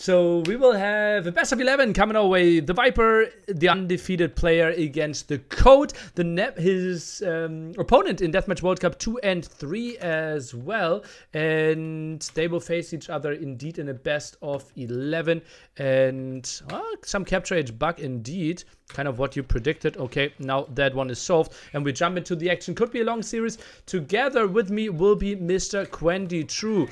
So we will have a best of 11 coming our way. TheViper, the undefeated player, against TheCode, his opponent in Deathmatch World Cup 2 and 3 as well. And they will face each other indeed in a best of 11. And some capture age bug indeed. Kind of what you predicted. Okay, now that one is solved. And we jump into the action. Could be a long series. Together with me will be Mr. Quendy True.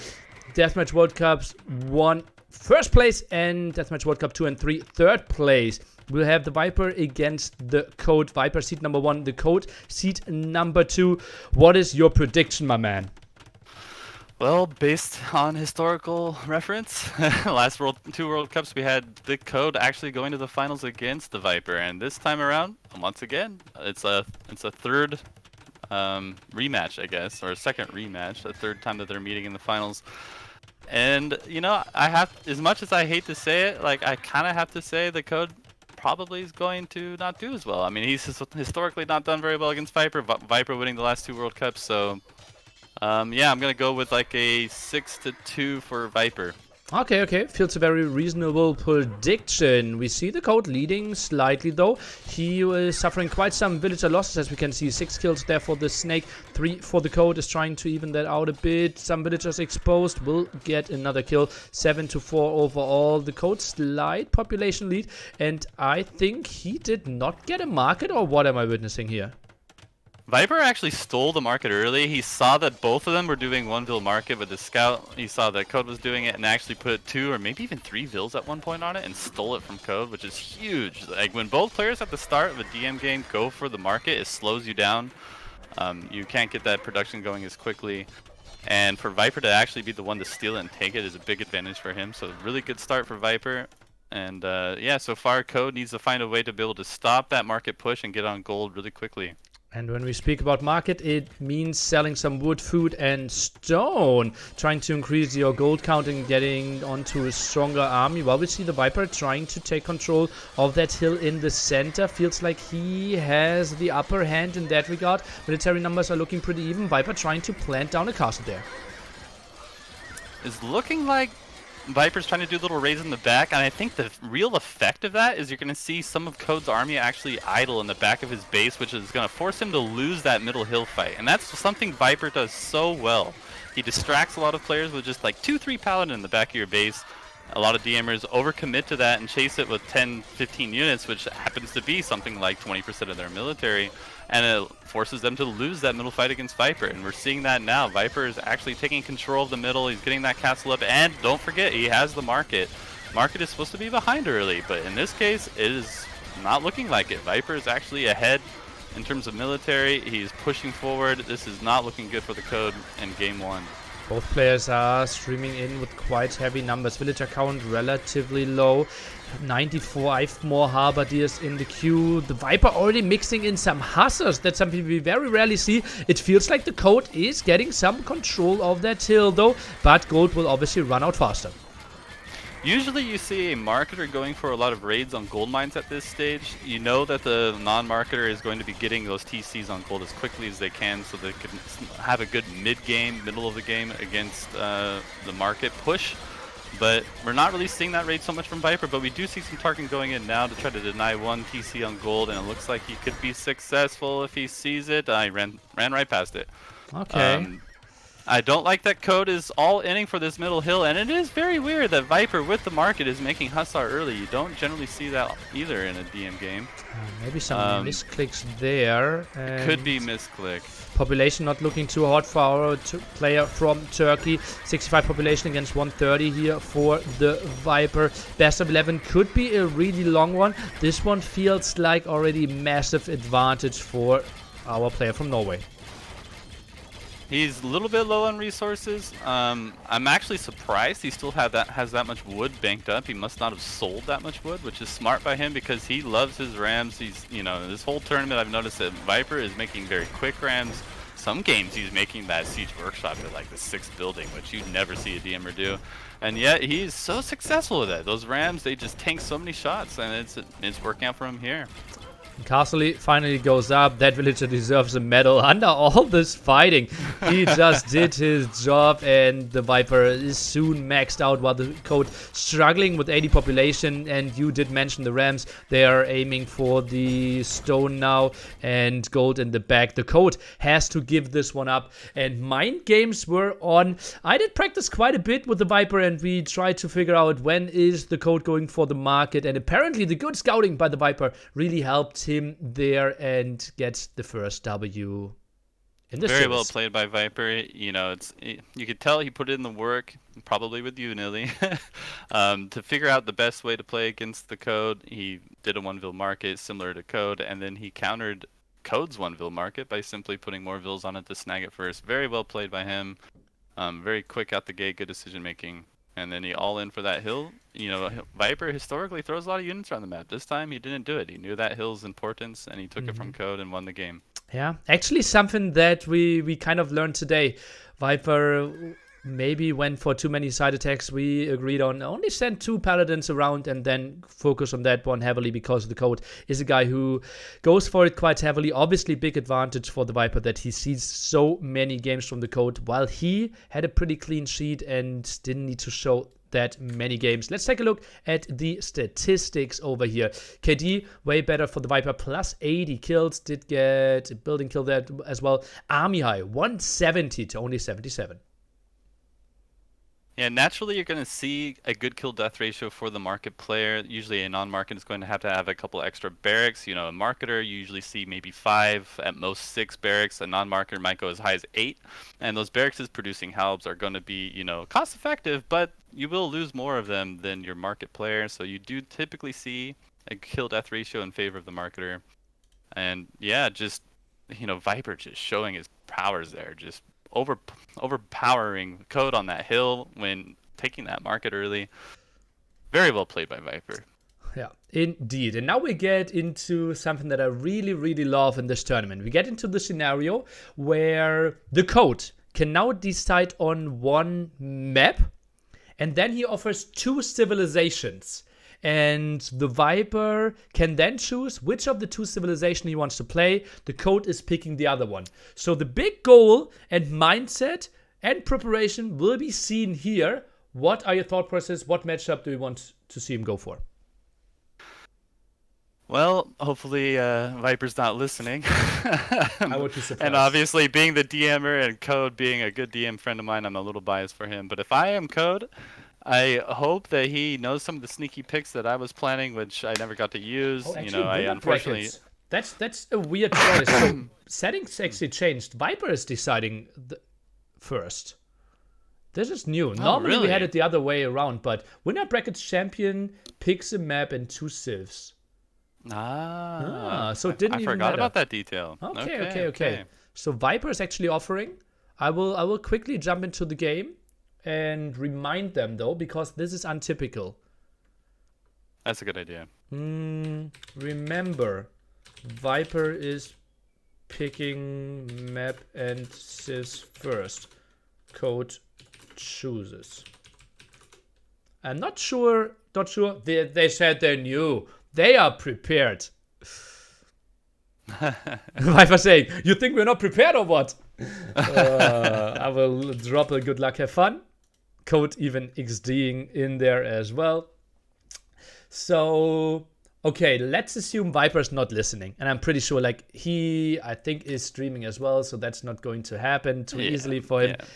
Deathmatch World Cups 1 first place and Deathmatch World Cup 2 and 3 third place. We'll have TheViper against TheCode. Viper seat number 1, TheCode seat number 2. What is your prediction, my man? Well, based on historical reference, last two World Cups we had TheCode actually going to the finals against TheViper, and this time around, once again, it's a third rematch, I guess, or a second rematch, the third time that they're meeting in the finals. And you know, as much as I hate to say it, like I kind of have to say TheCode probably is going to not do as well. I mean, he's historically not done very well against Viper. Viper winning the last two World Cups, so. Yeah, I'm gonna go with like a 6-2 for Viper. Okay. Feels a very reasonable prediction. We see TheCode leading slightly though. He is suffering quite some villager losses, as we can see. 6 kills there for the Snake, 3 for TheCode. Is trying to even that out a bit. Some villagers exposed. Will get another kill. 7-4 overall. TheCode slight population lead. And I think he did not get a market, or what am I witnessing here? Viper actually stole the market early. He saw that both of them were doing 1 market with the scout. He saw that Code was doing it and actually put 2 or maybe even 3 vills at one point on it and stole it from Code, which is huge. Like when both players at the start of a DM game go for the market, it slows you down. You can't get that production going as quickly. And for Viper to actually be the one to steal it and take it is a big advantage for him. So really good start for Viper. And yeah, so far Code needs to find a way to be able to stop that market push and get on gold really quickly. And when we speak about market, it means selling some wood, food, and stone. Trying to increase your gold count and getting onto a stronger army. While we see TheViper trying to take control of that hill in the center. Feels like he has the upper hand in that regard. Military numbers are looking pretty even. Viper trying to plant down a castle there. It's looking like Viper's trying to do a little raise in the back, and I think the real effect of that is you're going to see some of Code's army actually idle in the back of his base, which is going to force him to lose that middle hill fight. And that's something Viper does so well. He distracts a lot of players with just like 2-3 paladin in the back of your base. A lot of DMers overcommit to that and chase it with 10-15 units, which happens to be something like 20% of their military, and it forces them to lose that middle fight against Viper. And we're seeing that now. Viper is actually taking control of the middle. He's getting that castle up, and don't forget, he has the market. Market is supposed to be behind early, but in this case, it is not looking like it. Viper is actually ahead in terms of military. He's pushing forward. This is not looking good for TheCode in game 1. Both players are streaming in with quite heavy numbers. Villager count relatively low. 95 more Halberdiers in the queue. TheViper already mixing in some Hussars. That's something we very rarely see. It feels like TheCode is getting some control of that hill though. But gold will obviously run out faster. Usually you see a marketer going for a lot of raids on gold mines at this stage. You know that the non-marketer is going to be getting those TCs on gold as quickly as they can so they can have a good mid-game, middle of the game against the market push. But we're not really seeing that raid so much from Viper, but we do see some Tarkin going in now to try to deny 1 TC on gold, and it looks like he could be successful if he sees it. I ran right past it. Okay. I don't like that Code is all inning for this middle hill, and it is very weird that Viper with the market is making Hussar early. You don't generally see that either in a DM game. Maybe some misclicks there. Could be misclick. Population not looking too hot for our player from Turkey. 65 population against 130 here for TheViper. Best of 11 could be a really long one. This one feels like already massive advantage for our player from Norway. He's a little bit low on resources. I'm actually surprised he still has that much wood banked up. He must not have sold that much wood, which is smart by him because he loves his rams. He's, you know, this whole tournament I've noticed that Viper is making very quick rams. Some games he's making that siege workshop at like the 6th building, which you never see a DMer do. And yet he's so successful with that. Those rams, they just tank so many shots, and it's working out for him here. Castle finally goes up. That villager deserves a medal. Under all this fighting, he just did his job, and the Viper is soon maxed out while the Code struggling with 80 population. And you did mention the Rams. They are aiming for the stone now, and gold in the back. The Code has to give this one up, and mind games were on. I did practice quite a bit with the Viper, and we tried to figure out when is the Code going for the market, and apparently the good scouting by the Viper really helped him there and get the first W in the Very series. well played by Viper. You know, you could tell he put in the work, probably with you, Nilly, to figure out the best way to play against the Code. He did a one-vil market similar to Code, and then he countered Code's one-vil market by simply putting more vils on it to snag it first. Very well played by him. Very quick out the gate, good decision making. And then he all in for that hill. You know, Viper historically throws a lot of units around the map. This time he didn't do it. He knew that hill's importance, and he took it from Code and won the game. Yeah, actually something that we kind of learned today. Viper maybe went for too many side attacks. We agreed on only send 2 paladins around and then focus on that one heavily, because the Code is a guy who goes for it quite heavily. Obviously big advantage for the Viper that he sees so many games from the Code, while he had a pretty clean sheet and didn't need to show that many games. Let's take a look at the statistics over here. KD way better for the Viper, plus 80 kills. Did get a building kill there as well. Army high 170 to only 77. Yeah, naturally you're going to see a good kill death ratio for the market player. Usually a non-market is going to have a couple extra barracks. You know, a marketer you usually see maybe 5, at most 6 barracks. A non-marketer might go as high as 8. And those barracks producing halbs are going to be, you know, cost effective, but you will lose more of them than your market player. So you do typically see a kill death ratio in favor of the marketer. And yeah, just, you know, Viper just showing his powers there, just overpowering Code on that hill when taking that market early. Very well played by Viper. Yeah, indeed. And now we get into something that I really, really love in this tournament. We get into the scenario where the Code can now decide on one map, and then he offers 2 civilizations. And the Viper can then choose which of the 2 civilizations he wants to play. The Code is picking the other one. So the big goal and mindset and preparation will be seen here. What are your thought process? What matchup do you want to see him go for? Well, hopefully Viper's not listening. I would be surprised. And obviously, being the DMer and Code being a good DM friend of mine, I'm a little biased for him. But if I am Code, I hope that he knows some of the sneaky picks that I was planning, which I never got to use. Oh, actually, you know, I unfortunately. That's a weird choice. So settings actually changed. Viper is deciding first. This is new. Normally really? we had it the other way around, but winner brackets champion picks a map and 2 civs. So it didn't I even forgot matter. about that detail. Okay. So Viper is actually offering. I will quickly jump into the game and remind them though, because this is untypical. That's a good idea. Remember, Viper is picking map and civs first. Code chooses. I'm not sure. They said they knew. They are prepared. Viper saying, you think we're not prepared or what? I will drop a good luck, have fun. Code even XDing in there as well. So, okay, let's assume Viper's not listening. And I'm pretty sure, like, I think, is streaming as well. So that's not going to happen too easily for him. Yeah.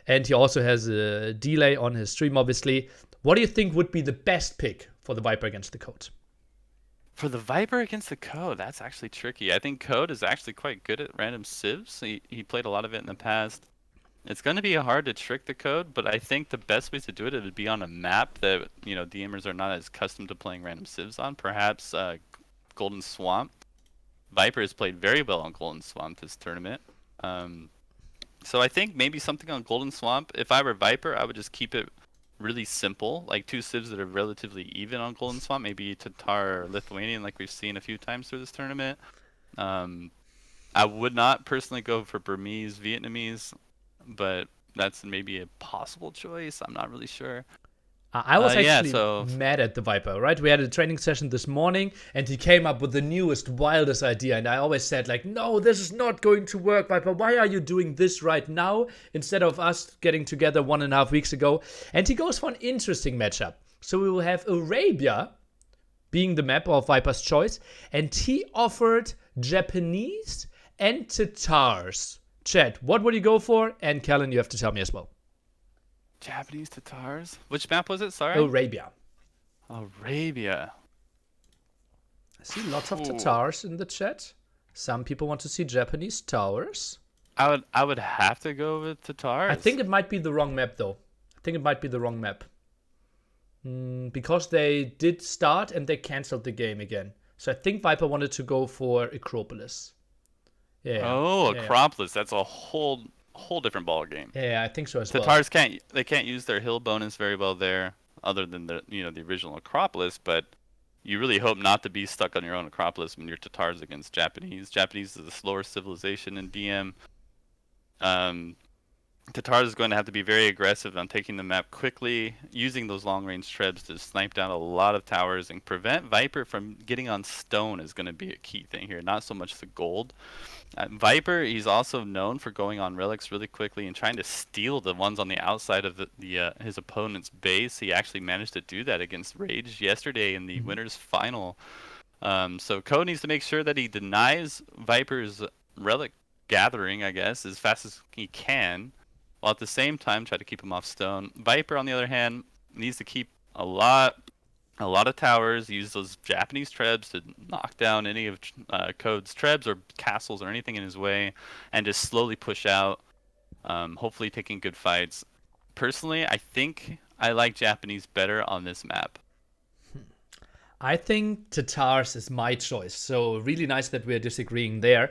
And he also has a delay on his stream, obviously. What do you think would be the best pick for the Viper against the Code? For the Viper against the Code, that's actually tricky. I think Code is actually quite good at random civs. He played a lot of it in the past. It's going to be hard to trick the Code, but I think the best way to do it would be on a map that, you know, DMers are not as accustomed to playing random civs on. Perhaps Golden Swamp. Viper has played very well on Golden Swamp this tournament. So I think maybe something on Golden Swamp. If I were Viper, I would just keep it really simple, like 2 civs that are relatively even on Golden Swamp, maybe Tatar or Lithuanian like we've seen a few times through this tournament. I would not personally go for Burmese, Vietnamese, but that's maybe a possible choice. I'm not really sure. I was actually so mad at TheViper, right? We had a training session this morning, and he came up with the newest, wildest idea. And I always said, like, no, this is not going to work, Viper. Why are you doing this right now instead of us getting together 1.5 weeks ago? And he goes for an interesting matchup. So we will have Arabia being the map of Viper's choice, and he offered Japanese and Tatars. Chat, what would you go for? And Kellen, you have to tell me as well. Japanese Tatars? Which map was it? Sorry? Arabia. Arabia. I see lots of Tatars in the chat. Some people want to see Japanese towers. I would have to go with Tatars. I think it might be the wrong map, though. Because they did start and they cancelled the game again. So I think Viper wanted to go for Acropolis. Yeah. Oh, Acropolis. That's a whole different ball game. Yeah, I think so as well. Tatars can't use their hill bonus very well there, other than the original Acropolis. But you really hope not to be stuck on your own Acropolis when you're Tatars against Japanese. Japanese is a slower civilization in DM. Tatars is going to have to be very aggressive on taking the map quickly, using those long-range trebs to snipe down a lot of towers and prevent Viper from getting on stone is going to be a key thing here, not so much the gold. Viper, he's also known for going on relics really quickly and trying to steal the ones on the outside of his opponent's base. He actually managed to do that against Rage yesterday in the winners final. So Code needs to make sure that he denies Viper's relic gathering, I guess, as fast as he can, while at the same time try to keep him off stone. Viper, on the other hand, needs to keep a lot of towers, use those Japanese trebs to knock down any of Code's trebs or castles or anything in his way, and just slowly push out, hopefully taking good fights. Personally, I think I like Japanese better on this map. I think Tatars is my choice, so really nice that we're disagreeing there.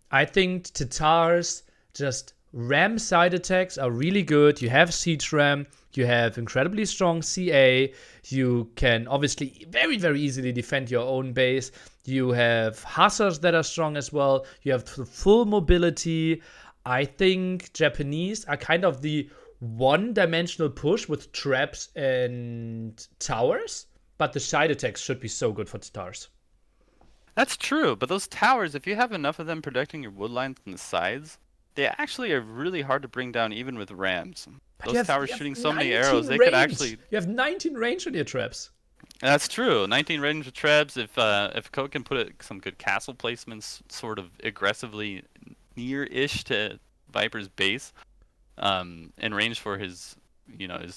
I think Tatars just RAM side attacks are really good. You have siege RAM, you have incredibly strong CA, you can obviously very, very easily defend your own base. You have hussars that are strong as well. You have full mobility. I think Japanese are kind of the one-dimensional push with traps and towers, but the side attacks should be so good for Tatars. That's true, but those towers, if you have enough of them protecting your wood lines on the sides, they actually are really hard to bring down even with rams. Those towers shooting so many arrows, they could actually... You have 19 range on your traps. That's true. 19 range with traps. If Code can put some good castle placements sort of aggressively near-ish to Viper's base, in range for his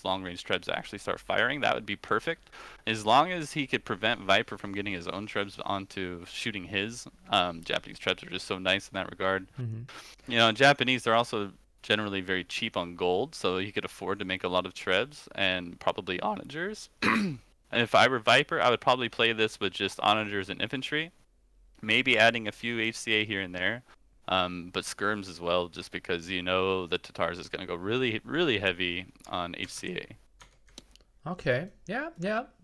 long-range trebs to actually start firing, that would be perfect. As long as he could prevent Viper from getting his own trebs onto shooting his. Japanese trebs are just so nice in that regard. Japanese, they're also generally very cheap on gold, so he could afford to make a lot of trebs and probably onagers. And if I were Viper, I would probably play this with just onagers and infantry, maybe adding a few HCA here and there. But skirms as well, just because the Tatars is going to go really, really heavy on HCA. Okay, yeah.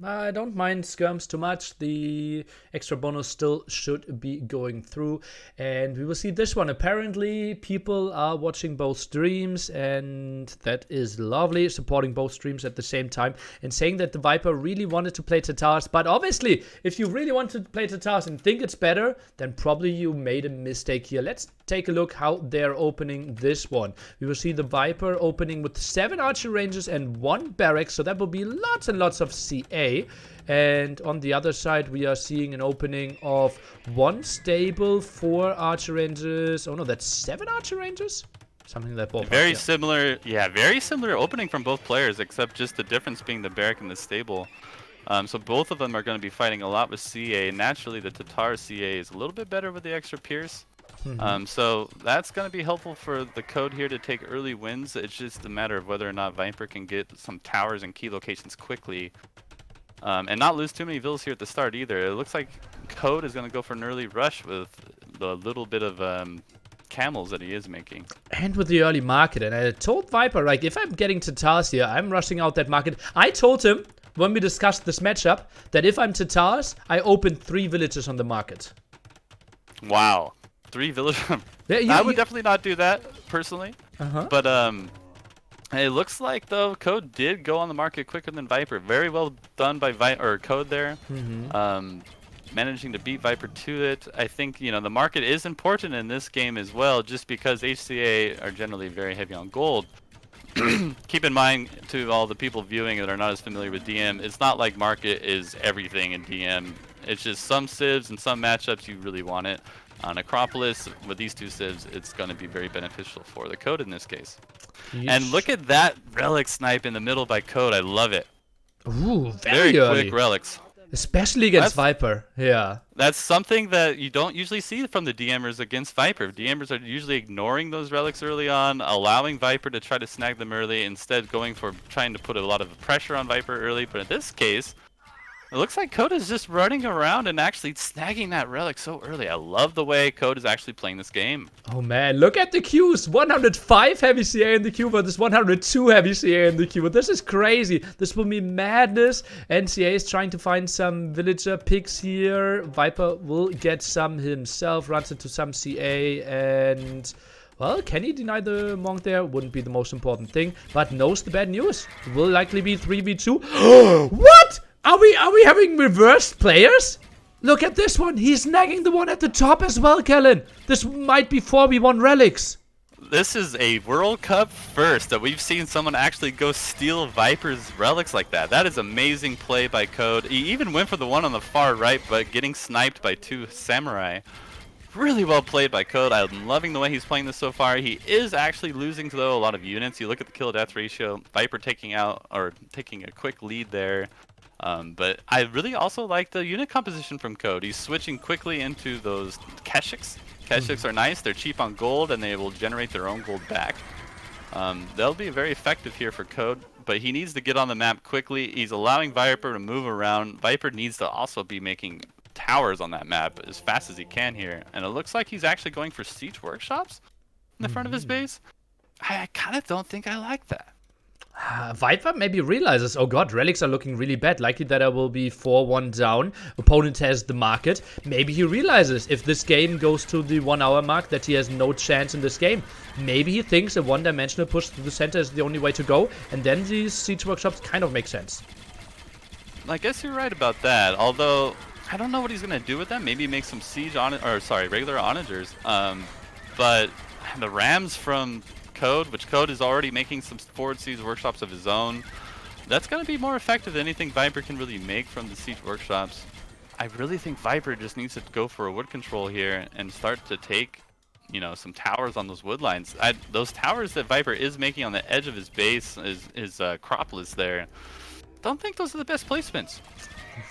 I don't mind skirms too much. The extra bonus still should be going through. And we will see this one. Apparently, people are watching both streams, and that is lovely, supporting both streams at the same time, and saying that the Viper really wanted to play Tatars. But obviously, if you really want to play Tatars and think it's better, then probably you made a mistake here. Let's take a look how they're opening this one. We will see the Viper opening with 7 archer ranges and 1 barracks, so that will be lots and lots of CA. And on the other side, we are seeing an opening of 1 stable, 4 archer ranges. Oh no, that's 7 archer ranges? Something like that. Very similar, very similar opening from both players, except just the difference being the barrack and the stable. So both of them are going to be fighting a lot with CA. Naturally, the Tatar CA is a little bit better with the extra Pierce. So that's going to be helpful for the Code here to take early wins. It's just a matter of whether or not Viper can get some towers and key locations quickly. And not lose too many villas here at the start either. It looks like Code is going to go for an early rush with the little bit of camels that he is making. And with the early market. And I told Viper, like, if I'm getting Tatars here, I'm rushing out that market. I told him, when we discussed this matchup, that if I'm Tatars, I open 3 villages on the market. Wow. 3 villages? I would definitely not do that, personally. But It looks like, though, Code did go on the market quicker than Viper. Very well done by Code there. Managing to beat Viper to it. I think, you know, the market is important in this game as well, just because HCA are generally very heavy on gold. Keep in mind, to all the people viewing that are not as familiar with DM, it's not like market is everything in DM. It's just some civs and some matchups you really want it. On Acropolis, with these two civs, it's going to be very beneficial for the Code in this case. And look at that relic snipe in the middle by Code. I love it. Ooh, very early. Quick relics. Especially against Viper, yeah. That's something that you don't usually see from the DMers against Viper. DMers are usually ignoring those relics early on, allowing Viper to try to snag them early, instead going for trying to put a lot of pressure on Viper early. But in this case, it looks like Code is just running around and actually snagging that relic so early. I love the way Code is actually playing this game. Oh man, look at the queues. 105 heavy CA in the queue versus 102 heavy CA in the queue. This is crazy. This will be madness. NCA is trying to find some villager picks here. Viper will get some himself, runs into some CA, and... well, can he deny the Monk there? Wouldn't be the most important thing, but knows the bad news. It will likely be 3v2. What? Are we having reversed players? Look at this one. He's nagging the one at the top as well, Kellen. This might be 4v1 relics. This is a World Cup first that we've seen someone actually go steal Viper's relics like that. That is amazing play by Code. He even went for the one on the far right, but getting sniped by 2 Samurai. Really well played by Code. I'm loving the way he's playing this so far. He is actually losing, though, a lot of units. You look at the kill-to-death ratio. Viper taking a quick lead there. But I really also like the unit composition from Code. He's switching quickly into those Keshiks. Keshiks are nice. They're cheap on gold, and they will generate their own gold back. They'll be very effective here for Code, but he needs to get on the map quickly. He's allowing Viper to move around. Viper needs to also be making towers on that map as fast as he can here. And it looks like he's actually going for siege workshops in the front of his base. I kind of don't think I like that. Viper maybe realizes, oh god, relics are looking really bad. Likely that I will be 4-1 down. Opponent has the market. Maybe he realizes if this game goes to the 1 hour mark that he has no chance in this game. Maybe he thinks a one-dimensional push to the center is the only way to go. And then these siege workshops kind of make sense. I guess you're right about that. Although, I don't know what he's going to do with them. Maybe make some siege on it, or sorry, regular onagers. But the Rams from Code, which Code is already making some forward siege workshops of his own. That's going to be more effective than anything Viper can really make from the siege workshops. I really think Viper just needs to go for a wood control here and start to take, you know, some towers on those wood lines. Those towers that Viper is making on the edge of his base, his Acropolis there, don't think those are the best placements.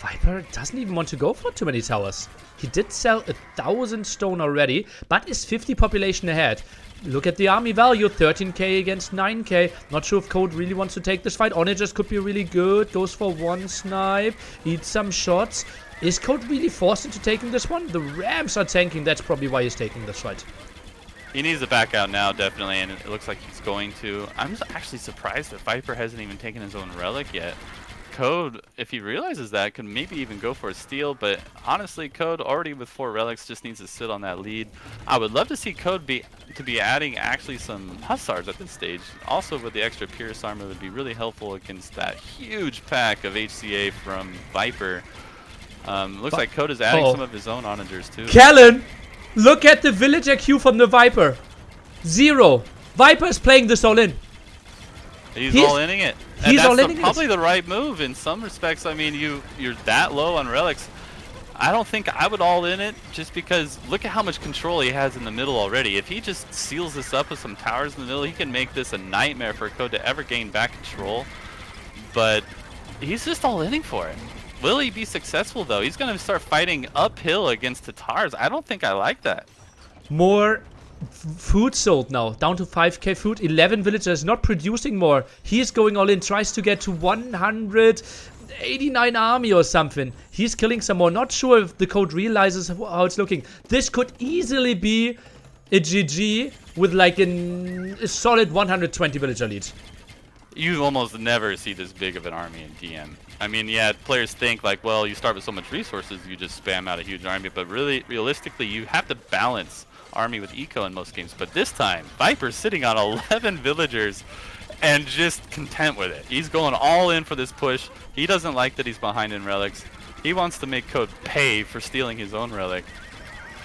Viper doesn't even want to go for too many towers. He did sell 1,000 stone already, but is 50 population ahead. Look at the army value, 13k against 9k. Not sure if Code really wants to take this fight. Onagers could be really good. Goes for one snipe. Eats some shots. Is Code really forced into taking this one? The Rams are tanking. That's probably why he's taking this fight. He needs to back out now, definitely, and it looks like he's going to. I'm actually surprised that Viper hasn't even taken his own relic yet. Code, if he realizes that, could maybe even go for a steal, but honestly, Code already with 4 relics just needs to sit on that lead. I would love to see Code be adding actually some Hussars at this stage. Also with the extra Pierce armor would be really helpful against that huge pack of HCA from Viper. Looks like Code is adding some of his own onagers too. Kellen, look at the villager queue from the Viper. 0. Viper is playing this all in. He's all-inning it. And that's probably the right move in some respects. I mean, you're that low on relics. I don't think I would all-in it just because look at how much control he has in the middle already. If he just seals this up with some towers in the middle, he can make this a nightmare for Code to ever gain back control. But he's just all-inning for it. Will he be successful, though? He's going to start fighting uphill against Tatars. I don't think I like that. More food sold now, down to 5k food. 11 villagers, not producing more. He's going all in, tries to get to 189 army or something. He's killing some more. Not sure if the Code realizes how it's looking. This could easily be a GG with like a solid 120 villager lead. You almost never see this big of an army in DM. I mean, yeah, players think like, well, you start with so much resources, you just spam out a huge army, but really, realistically, you have to balance army with eco in most games. But this time, Viper's sitting on 11 villagers and just content with it. He's going all in for this push. He doesn't like that he's behind in relics. He wants to make Code pay for stealing his own relic.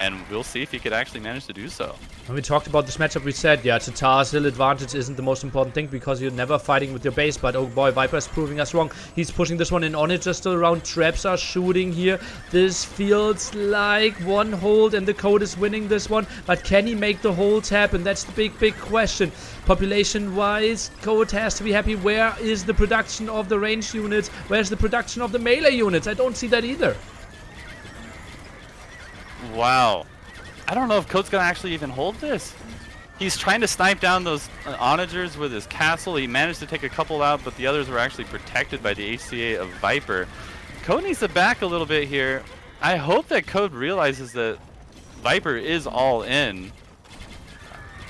And we'll see if he could actually manage to do so. When we talked about this matchup, we said, yeah, Tatar's hill advantage isn't the most important thing because you're never fighting with your base. But oh boy, Viper is proving us wrong. He's pushing this one in on it, just still around. Traps are shooting here. This feels like one hold and the Code is winning this one. But can he make the holds happen? That's the big question. Population-wise, Code has to be happy. Where is the production of the range units? Where's the production of the melee units? I don't see that either. Wow. I don't know if Code's going to actually even hold this. He's trying to snipe down those onagers with his castle. He managed to take a couple out, but the others were actually protected by the HCA of Viper. Code needs to back a little bit here. I hope that Code realizes that Viper is all in.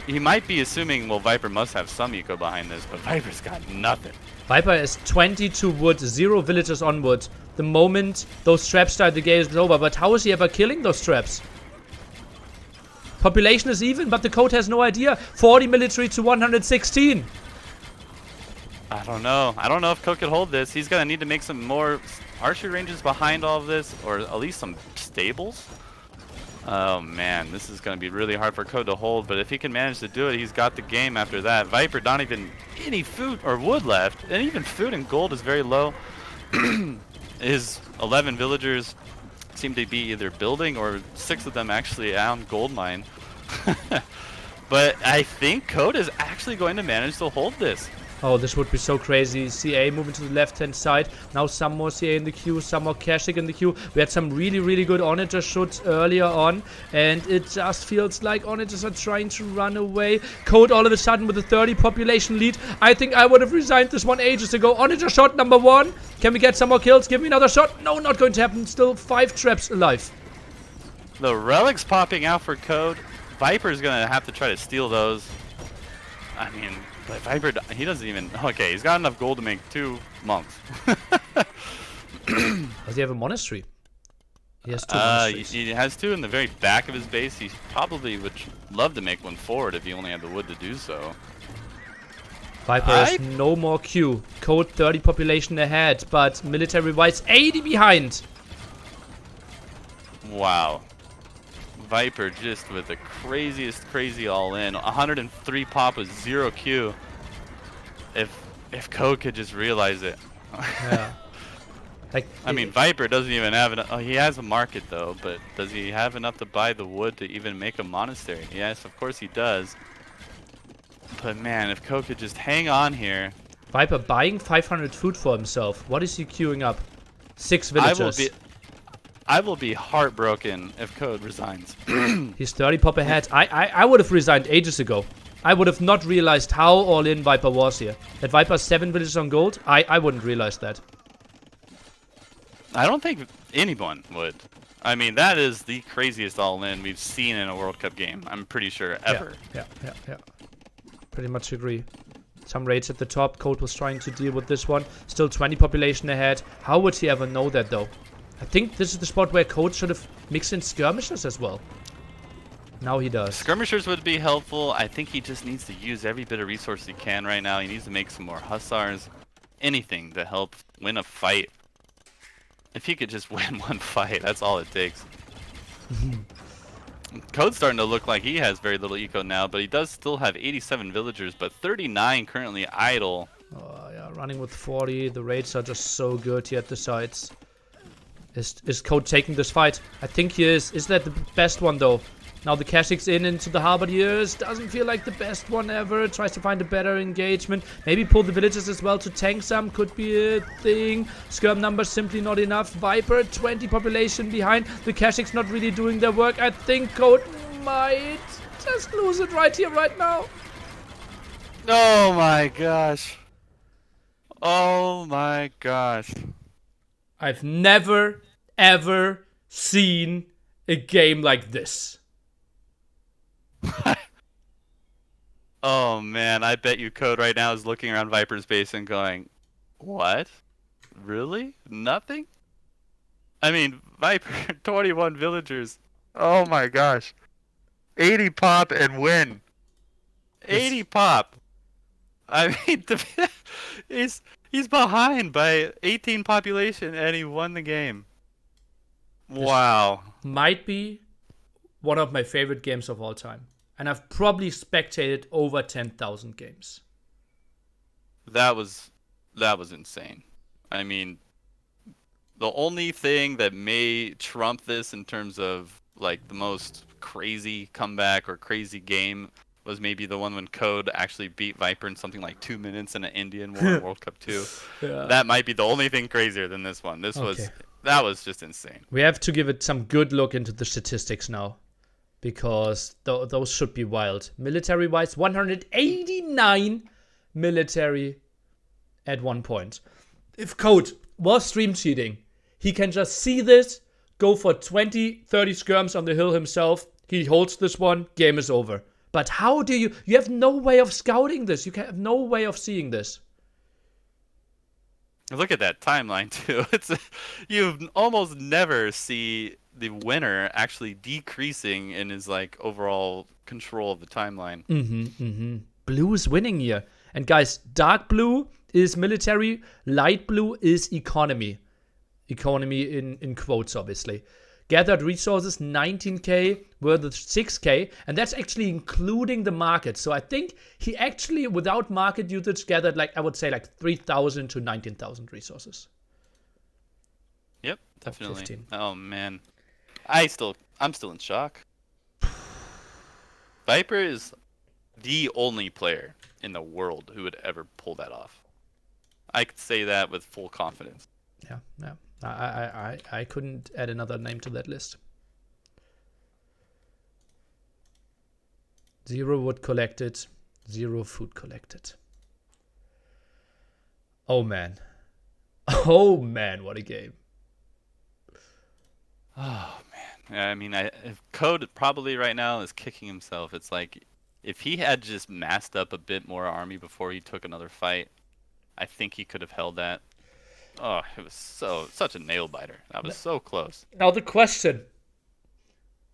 He might be assuming, well, Viper must have some eco behind this, but Viper's got nothing. Viper is 22 wood, 0 villagers on wood. The moment those traps die, the game is over. But how is he ever killing those traps? Population is even, but the Code has no idea. 40 military to 116. I don't know. I don't know if Code could hold this. He's going to need to make some more archery ranges behind all of this, or at least some stables. Oh man, this is going to be really hard for Code to hold, but if he can manage to do it, he's got the game after that. Viper, not even any food or wood left, and even food and gold is very low. His 11 villagers seem to be either building or 6 of them actually on gold mine. But I think Code is actually going to manage to hold this. Oh, this would be so crazy. CA moving to the left-hand side. Now some more CA in the queue, some more Kashik in the queue. We had some really good Onager shots earlier on, and it just feels like Onagers are trying to run away. Code all of a sudden with a 30 population lead. I think I would have resigned this one ages ago. Onager shot number 1. Can we get some more kills? Give me another shot. No, not going to happen. Still 5 traps alive. The relics popping out for Code. Viper's going to have to try to steal those. I mean, but Viper, he doesn't even... Okay, he's got enough gold to make 2 monks. Does he have a monastery? He has 2 monasteries. He has 2 in the very back of his base. He probably would love to make one forward if he only had the wood to do so. Viper has no more Q. Code 30 population ahead, but military-wise 80 behind. Wow. Viper just with the craziest crazy all-in. 103 pop with 0 Q. If Code could just realize it. Yeah. Like, I mean, Viper doesn't even have enough. Oh, he has a market though, but does he have enough to buy the wood to even make a monastery? Yes, of course he does. But man, if Code could just hang on here. Viper buying 500 food for himself. What is he queuing up? 6 villagers. I will be heartbroken if Code resigns. He's 30 pop ahead. I would have resigned ages ago. I would have not realized how all-in Viper was here. That Viper's 7 villagers on gold, I wouldn't realize that. I don't think anyone would. I mean, that is the craziest all-in we've seen in a World Cup game. I'm pretty sure, ever. Yeah. Pretty much agree. Some raids at the top. Code was trying to deal with this one. Still 20 population ahead. How would he ever know that, though? I think this is the spot where Code should have mixed in skirmishers as well. Now he does. Skirmishers would be helpful. I think he just needs to use every bit of resource he can right now. He needs to make some more hussars. Anything to help win a fight. If he could just win one fight, that's all it takes. Code's starting to look like he has very little eco now, but he does still have 87 villagers, but 39 currently idle. Oh, yeah, running with 40. The raids are just so good here at the sides. Is Code taking this fight? I think he is. Is that the best one, though? Now the Kashik's into the Halberdiers. Doesn't feel like the best one ever. Tries to find a better engagement. Maybe pull the villagers as well to tank some. Could be a thing. Skirm numbers simply not enough. Viper, 20 population behind. The Kashik's not really doing their work. I think Code might just lose it right here, right now. Oh my gosh. Oh my gosh. I've never, ever seen a game like this. Oh man, I bet you Code right now is looking around Viper's base and going, what? Really? Nothing? I mean, Viper, 21 villagers. Oh my gosh. 80 pop and win. 80 pop. I mean, he's he's behind by 18 population, and he won the game. This Wow. might be one of my favorite games of all time. And I've probably spectated over 10,000 games. That was insane. I mean, the only thing that may trump this in terms of like the most crazy comeback or crazy game was maybe the one when Code actually beat Viper in something like 2 minutes in an Indian War in World Cup 2. Yeah. That might be the only thing crazier than this one. That was just insane. We have to give it some good look into the statistics now, because those should be wild. Military-wise, 189 military at one point. If Code was stream cheating, he can just see this, go for 20, 30 skirms on the hill himself. He holds this one, game is over. But how do you have no way of scouting this. You have no way of seeing this. Look at that timeline too. You almost never see the winner actually decreasing in his like overall control of the timeline. Blue is winning here. And guys, dark blue is military, light blue is economy. Economy in quotes, obviously. Gathered resources, 19k, worth 6k, and that's actually including the market. So I think he actually, without market usage, gathered like, I would say like 3,000 to 19,000 resources. Yep, definitely. 15. Oh man, I'm still in shock. Viper is the only player in the world who would ever pull that off. I could say that with full confidence. Yeah. I couldn't add another name to that list. 0 wood collected, 0 food collected. Oh man. Oh man, what a game. Oh man. Yeah, I mean, if Code probably right now is kicking himself. It's like if he had just masked up a bit more army before he took another fight, I think he could have held that. Oh, it was such a nail biter. That was so close. Now the question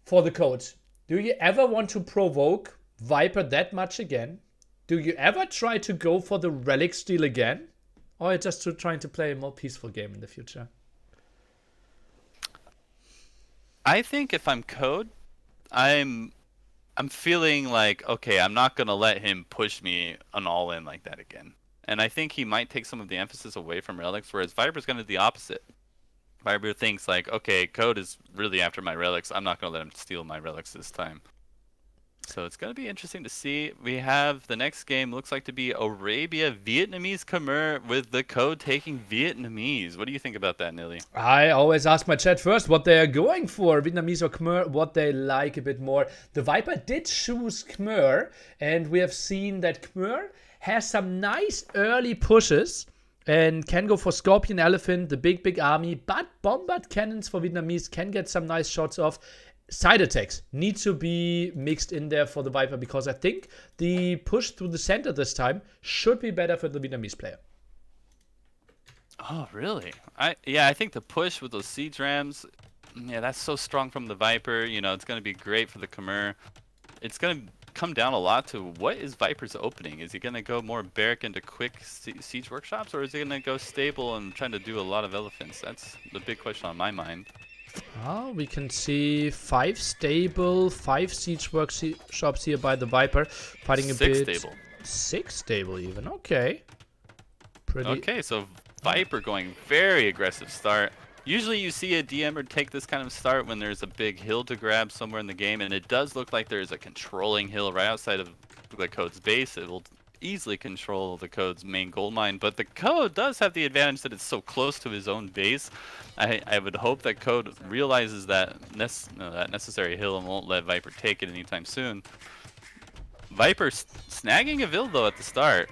for the coach. Do you ever want to provoke Viper that much again? Do you ever try to go for the relic steal again? Or just trying to play a more peaceful game in the future? I think if I'm Code, I'm feeling like, okay, I'm not going to let him push me an all-in like that again. And I think he might take some of the emphasis away from relics, whereas Viper's going to do the opposite. Viper thinks like, okay, Code is really after my relics. I'm not going to let him steal my relics this time. So it's going to be interesting to see. We have the next game looks like to be Arabia Vietnamese Khmer with the Code taking Vietnamese. What do you think about that, Nilly? I always ask my chat first what they are going for, Vietnamese or Khmer, what they like a bit more. The Viper did choose Khmer, and we have seen that Khmer has some nice early pushes and can go for Scorpion Elephant, the big army, but Bombard Cannons for Vietnamese can get some nice shots off. Side attacks need to be mixed in there for the Viper, because I think the push through the center this time should be better for the Vietnamese player. Oh, really? I think the push with those siege rams, yeah, that's so strong from the Viper. You know, it's going to be great for the Khmer. It's going to come down a lot to what is Viper's opening. Is he going to go more barrack into quick siege workshops, or is he going to go stable and trying to do a lot of elephants? That's the big question on my mind. Oh, we can see 5 stable, 5 siege workshops here by the Viper, fighting a 6 bit. stable. 6 stable even. Okay. Pretty. Okay, so Viper going very aggressive start. Usually you see a DMer take this kind of start when there's a big hill to grab somewhere in the game, and it does look like there's a controlling hill right outside of the Code's base. It will easily control the Code's main gold mine, but the Code does have the advantage that it's so close to his own base. I would hope that Code realizes that necessary hill and won't let Viper take it anytime soon. Viper snagging a Vil though at the start.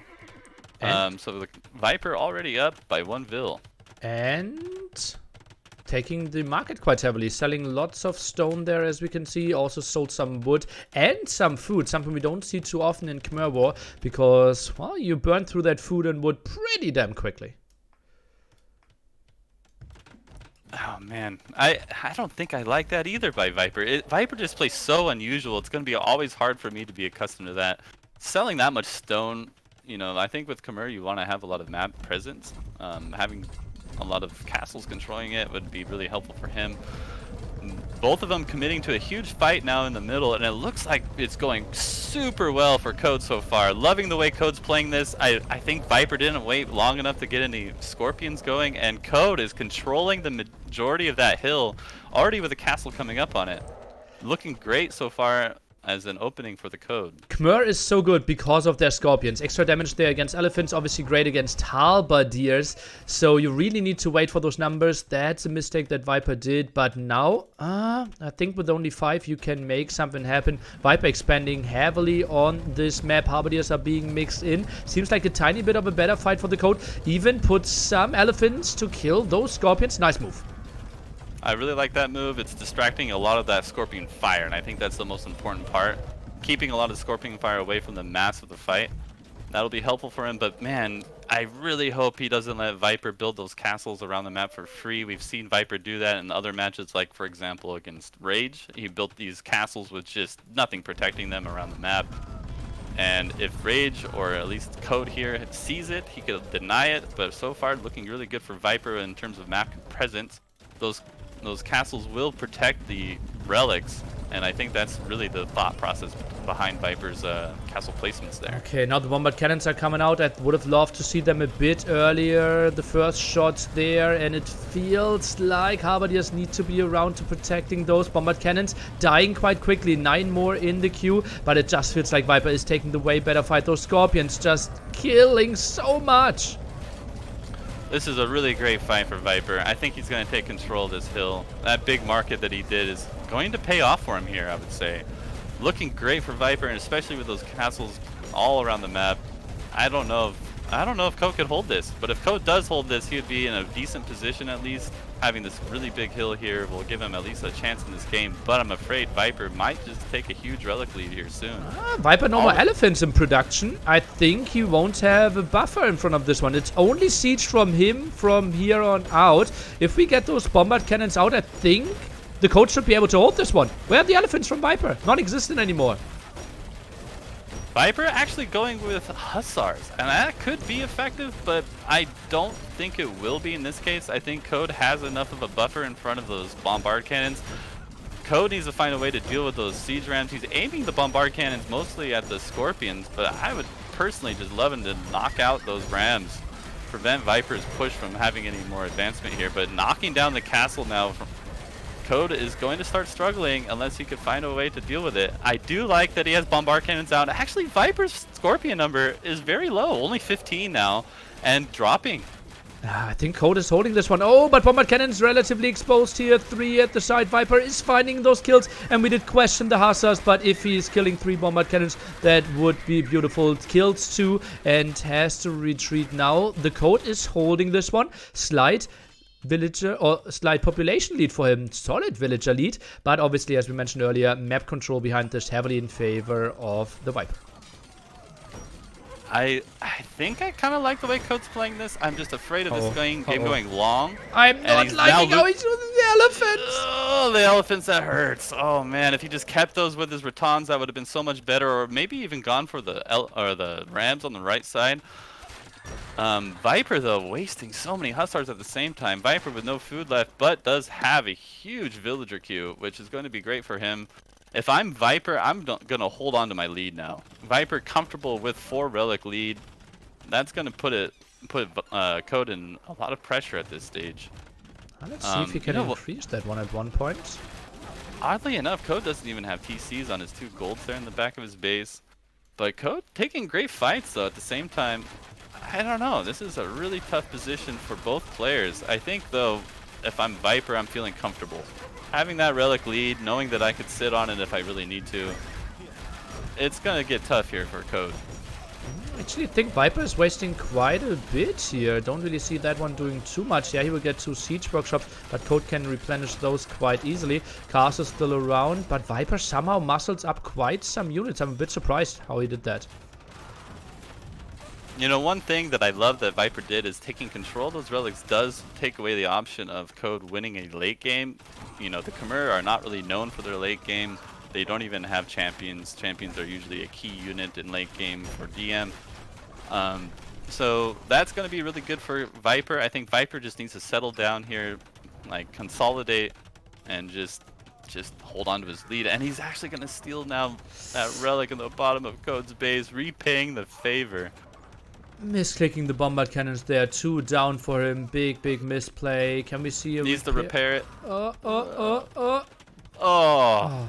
So the Viper already up by 1 Vil. And taking the market quite heavily, selling lots of stone there, as we can see. Also sold some wood and some food, something we don't see too often in Khmer War, because, well, you burn through that food and wood pretty damn quickly. Oh man, I don't think I like that either by Viper. Viper just plays so unusual. It's going to be always hard for me to be accustomed to that. Selling that much stone You know, I think with Khmer you want to have a lot of map presence. Having a lot of castles controlling it would be really helpful for him. Both of them committing to a huge fight now in the middle, and it looks like it's going super well for Code so far. Loving the way Code's playing this. I think Viper didn't wait long enough to get any Scorpions going, and Code is controlling the majority of that hill, already with a castle coming up on it. Looking great so far as an opening for the Code. Khmer is so good because of their Scorpions. Extra damage there against elephants, obviously great against halberdiers. So you really need to wait for those numbers. That's a mistake that Viper did. But now, I think with only 5 you can make something happen. Viper expanding heavily on this map. Halberdiers are being mixed in. Seems like a tiny bit of a better fight for the Code. Even puts some elephants to kill those Scorpions. Nice move. I really like that move. It's distracting a lot of that Scorpion fire, and I think that's the most important part. Keeping a lot of Scorpion fire away from the mass of the fight. That'll be helpful for him, but man, I really hope he doesn't let Viper build those castles around the map for free. We've seen Viper do that in other matches, like for example against Rage. He built these castles with just nothing protecting them around the map. And if Rage, or at least Code here, sees it, he could deny it, but so far looking really good for Viper in terms of map presence. Those castles will protect the relics, and I think that's really the thought process behind Viper's castle placements there. Okay, now the bombard cannons are coming out. I would have loved to see them a bit earlier. The first shots there, and it feels like halberdiers need to be around to protecting those bombard cannons. Dying quite quickly, 9 more in the queue, but it just feels like Viper is taking the way better fight. Those Scorpions just killing so much. This is a really great fight for Viper. I think he's going to take control of this hill. That big market that he did is going to pay off for him here, I would say. Looking great for Viper, and especially with those castles all around the map. I don't know if Code could hold this, but if Code does hold this, he would be in a decent position at least. Having this really big hill here will give him at least a chance in this game, but I'm afraid Viper might just take a huge relic lead here soon. Viper no more elephants in production. I think he won't have a buffer in front of this one. It's only siege from him from here on out. If we get those bombard cannons out, I think the Code should be able to hold this one. Where are the elephants from Viper? Non-existent anymore. Viper actually going with Hussars, and that could be effective, but I don't think it will be in this case. I think Code has enough of a buffer in front of those bombard cannons. Code needs to find a way to deal with those siege rams. He's aiming the bombard cannons mostly at the Scorpions, but I would personally just love him to knock out those rams. Prevent Viper's push from having any more advancement here, but knocking down the castle now from Code is going to start struggling unless he could find a way to deal with it. I do like that he has bombard cannons out. Actually, Viper's Scorpion number is very low, only 15 now, and dropping. I think Code is holding this one. Oh, but bombard cannons relatively exposed here. 3 at the side. Viper is finding those kills, and we did question the Hussars, but if he's killing 3 bombard cannons, that would be beautiful. Kills 2 and has to retreat now. The Code is holding this one. Slight villager or slight population lead for him, solid villager lead, but obviously, as we mentioned earlier, map control behind this heavily in favor of the Viper. I think I kind of like the way Code's playing this. I'm just afraid of this game going long. I'm not liking how he's using the elephants. Oh, the elephants, that hurts. Oh man, if he just kept those with his ratans, that would have been so much better, or maybe even gone for the rams on the right side. Viper though, wasting so many Hussars at the same time. Viper with no food left, but does have a huge villager queue, which is going to be great for him. If I'm Viper, I'm gonna hold on to my lead now. Viper comfortable with 4 relic lead. That's gonna put Code in a lot of pressure at this stage. Let's see if he can increase that one at one point. Oddly enough, Code doesn't even have TCs on his 2 golds there in the back of his base. But Code taking great fights though at the same time. I don't know. This is a really tough position for both players. I think, though, if I'm Viper, I'm feeling comfortable. Having that relic lead, knowing that I could sit on it if I really need to, it's going to get tough here for Code. I actually think Viper is wasting quite a bit here. Don't really see that one doing too much. Yeah, he will get 2 siege workshops, but Code can replenish those quite easily. Cast is still around, but Viper somehow muscles up quite some units. I'm a bit surprised how he did that. You know, one thing that I love that Viper did is taking control of those relics does take away the option of Code winning a late game. You know, the Khmer are not really known for their late game. They don't even have champions. Champions are usually a key unit in late game for DM. So that's going to be really good for Viper. I think Viper just needs to settle down here, like consolidate, and just hold on to his lead. And he's actually going to steal now that relic in the bottom of Code's base, repaying the favor. Misclicking the bombard cannons there. 2 down for him. Big misplay. Can we see a Needs to repair it. Oh.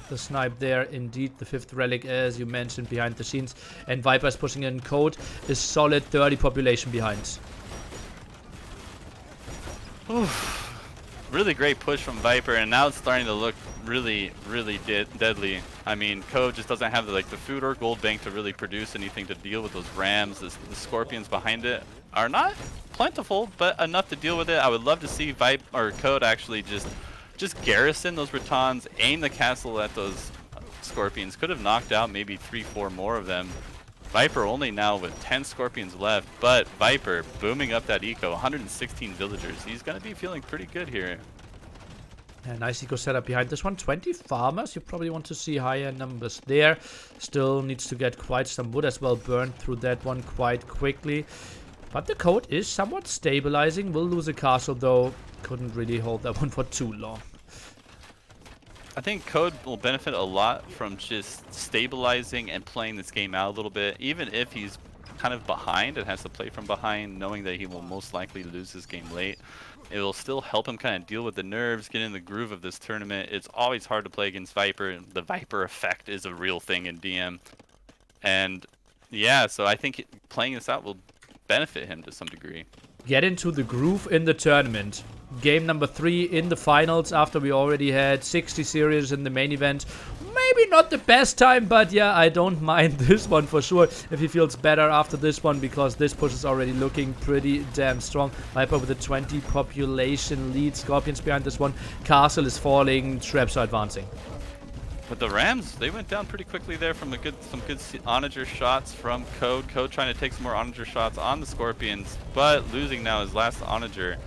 The snipe there, indeed, the 5th relic, as you mentioned, behind the scenes. And Viper's pushing in Code, is solid 30 population behind. Oof. Really great push from Viper, and now it's starting to look really deadly. I mean, Code just doesn't have the food or gold bank to really produce anything to deal with those rams. The scorpions behind it are not plentiful, but enough to deal with it. I would love to see Code actually just garrison those Ratans, aim the castle at those scorpions. Could have knocked out maybe 3-4 more of them. Viper only now with 10 scorpions left, but Viper booming up that eco, 116 villagers. He's going to be feeling pretty good here. Yeah, nice eco setup behind this one. 20 farmers. You probably want to see higher numbers there. Still needs to get quite some wood as well burned through that one quite quickly. But the Code is somewhat stabilizing. Will lose a castle though. Couldn't really hold that one for too long. I think Code will benefit a lot from just stabilizing and playing this game out a little bit, even if he's kind of behind and has to play from behind, knowing that he will most likely lose this game late. It will still help him kind of deal with the nerves, get in the groove of this tournament. It's always hard to play against Viper, and the Viper effect is a real thing in DM. And yeah, so I think playing this out will benefit him to some degree. Get into the groove in the tournament. Game number 3 in the finals after we already had 60 series in the main event. Maybe not the best time, but yeah, I don't mind this one for sure if he feels better after this one, because this push is already looking pretty damn strong. Viper with a 20 population lead. Scorpions behind this one. Castle is falling. Traps are advancing. But the Rams, they went down pretty quickly there from some good onager shots from Code. Code trying to take some more onager shots on the Scorpions, but losing now his last onager.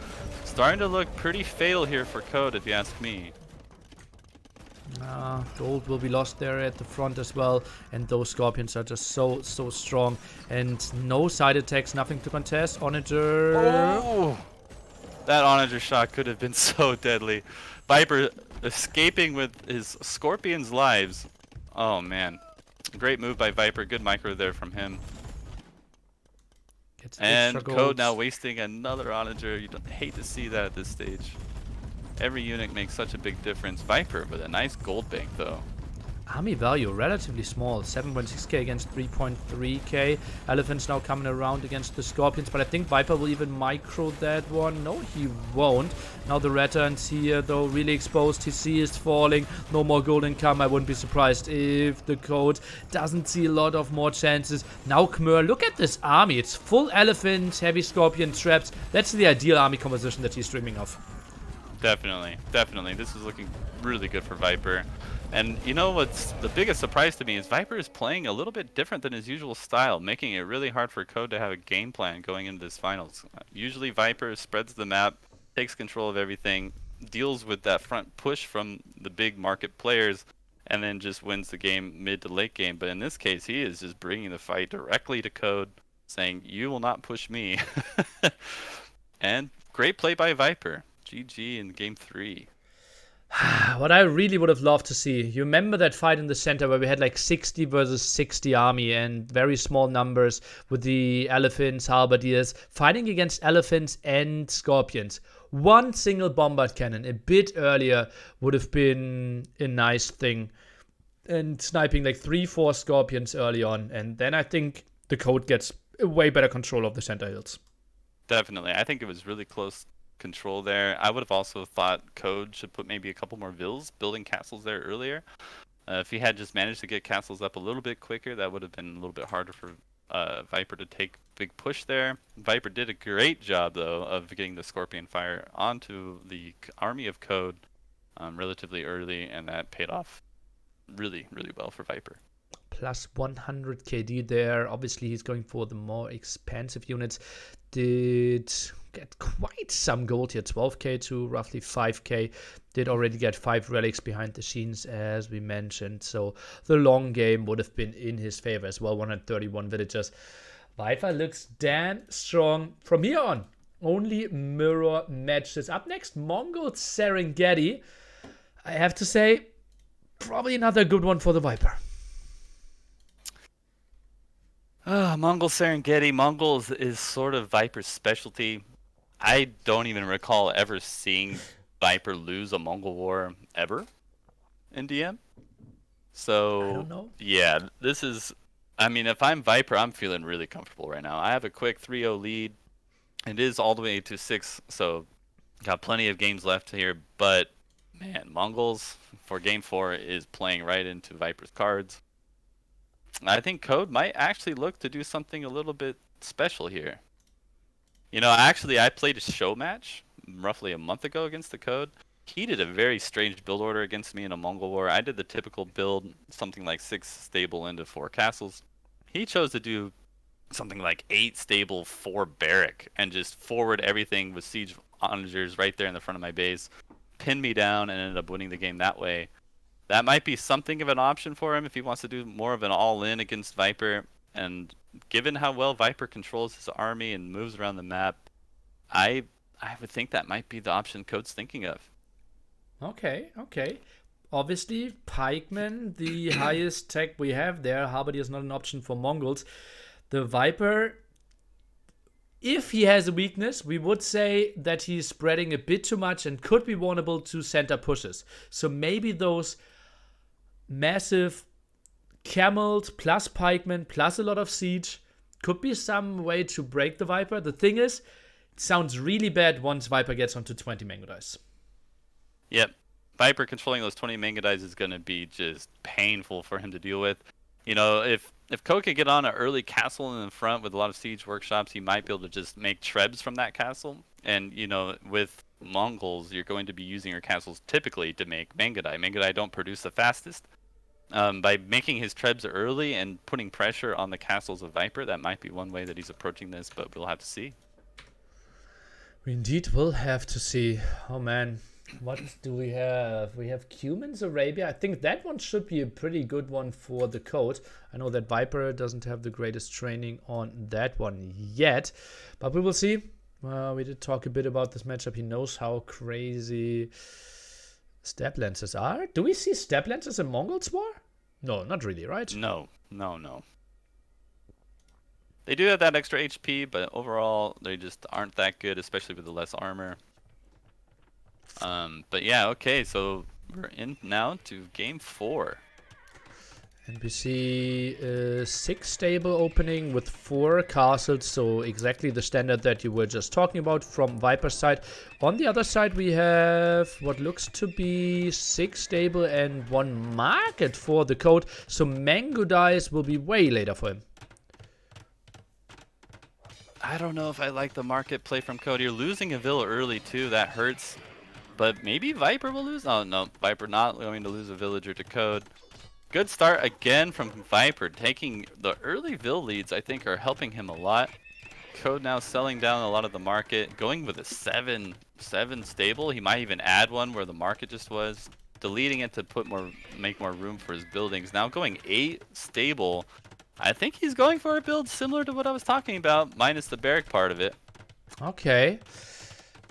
Starting to look pretty fatal here for Code, if you ask me. Gold will be lost there at the front as well, and those Scorpions are just so strong. And no side attacks, nothing to contest. Onager. Oh! That onager shot could have been so deadly. Viper escaping with his Scorpion's lives. Oh man, great move by Viper. Good micro there from him. And Code now wasting another onager. You don't hate to see that at this stage. Every unit makes such a big difference. Viper with a nice gold bank though. Army value relatively small, 7.6k against 3.3k. Elephants now coming around against the Scorpions, but I think Viper will even micro that one. No, he won't. Now the Ratans here though really exposed. His C is falling. No more gold income. I wouldn't be surprised if the Code doesn't see a lot of more chances. Now Khmer, look at this army. It's full elephants, heavy Scorpion traps. That's the ideal army composition that he's dreaming of. Definitely. This is looking really good for Viper. And you know what's the biggest surprise to me is Viper is playing a little bit different than his usual style, making it really hard for Code to have a game plan going into this finals. Usually Viper spreads the map, takes control of everything, deals with that front push from the big market players, and then just wins the game mid to late game. But in this case, he is just bringing the fight directly to Code, saying, "You will not push me." And great play by Viper. GG in game 3. What I really would have loved to see, you remember that fight in the center where we had like 60 versus 60 army and very small numbers with the elephants, halberdiers, fighting against elephants and scorpions. One single bombard cannon a bit earlier would have been a nice thing. And sniping like 3-4 scorpions early on, and then I think the Code gets a way better control of the center hills. Definitely. I think it was really close control there. I would have also thought Code should put maybe a couple more vills building castles there earlier. If he had just managed to get castles up a little bit quicker, that would have been a little bit harder for Viper to take big push there. Viper did a great job though of getting the Scorpion Fire onto the army of Code relatively early, and that paid off really well for Viper. Plus 100 KD there. Obviously he's going for the more expensive units. Did get quite some gold here, 12k to roughly 5k. Did already get 5 relics behind the scenes, as we mentioned, so the long game would have been in his favor as well. 131 villagers. Viper looks damn strong from here on. Only mirror matches. Up next, Mongol Serengeti. I have to say, probably another good one for the Viper. Mongol Serengeti. Mongols is sort of Viper's specialty. I don't even recall ever seeing Viper lose a Mongol war ever in DM. So, I don't know. Yeah, this is... I mean, if I'm Viper, I'm feeling really comfortable right now. I have a quick 3-0 lead. It is all the way to 6, so got plenty of games left here. But, man, Mongols for Game 4 is playing right into Viper's cards. I think Code might actually look to do something a little bit special here. You know, actually, I played a show match roughly a month ago against the Code. He did a very strange build order against me in a Mongol war. I did the typical build, something like 6 stable into 4 castles. He chose to do something like 8 stable, 4 barrack, and just forward everything with siege onagers right there in the front of my base. Pinned me down and ended up winning the game that way. That might be something of an option for him if he wants to do more of an all-in against Viper. And given how well Viper controls his army and moves around the map, I would think that might be the option Code's thinking of. Okay. Obviously, Pikeman, the highest tech we have there. Harvard is not an option for Mongols. The Viper, if he has a weakness, we would say that he's spreading a bit too much and could be vulnerable to center pushes. So maybe those massive camels plus pikemen plus a lot of siege could be some way to break the Viper. The thing is, it sounds really bad once Viper gets onto 20 mango dice. Yep. Viper controlling those 20 mango dice is going to be just painful for him to deal with. You know, if Code could get on an early castle in the front with a lot of siege workshops, he might be able to just make trebs from that castle. And, you know, with Mongols, you're going to be using your castles typically to make Mangadai. Mangadai don't produce the fastest. By making his trebs early and putting pressure on the castles of Viper, that might be one way that he's approaching this, but we'll have to see. We indeed will have to see. Oh man, what do we have? We have Cumans Arabia. I think that one should be a pretty good one for the Code. I know that Viper doesn't have the greatest training on that one yet, but we will see. We did talk a bit about this matchup. He knows how crazy Step Lancers are. Do we see Step Lancers in Mongols War? No, not really, right? No. They do have that extra HP, but overall, they just aren't that good, especially with the less armor. But yeah, okay, so we're in now to Game 4. NPC 6 stable opening with 4 castles, so exactly the standard that you were just talking about from Viper's side. On the other side we have what looks to be 6 stable and 1 market for the Code, so mango dice will be way later for him. I don't know if I like the market play from Code. You're losing a villa early too, that hurts. But maybe Viper will lose? Oh no, Viper not going to lose a villager to Code. Good start again from Viper. Taking the early Vill leads, I think, are helping him a lot. Code now selling down a lot of the market. Going with a 7 stable. He might even add one where the market just was. Deleting it to make more room for his buildings. Now going 8 stable. I think he's going for a build similar to what I was talking about, minus the barrack part of it. Okay.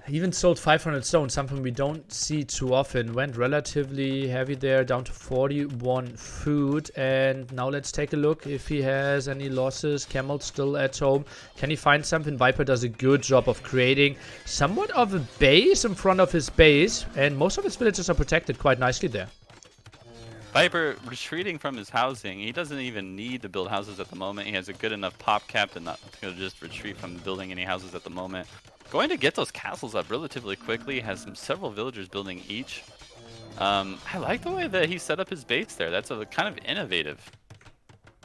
He even sold 500 stone, something we don't see too often. Went relatively heavy there, down to 41 food. And now let's take a look if he has any losses. Camel still at home. Can he find something? Viper does a good job of creating somewhat of a base in front of his base. And most of his villages are protected quite nicely there. Viper retreating from his housing. He doesn't even need to build houses at the moment. He has a good enough pop cap to not to just retreat from building any houses at the moment. Going to get those castles up relatively quickly. Has several villagers building each. I like the way that he set up his base there. That's a kind of innovative.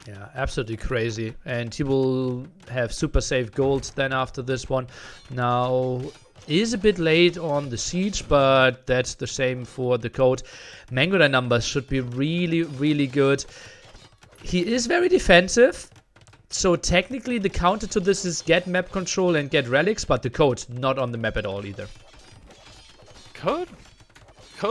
Yeah, absolutely crazy. And he will have super safe gold then after this one. Now, is a bit late on the siege, but that's the same for the Code. Mangodai numbers should be really, really good. He is very defensive. So technically the counter to this is get map control and get relics, but the Code not on the map at all either. Code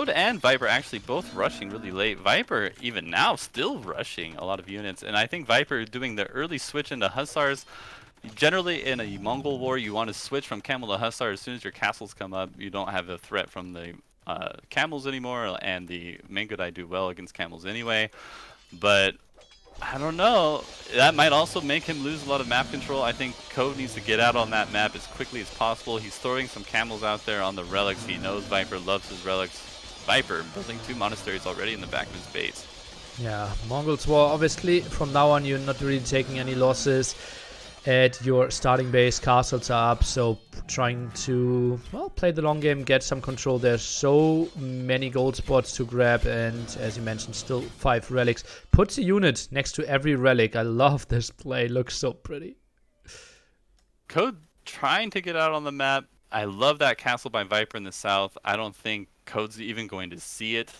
and Viper actually both rushing really late. Viper even now still rushing a lot of units, and I think Viper doing the early switch into Hussars Generally, in a Mongol war, you want to switch from camel to hussar as soon as your castles come up. You don't have a threat from the camels anymore, and the Mangudai do well against camels anyway. But I don't know. That might also make him lose a lot of map control. I think Code needs to get out on that map as quickly as possible. He's throwing some camels out there on the relics. He knows Viper loves his relics. Viper building 2 monasteries already in the back of his base. Yeah, Mongols War, obviously, from now on you're not really taking any losses at your starting base. Castles are up, so trying to, well, play the long game, get some control. There's so many gold spots to grab, and as you mentioned, still 5 relics. Puts a unit next to every relic. I love this play, looks so pretty. Code trying to get out on the map. I love that castle by Viper in the south. I don't think Code's even going to see it.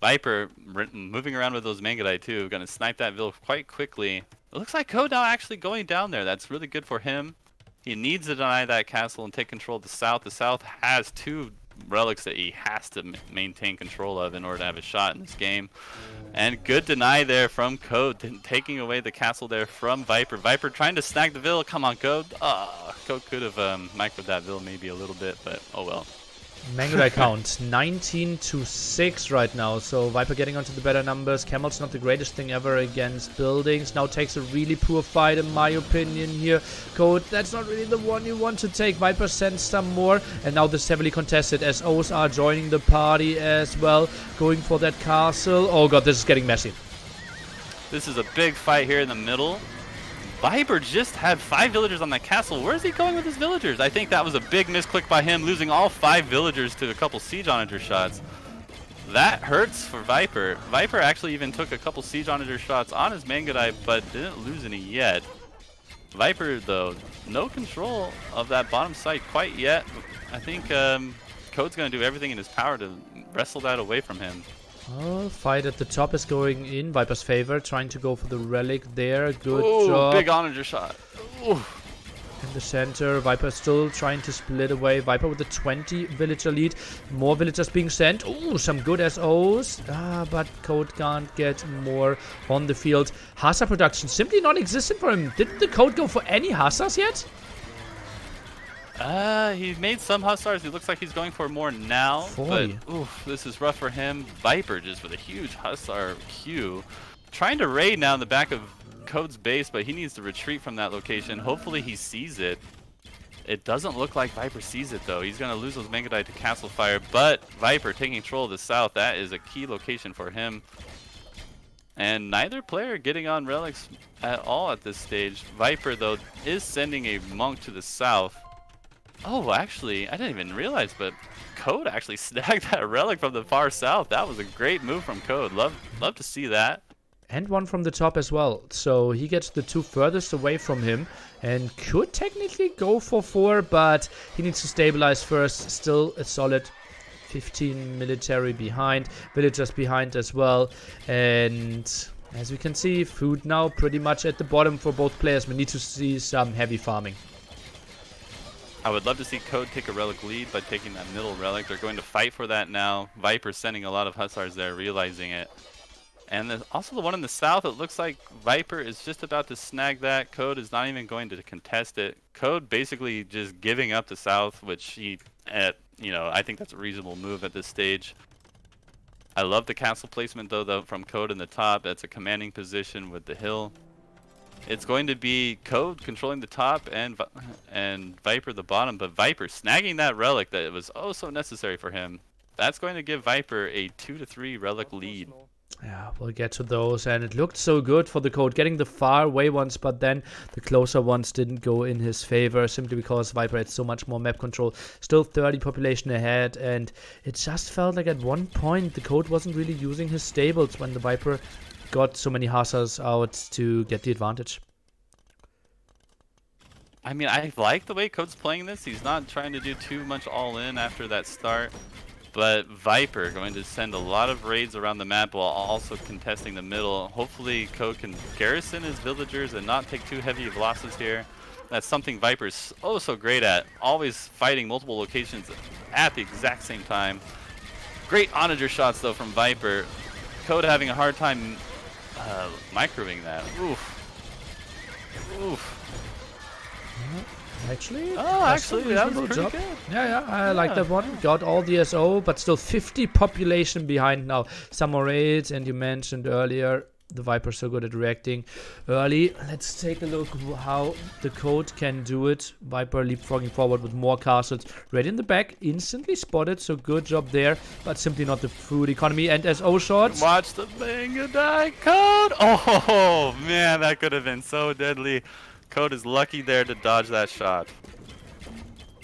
Viper moving around with those Mangudai too, gonna snipe that Vil quite quickly. It looks like Code now actually going down there. That's really good for him. He needs to deny that castle and take control of the south. The south has 2 relics that he has to maintain control of in order to have a shot in this game. And good deny there from Code, taking away the castle there from Viper. Viper trying to snag the Vil. Come on, Code. Code could have microed that Vil maybe a little bit, but oh well. Mangudai count 19-6 right now, so Viper getting onto the better numbers. Camel's not the greatest thing ever against buildings. Now takes a really poor fight in my opinion here. Code, that's not really the one you want to take. Viper sends some more, and now this is heavily contested. SOs are joining the party as well, going for that castle. Oh god, this is getting messy. This is a big fight here in the middle. Viper just had 5 villagers on that castle. Where is he going with his villagers? I think that was a big misclick by him, losing all 5 villagers to a couple siege onager shots. That hurts for Viper. Viper actually even took a couple siege onager shots on his Mangudai, but didn't lose any yet. Viper, though, no control of that bottom site quite yet. I think Code's going to do everything in his power to wrestle that away from him. Oh, fight at the top is going in Viper's favor, trying to go for the relic there. Good job. Big onager shot. Ooh. In the center, Viper still trying to split away. Viper with a 20 villager lead. More villagers being sent. Ooh, some good SOs. But Code can't get more on the field. Hussar production simply non-existent for him. Didn't the Code go for any Hussars yet? He made some hussars. He looks like he's going for more now. 40. But oof, this is rough for him. Viper just with a huge hussar queue. Trying to raid now in the back of Code's base, but he needs to retreat from that location. Hopefully he sees it. It doesn't look like Viper sees it though. He's going to lose those Mangudai to Castle Fire, but Viper taking control of the south. That is a key location for him. And neither player getting on relics at all at this stage. Viper though is sending a monk to the south. Oh, actually, I didn't even realize, but Code actually snagged that relic from the far south. That was a great move from Code. Love to see that. And one from the top as well. So he gets the 2 furthest away from him and could technically go for 4, but he needs to stabilize first. Still a solid 15 military behind, villagers behind as well. And as we can see, food now pretty much at the bottom for both players. We need to see some heavy farming. I would love to see Code take a relic lead by taking that middle relic. They're going to fight for that now. Viper sending a lot of hussars there, realizing it. And there's also the one in the south. It looks like Viper is just about to snag that. Code is not even going to contest it. Code basically just giving up the south, which he, I think that's a reasonable move at this stage. I love the castle placement though from Code in the top. That's a commanding position with the hill. It's going to be Code controlling the top and Viper the bottom, but Viper snagging that relic that was oh so necessary for him. That's going to give Viper a 2-3 relic lead. Yeah, we'll get to those, and it looked so good for the Code, getting the far away ones, but then the closer ones didn't go in his favor, simply because Viper had so much more map control. Still 30 population ahead, and it just felt like at one point the Code wasn't really using his stables when the Viper got so many hussars out to get the advantage. I mean, I like the way Code's playing this. He's not trying to do too much all in after that start. But Viper going to send a lot of raids around the map while also contesting the middle. Hopefully Code can garrison his villagers and not take too heavy of losses here. That's something Viper's oh so great at. Always fighting multiple locations at the exact same time. Great onager shots though from Viper. Code having a hard time microwing that. Oof. Oof. Actually, Oh, that's a actually, that was reasonable pretty job. good. Yeah, I like Yeah. that one. Got all the SO, but still 50 population behind now. Some more raids, and you mentioned earlier the Viper's so good at reacting early. Let's take a look how the code can do it. Viper leapfrogging forward with more castles. Ready in the back, instantly spotted, so good job there, but simply not the food economy. And SO shots. Watch the Manga Die Code. Oh, man, that could have been so deadly. Code is lucky there to dodge that shot.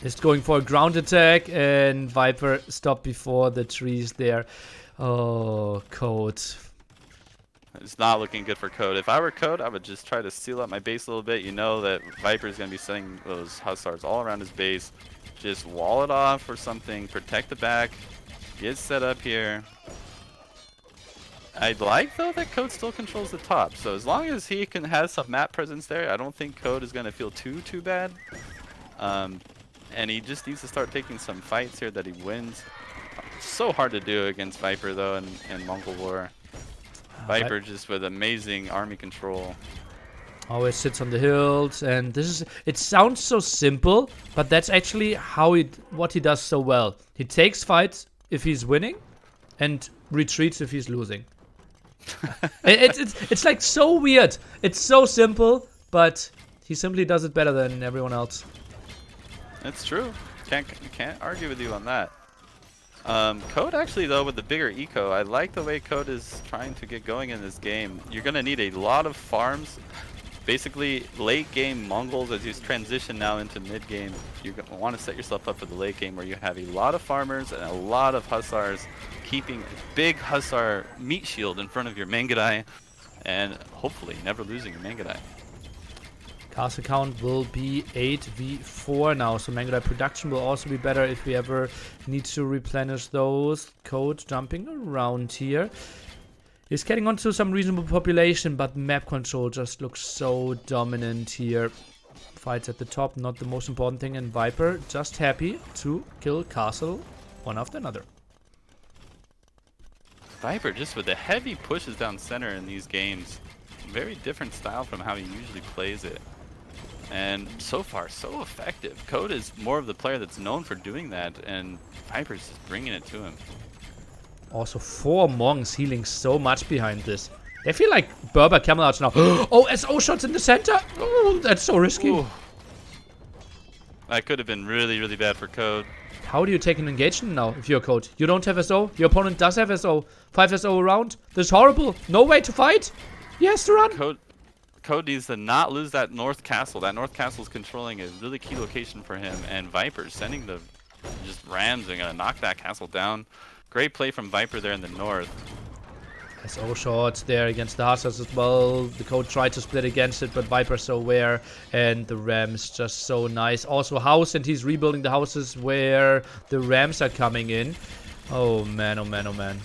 Is going for a ground attack, and Viper stopped before the trees there. Oh, code. It's not looking good for Code. If I were Code, I would just try to seal up my base a little bit. You know that Viper's going to be setting those Hussars all around his base. Just wall it off or something. Protect the back. Get set up here. I'd like, though, that Code still controls the top. So as long as he can have some map presence there, I don't think Code is going to feel too bad. And he just needs to start taking some fights here that he wins. So hard to do against Viper, though, in Mongol War. Viper just with amazing army control. Always sits on the hills, and it sounds so simple, but that's actually what he does so well. He takes fights if he's winning and retreats if he's losing. It's like so weird. It's so simple, but he simply does it better than everyone else. It's true. Can't argue with you on that. Code actually, though, with the bigger eco, I like the way Code is trying to get going in this game. You're going to need a lot of farms. Basically, late game Mongols, as you transition now into mid game, you want to set yourself up for the late game where you have a lot of farmers and a lot of Hussars, keeping a big Hussar meat shield in front of your Mangudai, and hopefully never losing your Mangudai. Castle count will be 8v4 now, so Mangudai production will also be better if we ever need to replenish those. Code jumping around here. He's getting onto some reasonable population, but map control just looks so dominant here. Fights at the top, not the most important thing, and Viper just happy to kill Castle one after another. Viper just with the heavy pushes down center in these games. Very different style from how he usually plays it. And so far, so effective. Code is more of the player that's known for doing that, and Viper's just bringing it to him. Also, 4 monks healing so much behind this. They feel like Berber camel outs now. Oh, SO shots in the center. Oh, that's so risky. Ooh. That could have been really bad for Code. How do you take an engagement now if you're Code? You don't have SO. Your opponent does have SO. 5 SO around. This is horrible. No way to fight. He has to run. Code needs to not lose that north castle. That north castle is controlling a really key location for him, and Viper's sending the just rams and gonna knock that castle down. Great play from Viper there in the north. SO shots there against the Hussars as well. The Code tried to split against it, but Viper's so aware, and the rams just so nice. Also house, and he's rebuilding the houses where the rams are coming in. Oh man, oh man, oh man.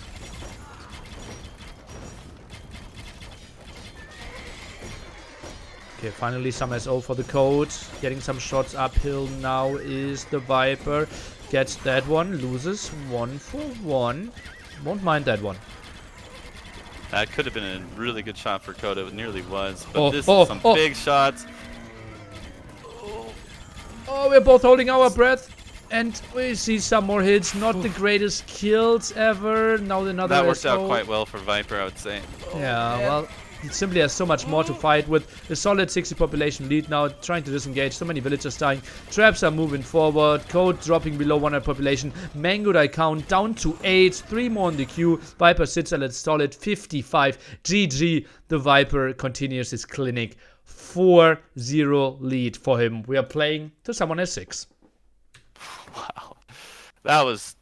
Okay, finally some SO for the Code. Getting some shots uphill now is the Viper. Gets that one, loses 1 for 1. Won't mind that one. That could have been a really good shot for Code. It nearly was. But this is some big shots. Oh, we're both holding our breath. And we see some more hits. Not the greatest kills ever. Now another That worked SO. out quite well for Viper, I would say. Yeah, well, he simply has so much more to fight with. A solid 60 population lead now, trying to disengage. So many villagers dying. Traps are moving forward. Code dropping below 100 population. Mangudai count down to 8. 3 more in the queue. Viper sits at a solid 55. GG. The Viper continues his clinic. 4-0 lead for him. We are playing to someone at 6. Wow. That was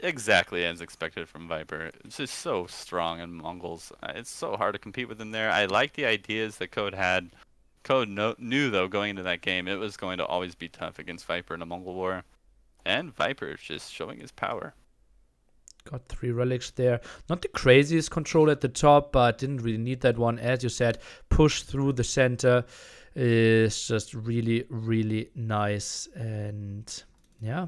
exactly as expected from Viper. It's just so strong in Mongols. It's so hard to compete with him there. I like the ideas that Code had. Code knew, though, going into that game, it was going to always be tough against Viper in a Mongol War. And Viper is just showing his power. Got 3 relics there. Not the craziest control at the top, but didn't really need that one. As you said, push through the center is just really nice. And yeah.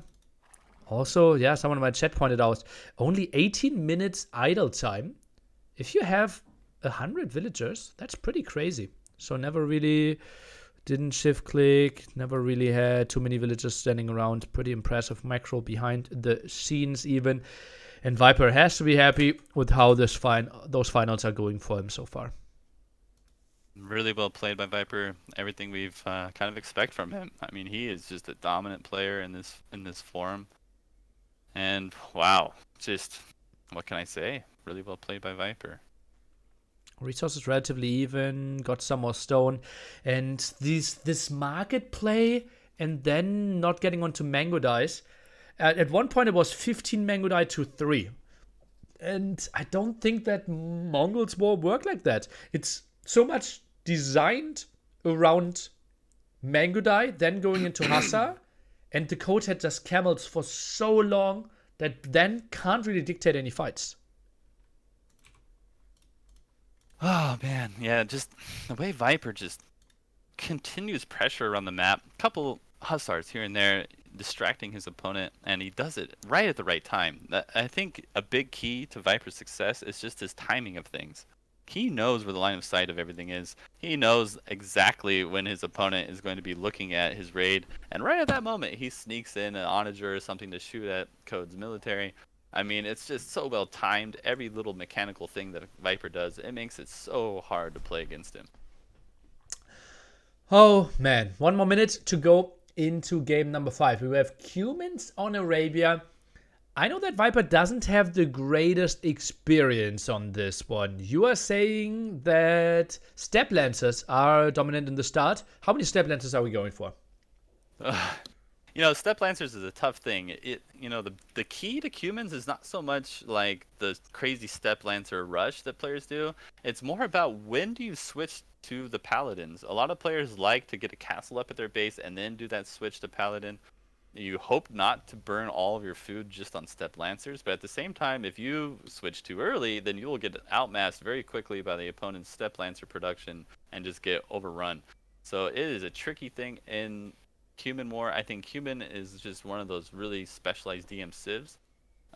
Also, yeah, someone in my chat pointed out, only 18 minutes idle time. If you have 100 villagers, that's pretty crazy. So never really Didn't shift click. Never really had too many villagers standing around. Pretty impressive macro behind the scenes even. And Viper has to be happy with how those finals are going for him so far. Really well played by Viper. Everything we've kind of expect from him. I mean, he is just a dominant player in this form. And wow, just what can I say? Really well played by Viper. Resources relatively even. Got some more stone, and this market play, and then not getting onto Mango Dice. At one point, it was 15 Mango Die to 3. And I don't think that Mongols War work like that. It's so much designed around Mango Die, then going into Hassa. And the code had just camels for so long that then can't really dictate any fights. Oh, man. Yeah, just the way Viper just continues pressure around the map. Couple Hussars here and there distracting his opponent, and he does it right at the right time. I think a big key to Viper's success is just his timing of things. He knows where the line of sight of everything is. He knows exactly when his opponent is going to be looking at his raid, and right at that moment he sneaks in an onager or something to shoot at Code's military. I mean, it's just so well timed. Every little mechanical thing that Viper does, it makes it so hard to play against him. Oh man, 1 more minute to go into game number 5. We have Cumans on Arabia. I know that Viper doesn't have the greatest experience on this one. You are saying that Step Lancers are dominant in the start. How many Step Lancers are we going for? You know, Step Lancers is a tough thing. The key to Cumans is not so much like the crazy Step Lancer rush that players do. It's more about when do you switch to the Paladins. A lot of players like to get a castle up at their base and then do that switch to Paladin. You hope not to burn all of your food just on Step Lancers, but at the same time, if you switch too early, then you will get outmassed very quickly by the opponent's Step Lancer production and just get overrun. So it is a tricky thing in Cuman War. I think Cuman is just one of those really specialized DM civs,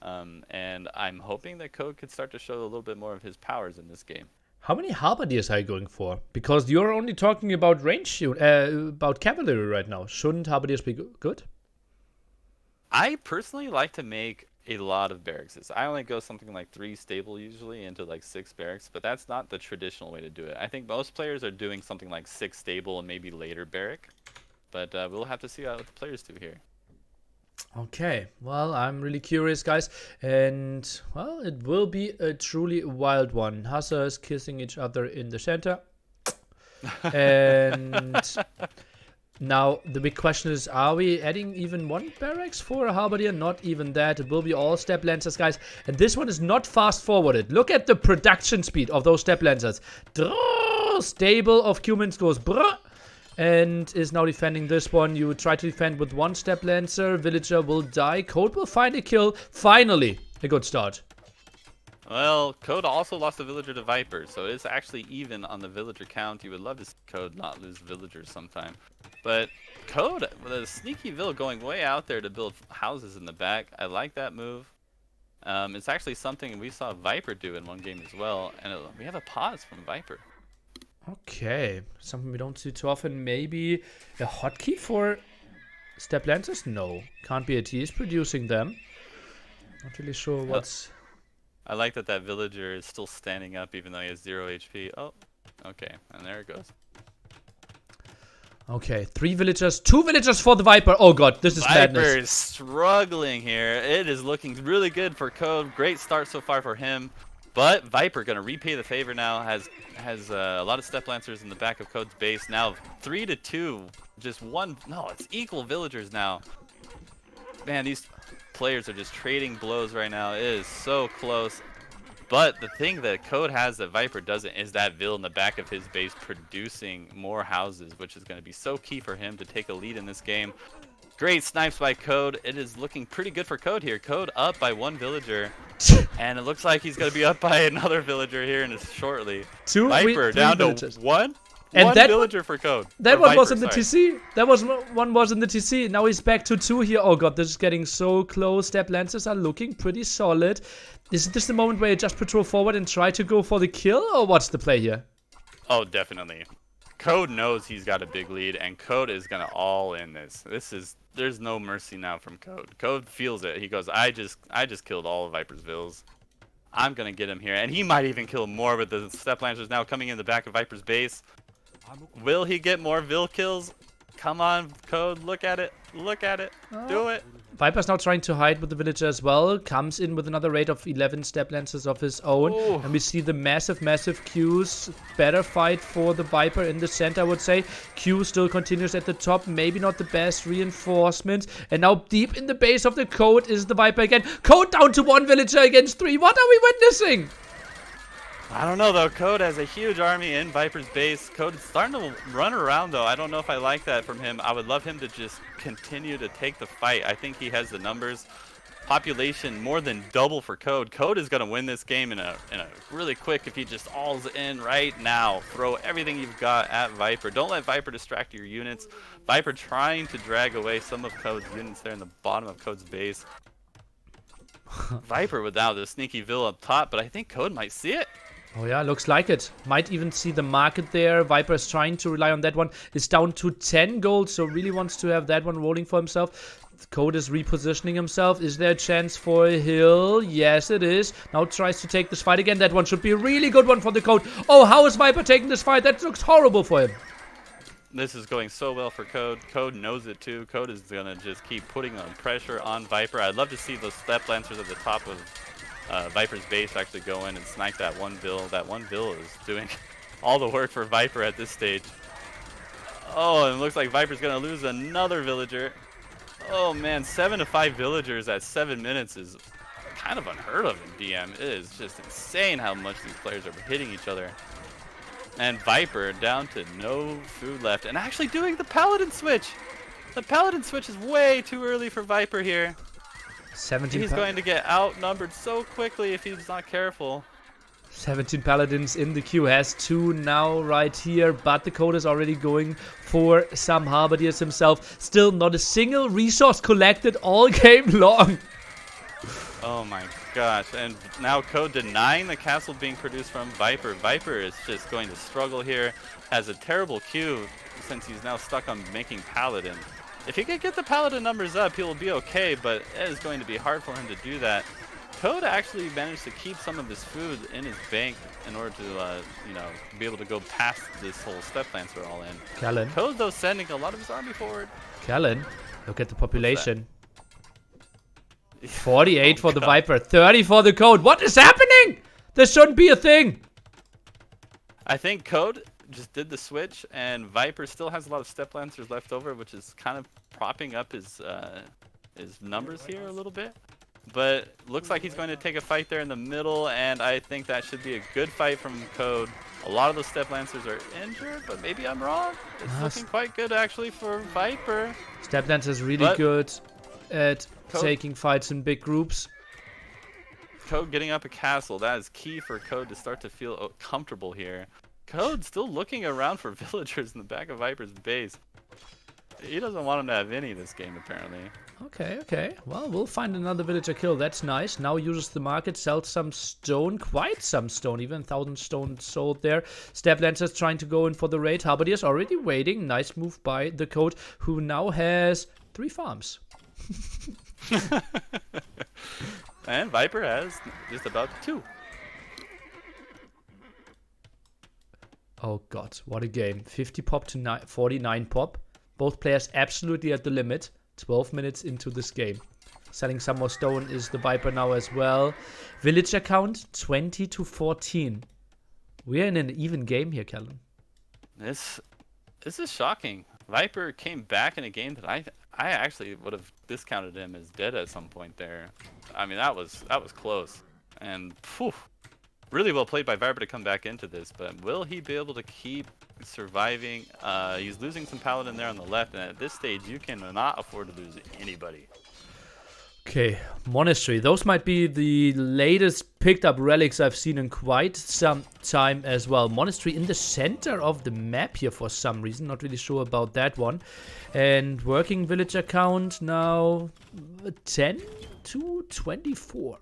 and I'm hoping that Code could start to show a little bit more of his powers in this game. How many halberdiers are you going for? Because you're only talking about range, about cavalry right now. Shouldn't halberdiers be good? I personally like to make a lot of barracks. I only go something like 3 stable usually into like 6 barracks, but that's not the traditional way to do it. I think most players are doing something like 6 stable and maybe later barrack, but we'll have to see how the players do here. Okay, well, I'm really curious, guys, and well, it will be a truly wild one. Hussars kissing each other in the center, and now the big question is, are we adding even 1 barracks for a halberdier? Not even that. It will be all Step Lancers, guys, and this one is not fast forwarded. Look at the production speed of those Step Lancers. Stable of Cumans goes brrr, and is now defending this one. You try to defend with 1 Step Lancer. Villager will die. Code will find a kill. Finally, a good start. Well, Code also lost a villager to Viper, so it's actually even on the villager count. You would love to see Code not lose villagers sometime. But Code, with a sneaky Vill going way out there to build houses in the back, I like that move. It's actually something we saw Viper do in one game as well, and we have a pause from Viper. Okay, something we don't see too often. Maybe a hotkey for Step Lancers? No, can't be it. He is producing them. Not really sure what's... I like that villager is still standing up even though he has 0 HP. Oh, okay, and there it goes. Okay, 3 villagers, 2 villagers for the Viper. Oh god, this is madness. Viper is struggling here. It is looking really good for Code. Great start so far for him. But Viper gonna repay the favor now. Has a lot of Step Lancers in the back of Code's base. Now 3-2. Just one. No, it's equal villagers now. Man, these players are just trading blows right now. It is so close. But the thing that Code has that Viper doesn't is that Vill in the back of his base producing more houses, which is going to be so key for him to take a lead in this game. Great snipes by Code. It is looking pretty good for Code here. Code up by 1 villager. And it looks like he's going to be up by another villager here in shortly. Viper down villagers. To 1. And one villager for Code. That one was in the TC. That was one was in the TC. Now he's back to 2 here. Oh god, this is getting so close. Step Lancers are looking pretty solid. Is this the moment where you just patrol forward and try to go for the kill, or what's the play here? Oh, definitely. Code knows he's got a big lead, and Code is gonna all in this. There's no mercy now from Code. Code feels it. He goes, I just killed all of Viper's Vills. I'm gonna get him here, and he might even kill more. But the Step Lancers now coming in the back of Viper's base. Will he get more Vill kills? Come on, Code, look at it. Look at it. Do it. Viper's now trying to hide with the villager as well. Comes in with another raid of 11 step lancers of his own. Ooh. And we see the massive Qs. Better fight for the Viper in the center, I would say. Q still continues at the top. Maybe not the best reinforcement. And now deep in the base of the Code is the Viper again. Code down to 1 villager against 3. What are we witnessing? I don't know though. Code has a huge army in Viper's base. Code is starting to run around though. I don't know if I like that from him. I would love him to just continue to take the fight. I think he has the numbers. Population more than double for Code. Code is going to win this game in a really quick if he just alls in right now. Throw everything you've got at Viper. Don't let Viper distract your units. Viper trying to drag away some of Code's units there in the bottom of Code's base. Viper without the sneaky Vill up top, but I think Code might see it. Oh yeah, looks like it. Might even see the market there. Viper is trying to rely on that one. Is down to 10 gold, so really wants to have that one rolling for himself. Code is repositioning himself. Is there a chance for a hill? Yes, it is. Now tries to take this fight again. That one should be a really good one for the Code. Oh, how is Viper taking this fight? That looks horrible for him. This is going so well for Code. Code knows it too. Code is going to just keep putting on pressure on Viper. I'd love to see those Step Lancers at the top of Viper's base actually go in and snipe that one Vill. That one Vill is doing all the work for Viper at this stage. Oh, and it looks like Viper's going to lose another villager. Oh man, 7 to 5 villagers at 7 minutes is kind of unheard of in DM. It is just insane how much these players are hitting each other. And Viper down to no food left and actually doing the Paladin switch. The Paladin switch is way too early for Viper here. 17 He's going to get outnumbered so quickly if he's not careful. 17 paladins in the queue. Has 2 now right here, but the Code is already going for some halberdiers himself. Still not a single resource collected all game long. Oh my gosh, and now Code denying the castle being produced from Viper. Viper is just going to struggle here. Has a terrible queue since he's now stuck on making Paladin. If he could get the Paladin numbers up, he'll be okay, but it is going to be hard for him to do that. Code actually managed to keep some of his food in his bank in order to, you know, be able to go past this whole Step Lancer all in. Callan. Code, though, sending a lot of his army forward. Callan, look at the population. 48 Oh, for the God. Viper, 30 for the Code. What is happening? This shouldn't be a thing. I think Code just did the switch, and Viper still has a lot of Step Lancers left over, which is kind of propping up his numbers here a little bit. But looks like he's going to take a fight there in the middle, and I think that should be a good fight from Code. A lot of those Step Lancers are injured, but maybe I'm wrong. It's looking quite good actually for Viper. Step Lancer is really good at taking fights in big groups. Code getting up a castle, that is key for Code to start to feel comfortable here. Code still looking around for villagers in the back of Viper's base. He doesn't want him to have any this game, apparently. Okay. Well, we'll find another villager kill. That's nice. Now uses the market, sells some stone. Quite some stone. Even 1,000 stone sold there. Step Lancers trying to go in for the raid. Halberdiers already waiting. Nice move by the Code, who now has 3 farms. And Viper has just about 2. Oh god, what a game. 50 pop to 49 pop. Both players absolutely at the limit. 12 minutes into this game. Selling some more stone is the Viper now as well. Villager count 20 to 14. We're in an even game here, Callan. This is shocking. Viper came back in a game that I actually would have discounted him as dead at some point there. I mean, that was close. And phew, really well played by Viper to come back into this, but will he be able to keep surviving? He's losing some Paladin there on the left, and at this stage you cannot afford to lose anybody. Okay, Monastery. Those might be the latest picked up relics I've seen in quite some time as well. Monastery in the center of the map here for some reason. Not really sure about that one. And working villager count now 10 to 24.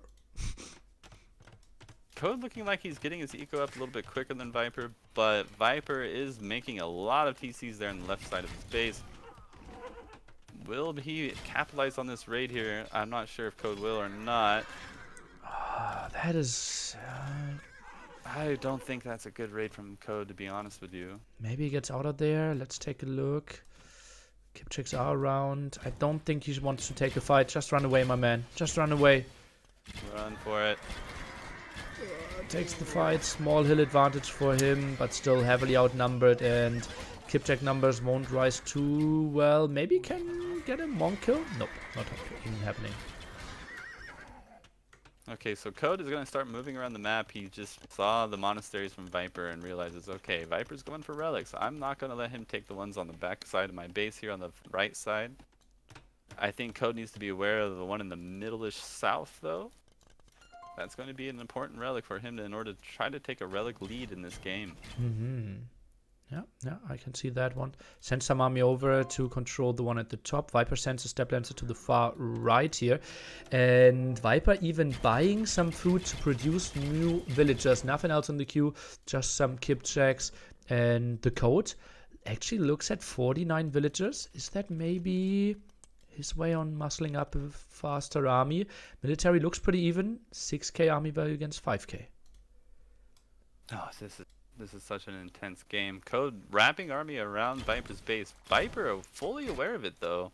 Code looking like he's getting his eco up a little bit quicker than Viper, but Viper is making a lot of TCs there on the left side of his base. Will he capitalize on this raid here? I'm not sure if Code will or not. That is... I don't think that's a good raid from Code, to be honest with you. maybe he gets out of there. Let's take a look. Kip checks are around. I don't think he wants to take a fight. Just run away, my man. Just run away. Run for it. Takes the fight. Small hill advantage for him, but still heavily outnumbered. And Kipcheck numbers won't rise too well. Maybe can get him one kill? Nope, not even happening. Okay, so Code is going to start moving around the map. He just saw the monasteries from Viper and realizes, okay, Viper's going for relics. I'm not going to let him take the ones on the back side of my base here on the right side. I think Code needs to be aware of the one in the middle-ish south, though. That's going to be an important relic for him in order to try to take a relic lead in this game. Yeah, I can see that one. Send some army over to control the one at the top. Viper sends a step lancer to the far right here. And Viper even buying some food to produce new villagers. Nothing else in the queue, just some Kip checks. And the code actually looks at 49 villagers. Is that maybe his way on muscling up a faster army? Military looks pretty even. 6k army value against 5k. Oh, this is such an intense game. Code wrapping army around Viper's base. Viper are fully aware of it, though.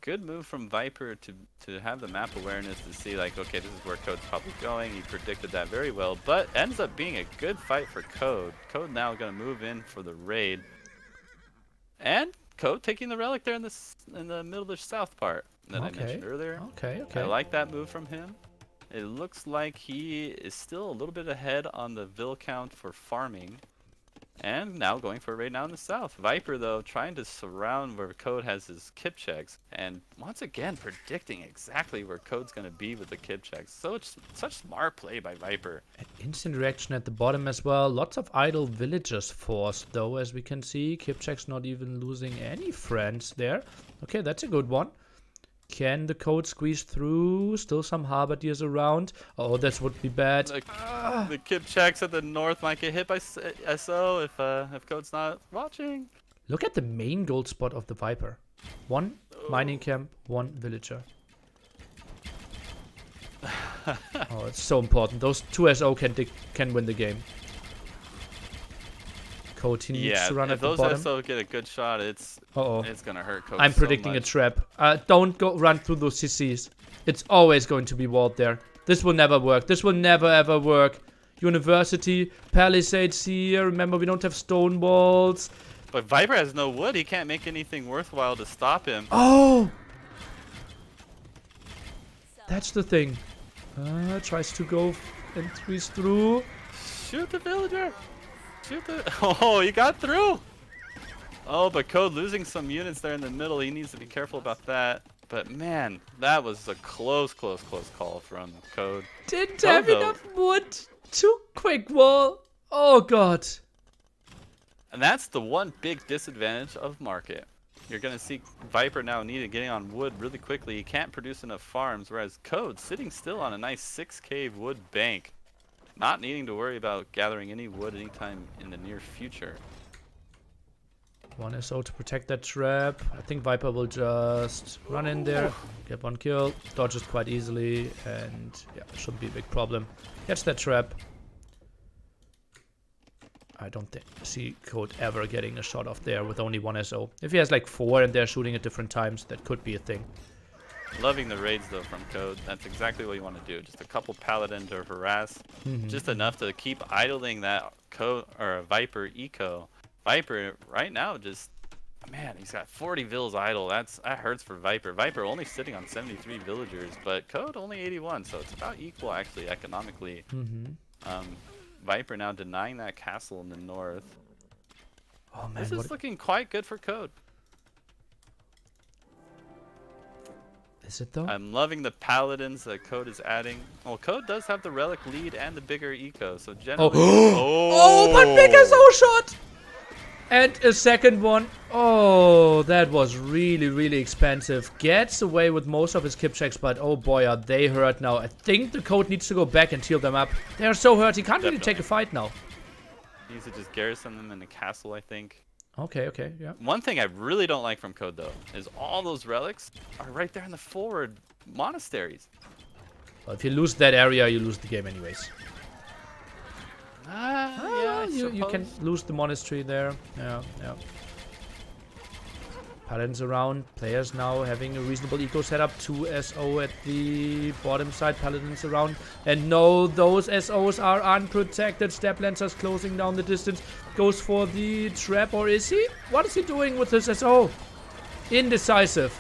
Good move from Viper to have the map awareness to see, like, okay, this is where Code's probably going. He predicted that very well, but ends up being a good fight for Code. Code now going to move in for the raid. And Code taking the relic there in the middle-ish south part that I mentioned earlier. Okay. I like that move from him. It looks like he is still a little bit ahead on the vill count for farming. And now going for a raid now in the south. Viper, though, trying to surround where Code has his Kip checks. And once again, predicting exactly where Code's going to be with the Kip checks. So it's such smart play by Viper. An instant reaction at the bottom as well. Lots of idle villagers forced, though, as we can see. Kip checks not even losing any friends there. Okay, that's a good one. Can the Code squeeze through? Still some halberdiers around. Oh, that would be bad. The Kip checks at the north might get hit by SO if Code's not watching. Look at the main gold spot of the Viper. One mining camp, one villager. Oh, it's so important. Those two SO can win the game. Code, he needs to run at the bottom. If those SO get a good shot, it's gonna hurt Code. I'm predicting a trap. Don't go run through those CCs. It's always going to be walled there. This will never work. This will never ever work. University, Palisades here. Remember, we don't have stone walls. But Viper has no wood. He can't make anything worthwhile to stop him. Oh! That's the thing. Tries to go and squeeze through. Shoot the villager! Shoot the... Oh, he got through! Oh, but Code losing some units there in the middle. He needs to be careful about that. But man, that was a close call from Code. Didn't have enough wood to quick wall. Oh god. And that's the one big disadvantage of Market. You're going to see Viper now getting on wood really quickly. He can't produce enough farms, whereas Code sitting still on a nice 6k wood bank. Not needing to worry about gathering any wood anytime in the near future. One SO to protect that trap. I think Viper will just run in there, get one kill, dodges quite easily, and yeah, shouldn't be a big problem. Gets that trap. I don't see Code ever getting a shot off there with only one SO. If he has like 4 and they're shooting at different times, that could be a thing. Loving the raids though from Code. That's exactly what you want to do. Just a couple Paladin to harass. Just enough to keep idling that Code or Viper eco. Viper right now just, man, he's got 40 vills idle. That hurts for Viper. Viper only sitting on 73 villagers, but Code only 81, so it's about equal actually economically. Viper now denying that castle in the north. Oh man, this is looking quite good for Code. Is it though? I'm loving the paladins that Code is adding. Well, Code does have the relic lead and the bigger eco, so generally. Oh, but big SO shot! And a second one. Oh, that was really, really expensive. Gets away with most of his kip checks, but oh boy, are they hurt now. I think the code needs to go back and heal them up. They are so hurt. He can't really take a fight now. He needs to just garrison them in the castle, I think. Okay, okay, yeah. One thing I really don't like from Code, though, is all those relics are right there in the forward monasteries. Well, if you lose that area, you lose the game anyways. Yeah, you can lose the monastery there. Yeah, yeah. Paladins around. Players now having a reasonable eco setup. 2 SO at the bottom side. Paladins around. And no, those SOs are unprotected. Step Lancer's closing down the distance. Goes for the trap, or is he? What is he doing with his SO? Indecisive.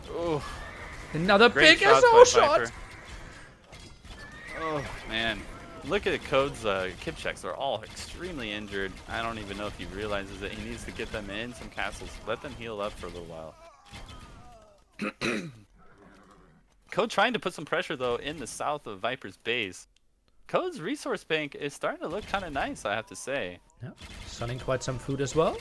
Ooh. Another Great big shots SO by shot. Viper. Oh, man. Look at Code's kip checks. They're all extremely injured. I don't even know if he realizes it. He needs to get them in some castles. Let them heal up for a little while. Code trying to put some pressure, though, in the south of Viper's base. Code's resource bank is starting to look kind of nice, I have to say. Yeah, selling quite some food as well.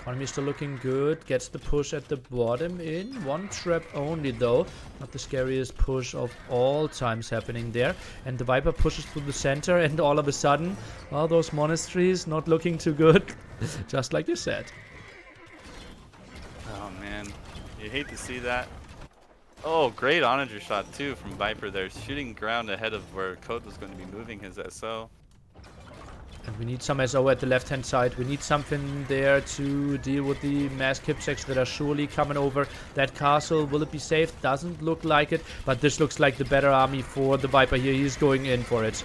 Economy still looking good. Gets the push at the bottom in. One trap only, though. Not the scariest push of all times happening there. And the Viper pushes through the center, and all of a sudden, well, those monasteries not looking too good. Just like you said. Oh, man. You hate to see that. Oh, great onager shot, too, from Viper there. Shooting ground ahead of where Code was going to be moving his SO. And we need some SO at the left-hand side. We need something there to deal with the mass kip checks that are surely coming over that castle. Will it be safe? Doesn't look like it. But this looks like the better army for the Viper here. He's going in for it.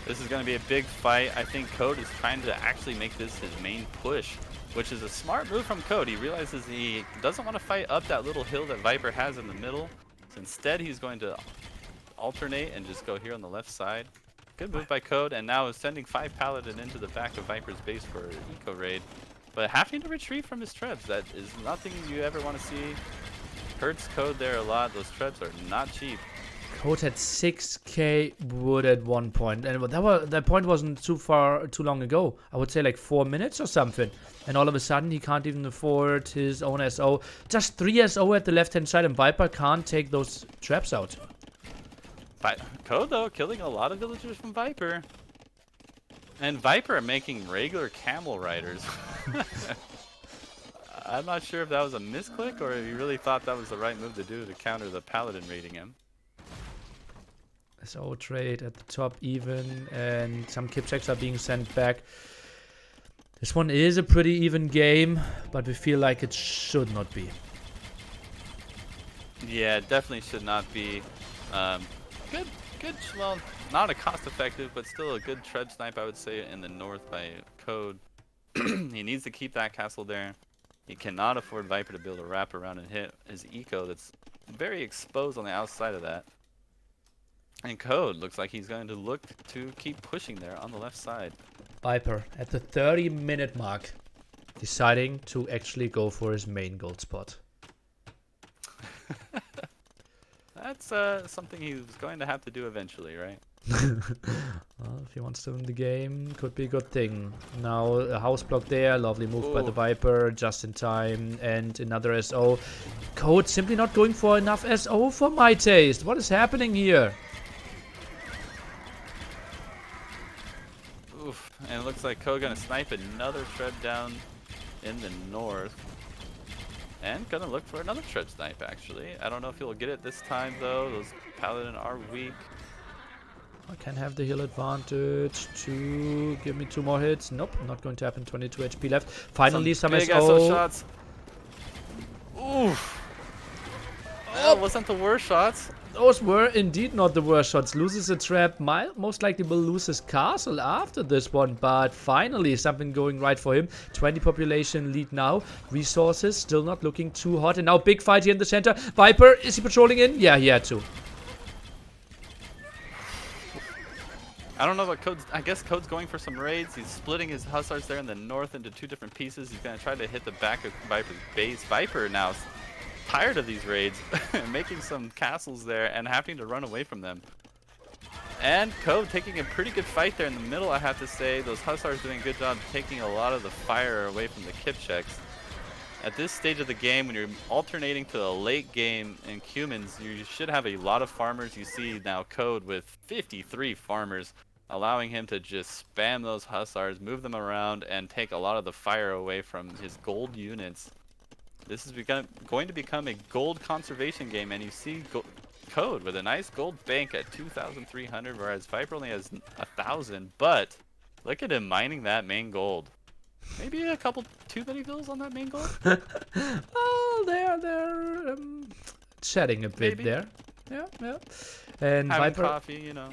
This is going to be a big fight. I think Code is trying to actually make this his main push, which is a smart move from Code. He realizes he doesn't want to fight up that little hill that Viper has in the middle. So instead, he's going to alternate and just go here on the left side. Good move by Code, and now is sending 5 Paladin into the back of Viper's base for an eco raid. But having to retreat from his trebs, that is nothing you ever want to see. Hurts Code there a lot. Those trebs are not cheap. Code had 6k wood at one point, and that point wasn't too long ago. I would say like 4 minutes or something. And all of a sudden, he can't even afford his own SO. Just 3 SO at the left-hand side, and Viper can't take those traps out. Code, though, killing a lot of villagers from Viper. And Viper are making regular camel riders. I'm not sure if that was a misclick or if he really thought that was the right move to do to counter the Paladin raiding him. SO trade at the top even, and some kip checks are being sent back. This one is a pretty even game, but we feel like it should not be. Yeah, it definitely should not be. Good, well, not a cost-effective, but still a good tread snipe, I would say, in the north by Code. He needs to keep that castle there. He cannot afford Viper to be able to wrap around and hit his eco that's very exposed on the outside of that. And Code looks like he's going to look to keep pushing there on the left side. Viper at the 30-minute mark, deciding to actually go for his main gold spot. That's something he's going to have to do eventually, right? Well, if he wants to win the game, could be a good thing. Now, a house block there. Lovely move by the Viper, just in time. And another SO. Code simply not going for enough SO for my taste. What is happening here? Oof. And it looks like Code gonna snipe another tread down in the north. And gonna look for another tread snipe, actually. I don't know if he'll get it this time, though. Those Paladin are weak. I can have the heal advantage to give me 2 more hits. Nope, not going to happen. 22 HP left. Finally, some big SO. shots. Oof. Oh, wasn't the worst shots. Those were indeed not the worst shots. Loses a trap. Most likely will lose his castle after this one. But finally, something going right for him. 20 population lead now. Resources still not looking too hot. And now big fight here in the center. Viper, is he patrolling in? Yeah, he had to. I don't know what Code's... I guess Code's going for some raids. He's splitting his hussars there in the north into 2 different pieces. He's going to try to hit the back of Viper's base. Viper now tired of these raids, making some castles there and having to run away from them. And Code taking a pretty good fight there in the middle, I have to say. Those Hussars doing a good job taking a lot of the fire away from the Kipcheks. At this stage of the game, when you're alternating to a late game in Cumans, you should have a lot of farmers. You see now Code with 53 farmers, allowing him to just spam those Hussars, move them around, and take a lot of the fire away from his gold units. This is going to become a gold conservation game, and you see Code with a nice gold bank at 2,300, whereas Viper only has 1,000. But look at him mining that main gold. Maybe a couple too many fills on that main gold. Oh, they're chatting a bit Maybe. there. Yeah, yeah. And Having Viper, coffee, you know.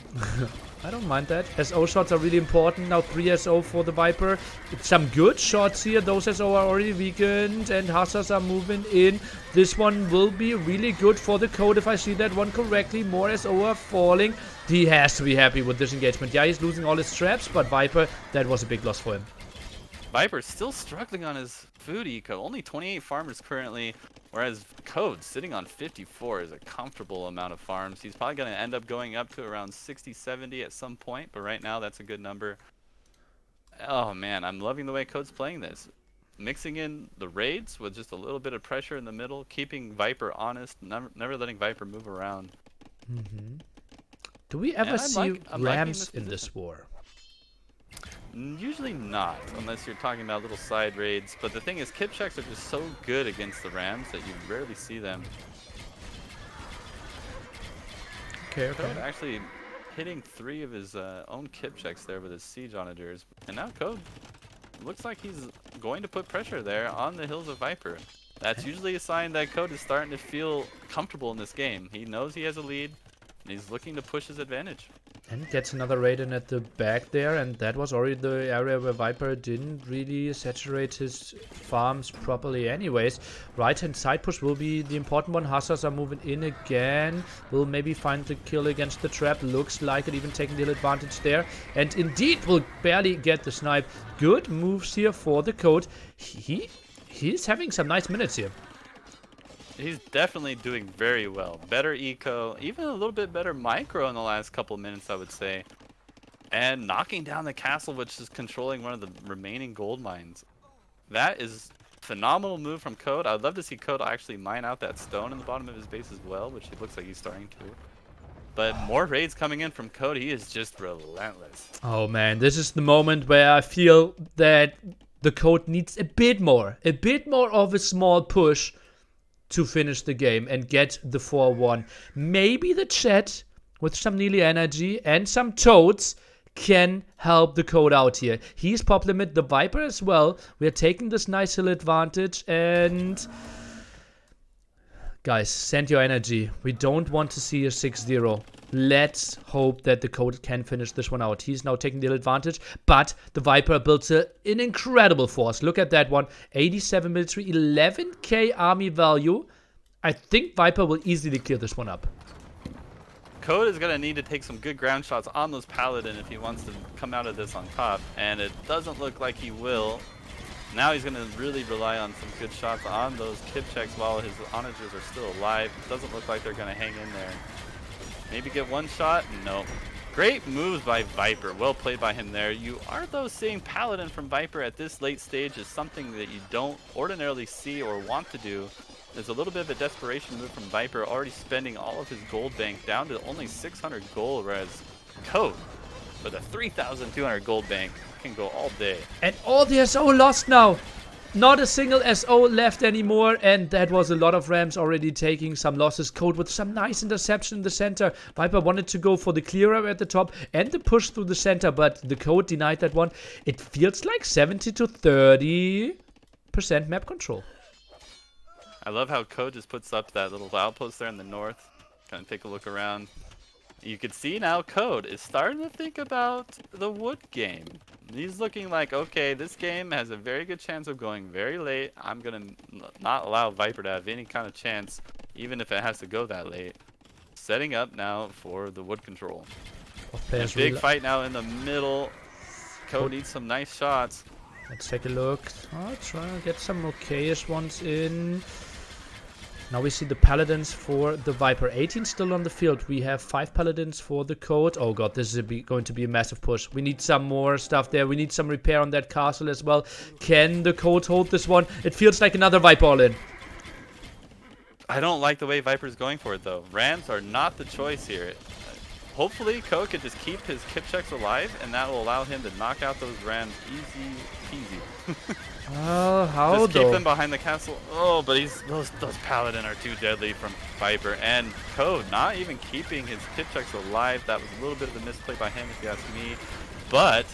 I don't mind that. SO shots are really important. Now 3 SO for the Viper. Some good shots here. Those SO are already weakened and Hussars are moving in. This one will be really good for the Code if I see that one correctly. More SO are falling. He has to be happy with this engagement. Yeah, he's losing all his traps, but Viper, that was a big loss for him. Viper's still struggling on his food eco. Only 28 farmers currently, whereas Code sitting on 54 is a comfortable amount of farms. He's probably going to end up going up to around 60, 70 at some point, but right now that's a good number. Oh man, I'm loving the way Code's playing this. Mixing in the raids with just a little bit of pressure in the middle, keeping Viper honest, never letting Viper move around. Do we ever see I'm Rams in this war? Usually not, unless you're talking about little side raids. But the thing is, Kipcheks are just so good against the Rams that you rarely see them. Okay. Code actually hitting 3 of his own Kipcheks there with his siege onagers. And now Code looks like he's going to put pressure there on the Hills of Viper. That's usually a sign that Code is starting to feel comfortable in this game. He knows he has a lead, and he's looking to push his advantage. And gets another raid in at the back there, and that was already the area where Viper didn't really saturate his farms properly anyways. Right hand side push will be the important one. Hussars are moving in again. Will maybe find the kill against the trap. Looks like it, even taking the advantage there. And indeed will barely get the snipe. Good moves here for the Code. He's having some nice minutes here. He's definitely doing very well. Better eco, even a little bit better micro in the last couple minutes, I would say. And knocking down the castle, which is controlling one of the remaining gold mines. That is a phenomenal move from Code. I'd love to see Code actually mine out that stone in the bottom of his base as well, which it looks like he's starting to. But more raids coming in from Code. He is just relentless. Oh man, this is the moment where I feel that the Code needs a bit more of a small push to finish the game and get the 4-1. Maybe the chat with some Neely energy and some toads can help the Code out here. He's pop limit, the Viper as well. We're taking this nice hill advantage, and guys, send your energy. We don't want to see a 6-0. Let's hope that the Code can finish this one out. He's now taking the advantage, but the Viper built an incredible force. Look at that one. 87 military, 11k army value. I think Viper will easily clear this one up. Code is going to need to take some good ground shots on those Paladin if he wants to come out of this on top, and it doesn't look like he will. Now he's going to really rely on some good shots on those Kipcheks while his onagers are still alive. It doesn't look like they're going to hang in there. Maybe get one shot? No. Great moves by Viper. Well played by him there. You are, though, seeing Paladin from Viper at this late stage is something that you don't ordinarily see or want to do. There's a little bit of a desperation move from Viper, already spending all of his gold bank down to only 600 gold, whereas Code, with a 3,200 gold bank, can go all day. And all the SO lost now. Not a single SO left anymore, and that was a lot of Rams already taking some losses. Code with some nice interception in the center. Viper wanted to go for the clearer at the top and the push through the center, but the Code denied that one. It feels like 70 to 30% map control. I love how Code just puts up that little outpost there in the north. Kind of take a look around. You can see now Code is starting to think about the wood game. He's looking like, okay, this game has a very good chance of going very late. I'm going to not allow Viper to have any kind of chance, even if it has to go that late. Setting up now for the wood control. A big fight now in the middle. Code needs some nice shots. Let's take a look. I'll try to get some okayish ones in. Now we see the Paladins for the Viper. 18 still on the field. We have 5 Paladins for the Code. Oh god, this is going to be a massive push. We need some more stuff there. We need some repair on that castle as well. Can the Code hold this one? It feels like another Viper all in. I don't like the way Viper's going for it though. Rams are not the choice here. Hopefully Code can just keep his kip checks alive, and that will allow him to knock out those Rams easy peasy. How just though? keep them behind the castle. Oh, but those Paladin are too deadly from Viper. And Code not even keeping his kip checks alive. That was a little bit of a misplay by him, if you ask me. But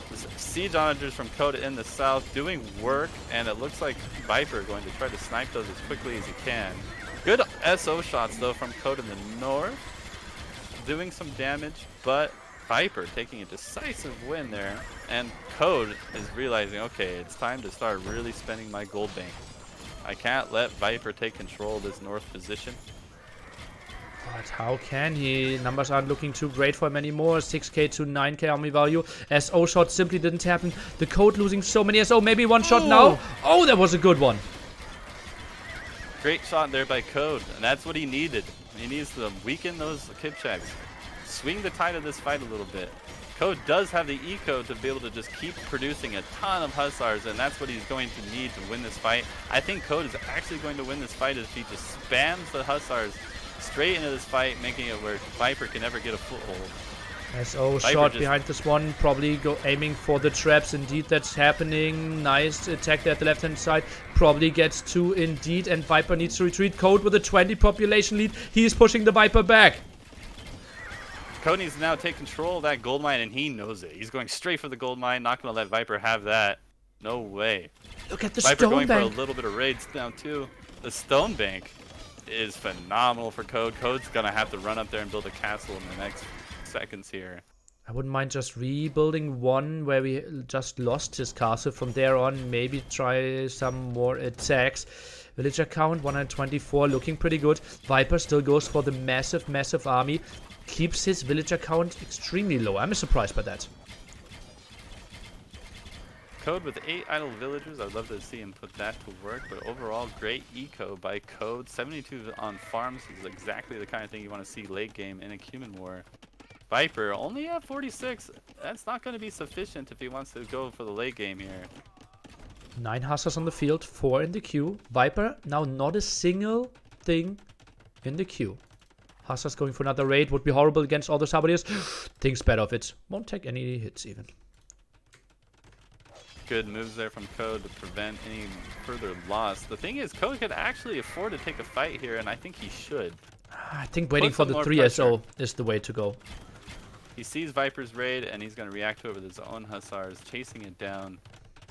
the siege onagers from Code in the south doing work, and it looks like Viper going to try to snipe those as quickly as he can. Good SO shots though from Code in the north, doing some damage, but Viper taking a decisive win there, and Code is realizing, okay, it's time to start really spending my gold bank. I can't let Viper take control of this north position. But how can he? Numbers aren't looking too great for him anymore. 6k to 9k army value. SO shot simply didn't happen. The Code losing so many SO. Maybe one shot now. Oh, that was a good one. Great shot there by Code, and that's what he needed. He needs to weaken those kip checks. Swing the tide of this fight a little bit. Code does have the eco to be able to just keep producing a ton of Hussars, and that's what he's going to need to win this fight. I think Code is actually going to win this fight if he just spams the Hussars straight into this fight, making it where Viper can never get a foothold. SO shot behind this one, probably aiming for the traps. Indeed, that's happening. Nice attack there at the left-hand side. Probably gets 2 indeed, and Viper needs to retreat. Code with a 20 population lead. He is pushing the Viper back. Code needs to now take control of that gold mine, and he knows it. He's going straight for the gold mine, not going to let Viper have that. No way. Look at the Viper stone going bank. for a little bit of raids now too. The stone bank is phenomenal for Code. Code's going to have to run up there and build a castle in the next seconds here. I wouldn't mind just rebuilding one where we just lost his castle. From there on, maybe try some more attacks. Villager count 124, looking pretty good. Viper still goes for the massive army. Keeps his villager count extremely low. I'm surprised by that. Code with 8 idle villagers. I'd love to see him put that to work, but overall, great eco by Code. 72 on farms is exactly the kind of thing you want to see late game in a human war. Viper only at 46. That's not going to be sufficient if he wants to go for the late game here. 9 Hussars on the field, 4 in the queue. Viper now not a single thing in the queue. Hussars going for another raid would be horrible against all the Sabotiers. Thinks bad of it. Won't take any hits even. Good moves there from Code to prevent any further loss. The thing is, Code could actually afford to take a fight here, and I think he should. I think waiting for the 3 SO is the way to go. He sees Viper's raid, and he's going to react to it with his own Hussars, chasing it down.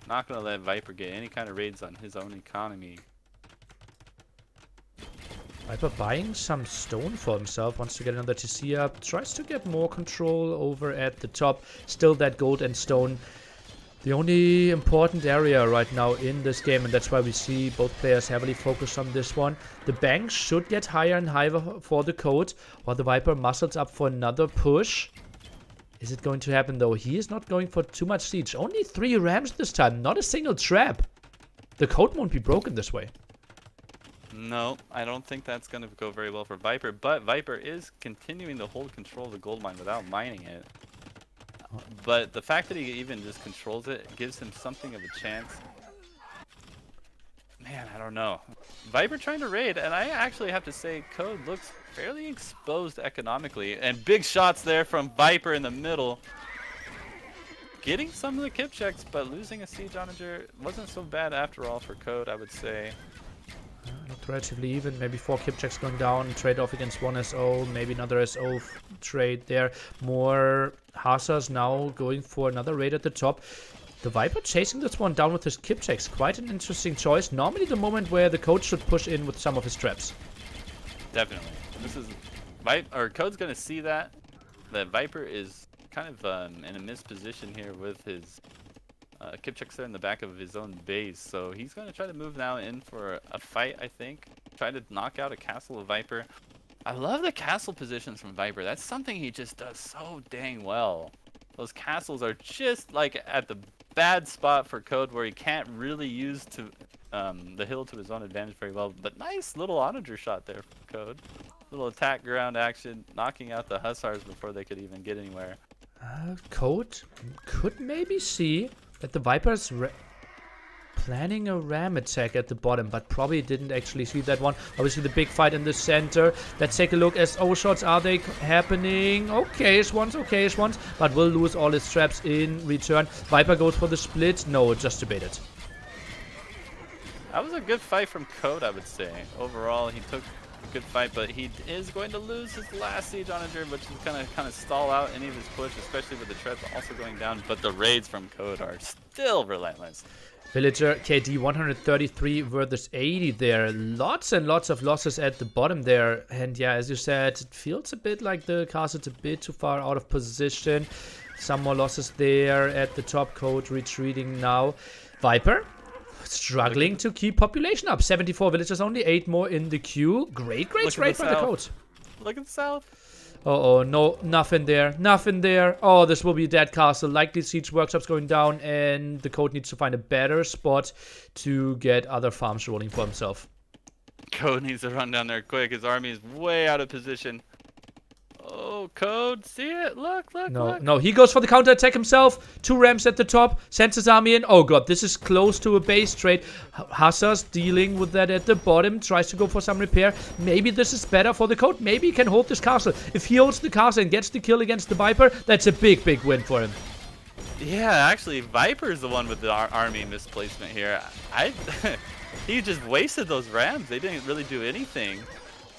Not going to let Viper get any kind of raids on his own economy. Viper buying some stone for himself, wants to get another TC up, tries to get more control over at the top. Still that gold and stone. The only important area right now in this game, and that's why we see both players heavily focused on this one. The bank should get higher and higher for the Code, while the Viper muscles up for another push. Is it going to happen though? He is not going for too much siege. Only 3 rams this time, not a single trap. The Code won't be broken this way. No, I don't think that's going to go very well for Viper, but Viper is continuing to hold control of the gold mine without mining it. But the fact that he even just controls it gives him something of a chance. Man, I don't know. Viper trying to raid, and I actually have to say Code looks fairly exposed economically. And big shots there from Viper in the middle. Getting some of the kip checks, but losing a siege onager wasn't so bad after all for Code, I would say. Looked relatively even. Maybe 4 kip checks going down. Trade off against 1 SO. Maybe another SO trade there. More Hussars now going for another raid at the top. The Viper chasing this one down with his kip checks. Quite an interesting choice. Normally the moment where the Code should push in with some of his traps. Definitely. This is Code's gonna see that Viper is kind of in a missed position here with his kip checks there in the back of his own base, so he's gonna try to move now in for a fight. I think try to knock out a castle of Viper. I love the castle positions from Viper. That's something he just does so dang well. Those castles are just like at the bad spot for Code where he can't really use to the hill to his own advantage very well. But nice little onager shot there from Code. Little attack ground action, knocking out the Hussars before they could even get anywhere. Code could maybe see that the Viper's planning a ram attack at the bottom, but probably didn't actually see that one. Obviously the big fight in the center. Let's take a look. SO shots, are they happening? Okay-ish ones, but will lose all his traps in return. Viper goes for the split. No, just debated. That was a good fight from Code, I would say. Overall, he took a good fight, but he is going to lose his last siege onager, which is gonna kind of stall out any of his push, especially with the traps also going down. But the raids from Code are still relentless. Villager KD 133 versus 80 there. Lots and lots of losses at the bottom there. And yeah, as you said, it feels a bit like the castle's a bit too far out of position. Some more losses there at the top. Code retreating now. Viper struggling to keep population up. 74 villagers, only 8 more in the queue. Great raid by the Code. Look at the south. Uh-oh, no, nothing there. Nothing there. Oh, this will be a dead castle. Likely siege workshops going down, and the Code needs to find a better spot to get other farms rolling for himself. Code needs to run down there quick. His army is way out of position. Oh, Code, see it? Look. No, he goes for the counter-attack himself. 2 rams at the top, sends his army in. Oh god, this is close to a base trade. Hussars dealing with that at the bottom, tries to go for some repair. Maybe this is better for the Code. Maybe he can hold this castle. If he holds the castle and gets the kill against the Viper, that's a big win for him. Yeah, actually, Viper's the one with the army misplacement here. He just wasted those rams. They didn't really do anything.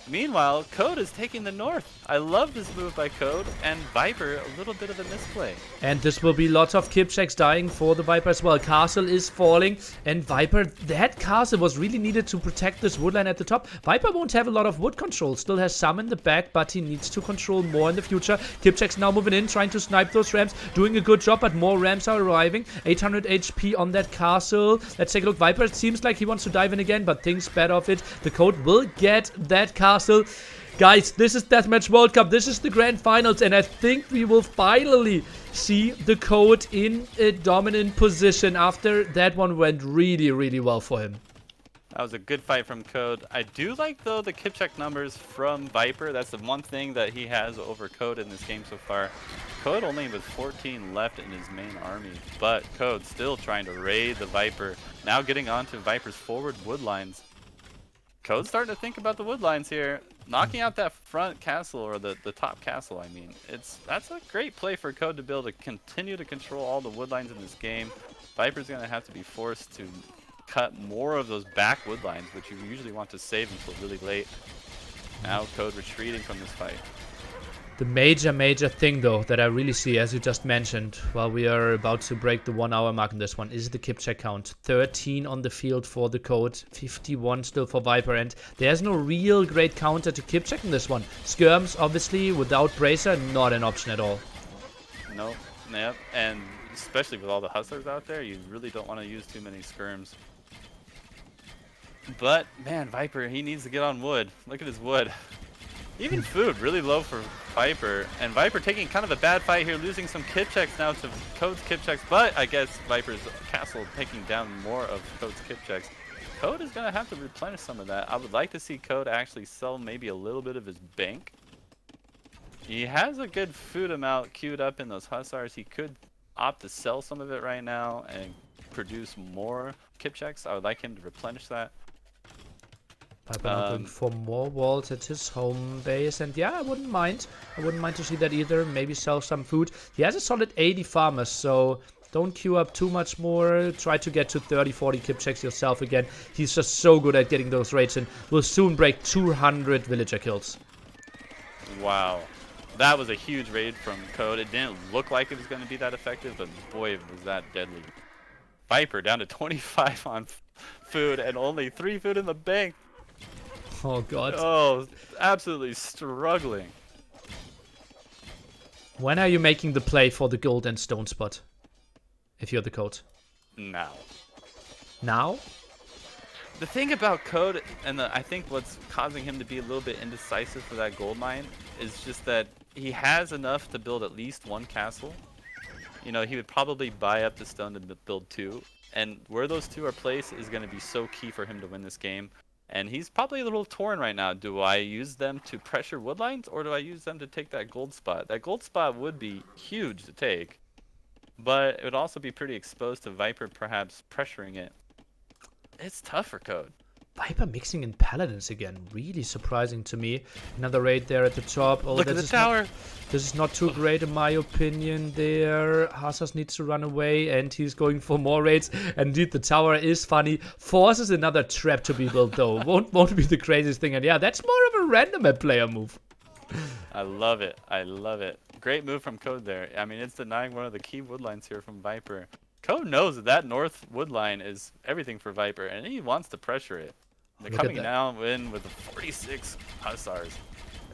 Meanwhile, Code is taking the north. I love this move by Code, and Viper, a little bit of a misplay. And this will be lots of Kipchaks dying for the Viper as well. Castle is falling, and Viper, that castle was really needed to protect this woodline at the top. Viper won't have a lot of wood control, still has some in the back, but he needs to control more in the future. Kipchaks now moving in, trying to snipe those rams, doing a good job, but more rams are arriving. 800 HP on that castle. Let's take a look. Viper, it seems like he wants to dive in again, but thinks bad of it. The Code will get that castle. Guys, this is Deathmatch World Cup. This is the grand finals, and I think we will finally see the Code in a dominant position after that one went really well for him. That was a good fight from Code. I do like, though, the Kipchak numbers from Viper. That's the one thing that he has over Code in this game so far. Code only with 14 left in his main army, but Code still trying to raid the Viper. Now getting onto Viper's forward wood lines. Code's starting to think about the wood lines here. Knocking out that front castle, or the top castle, I mean. That's a great play for Code to be able to continue to control all the wood lines in this game. Viper's going to have to be forced to cut more of those back wood lines, which you usually want to save until really late. Now Code retreating from this fight. The major thing, though, that I really see, as you just mentioned, while we are about to break the 1 hour mark in this one, is the Kipchak count. 13 on the field for the Code, 51 still for Viper, and there's no real great counter to Kipchak in this one. Skirms, obviously, without Bracer, not an option at all. Nope, yep, and especially with all the Hustlers out there, you really don't want to use too many skirms. But, man, Viper, he needs to get on wood. Look at his wood. Even food, really low for Viper. And Viper taking kind of a bad fight here, losing some Kipchaks now to Code's Kipchaks. But I guess Viper's castle taking down more of Code's Kipchaks. Code is going to have to replenish some of that. I would like to see Code actually sell maybe a little bit of his bank. He has a good food amount queued up in those Hussars. He could opt to sell some of it right now and produce more Kipchaks. I would like him to replenish that. Viper looking for more walls at his home base, and yeah, I wouldn't mind to see that either. Maybe sell some food. He has a solid 80 farmers, so don't queue up too much more. Try to get to 30-40 Kipchaks yourself again. He's just so good at getting those raids in. Will soon break 200 villager kills. Wow, that was a huge raid from Code. It didn't look like it was going to be that effective, but boy, was that deadly. Viper down to 25 on food and only 3 food in the bank. Oh god. Oh, absolutely struggling. When are you making the play for the gold and stone spot? If you're the Code. Now. Now? The thing about Code, and I think what's causing him to be a little bit indecisive for that gold mine, is just that he has enough to build at least 1 castle. You know, he would probably buy up the stone to build 2. And where those two are placed is going to be so key for him to win this game. And he's probably a little torn right now. Do I use them to pressure woodlines, or do I use them to take that gold spot? That gold spot would be huge to take, but it would also be pretty exposed to Viper perhaps pressuring it. It's tough for Code. Viper mixing in Paladins again. Really surprising to me. Another raid there at the top. Oh, Look at the tower. This is not too great in my opinion there. Hazas needs to run away and he's going for more raids. Indeed, the tower is funny. Forces another trap to be built though. Won't be the craziest thing. And yeah, that's more of a random player move. I love it. I love it. Great move from Code there. I mean, it's denying one of the key woodlines here from Viper. Code knows that north woodline is everything for Viper, and he wants to pressure it. They're coming now in with the 46 Hussars.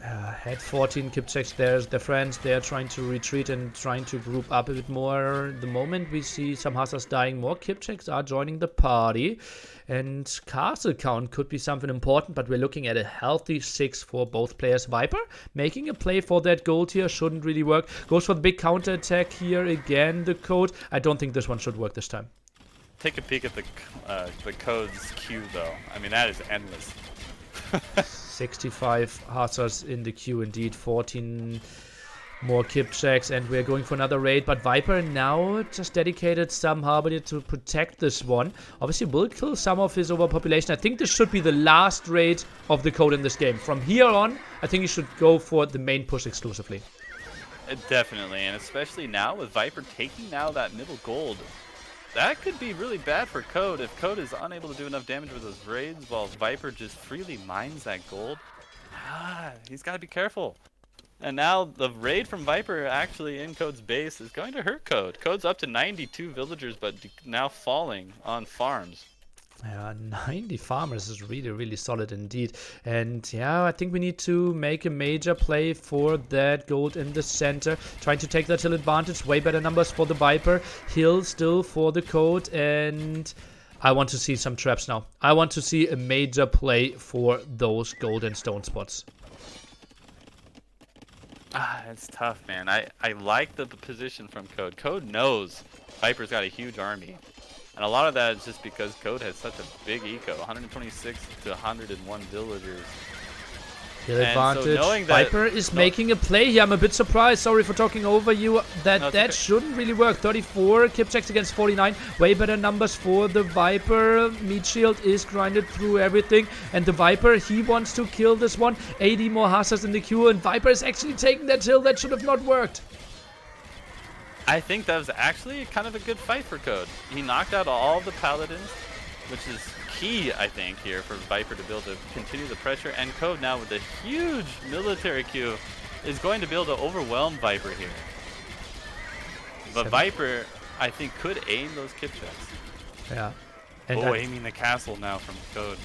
Had 14 kip checks. There's their friends. They're trying to retreat and trying to group up a bit more. The moment we see some Hussars dying, more kip checks are joining the party. And castle count could be something important, but we're looking at a healthy 6 for both players. Viper making a play for that gold here shouldn't really work. Goes for the big counter attack here again. The Code. I don't think this one should work this time. Take a peek at the Code's queue though. I mean, that is endless. 65 Hussars in the queue indeed. 14 more kip checks and we're going for another raid, but Viper now just dedicated some Harbinger to protect this one. Obviously will kill some of his overpopulation. I think this should be the last raid of the Code in this game. From here on, I think you should go for the main push exclusively. Definitely, and especially now with Viper taking now that middle gold. That could be really bad for Code if Code is unable to do enough damage with those raids while Viper just freely mines that gold. He's got to be careful. And now the raid from Viper actually in Code's base is going to hurt Code. Code's up to 92 villagers, but now falling on farms. Yeah, 90 farmers is really, really solid indeed. And yeah, I think we need to make a major play for that gold in the center. Trying to take that hill advantage. Way better numbers for the Viper. Hill still for the Code. And I want to see some traps now. I want to see a major play for those gold and stone spots. It's tough, man. I like the position from Code. Code knows Viper's got a huge army. And a lot of that is just because Code has such a big eco, 126 to 101 villagers. Hill advantage. So Viper is making a play here. I'm a bit surprised. Sorry for talking over you. That shouldn't really work. 34 kip checks against 49. Way better numbers for the Viper. Meat Shield is grinded through everything. And the Viper, he wants to kill this one. 80 more Hussars in the queue. And Viper is actually taking that hill. That should have not worked. I think that was actually kind of a good fight for Code. He knocked out all the paladins, which is key, I think, here for Viper to be able to continue the pressure. And Code now with a huge military queue is going to be able to overwhelm Viper here. But Viper, I think, could aim those kip checks. Yeah. And aiming the castle now from Code.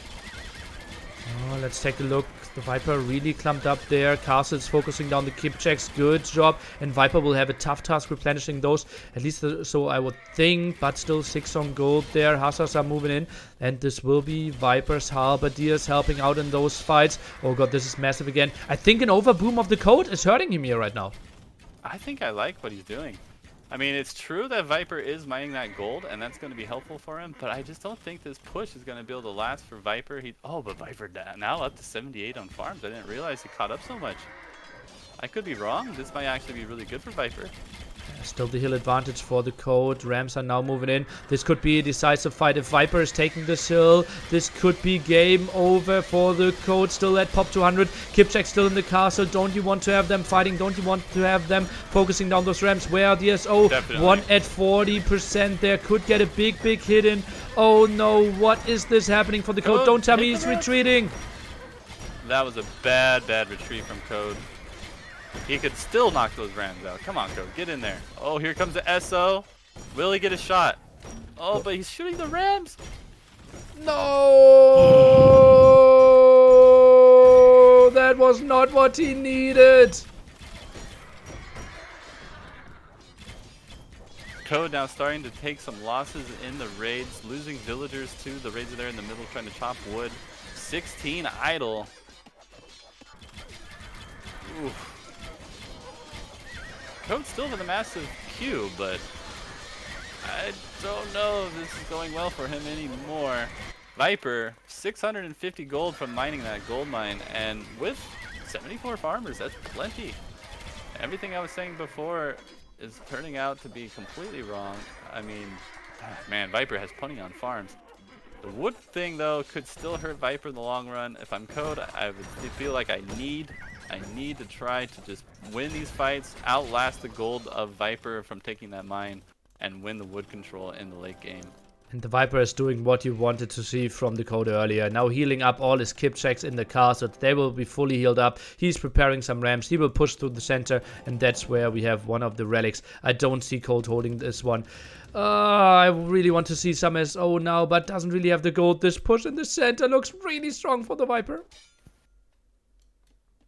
Oh, let's take a look. The Viper really clumped up there. Castle's focusing down the kip checks. Good job. And Viper will have a tough task replenishing those. At least so I would think. But still 6 on gold there. Hussars are moving in. And this will be Viper's Halberdiers helping out in those fights. Oh god, this is massive again. I think an overboom of the Code is hurting him here right now. I think I like what he's doing. I mean, it's true that Viper is mining that gold, and that's going to be helpful for him, but I just don't think this push is going to be able to last for Viper. But Viper now up to 78 on farms. I didn't realize he caught up so much. I could be wrong. This might actually be really good for Viper. Still the hill advantage for the Code. Rams are now moving in. This could be a decisive fight. If Viper is taking this hill, this could be game over for the Code. Still at pop 200. Kipchak still in the castle. Don't you want to have them fighting? Don't you want to have them focusing down those Rams? Where are the SO? Definitely. One at 40% there. Could get a big hit in. Oh no, what is this happening for the Code? Don't tell me he's retreating. That was a bad retreat from Code. He could still knock those Rams out. Come on, Code. Get in there. Oh, here comes the SO. Will he get a shot? Oh, but he's shooting the Rams. No! That was not what he needed. Code now starting to take some losses in the raids. Losing villagers too. The raids are there in the middle trying to chop wood. 16 idle. Oof. Code still with a massive queue, but I don't know if this is going well for him anymore. Viper, 650 gold from mining that gold mine, and with 74 farmers, that's plenty. Everything I was saying before is turning out to be completely wrong. I mean, man, Viper has plenty on farms. The wood thing, though, could still hurt Viper in the long run. If I'm Code, I would feel like I need to try to just win these fights, outlast the gold of Viper from taking that mine, and win the wood control in the late game. And the Viper is doing what you wanted to see from the code earlier. Now healing up all his kip checks in the car so that they will be fully healed up. He's preparing some ramps. He will push through the center, and that's where we have one of the relics. I don't see Cold holding this one. I really want to see some SO now, but doesn't really have the gold. This push in the center looks really strong for the Viper.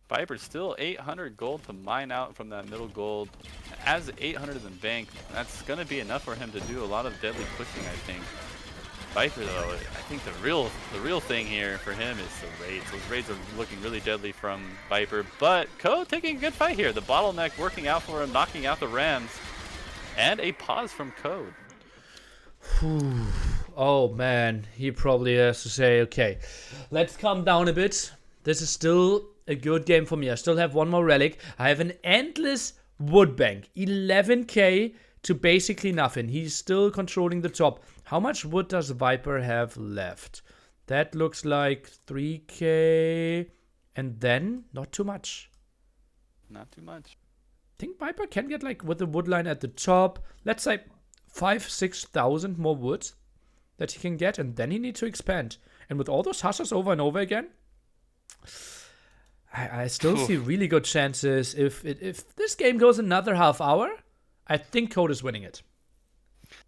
Viper's still 800 gold to mine out from that middle gold. As 800 in the bank, that's going to be enough for him to do a lot of deadly pushing, I think. Viper, though, I think the real thing here for him is the raids. Those raids are looking really deadly from Viper, but Code taking a good fight here. The bottleneck working out for him, knocking out the Rams, and a pause from Code. Oh man, he probably has to say, okay, let's calm down a bit. This is still a good game for me. I still have one more relic. I have an endless wood bank. 11k to basically nothing. He's still controlling the top. How much wood does Viper have left? That looks like 3k. And then, not too much. Not too much. I think Viper can get, like, with the wood line at the top, let's say 5,000-6,000 more wood that he can get. And then he needs to expand. And with all those hussars over and over again, I still see really good chances. If this game goes another half hour, I think Code is winning it.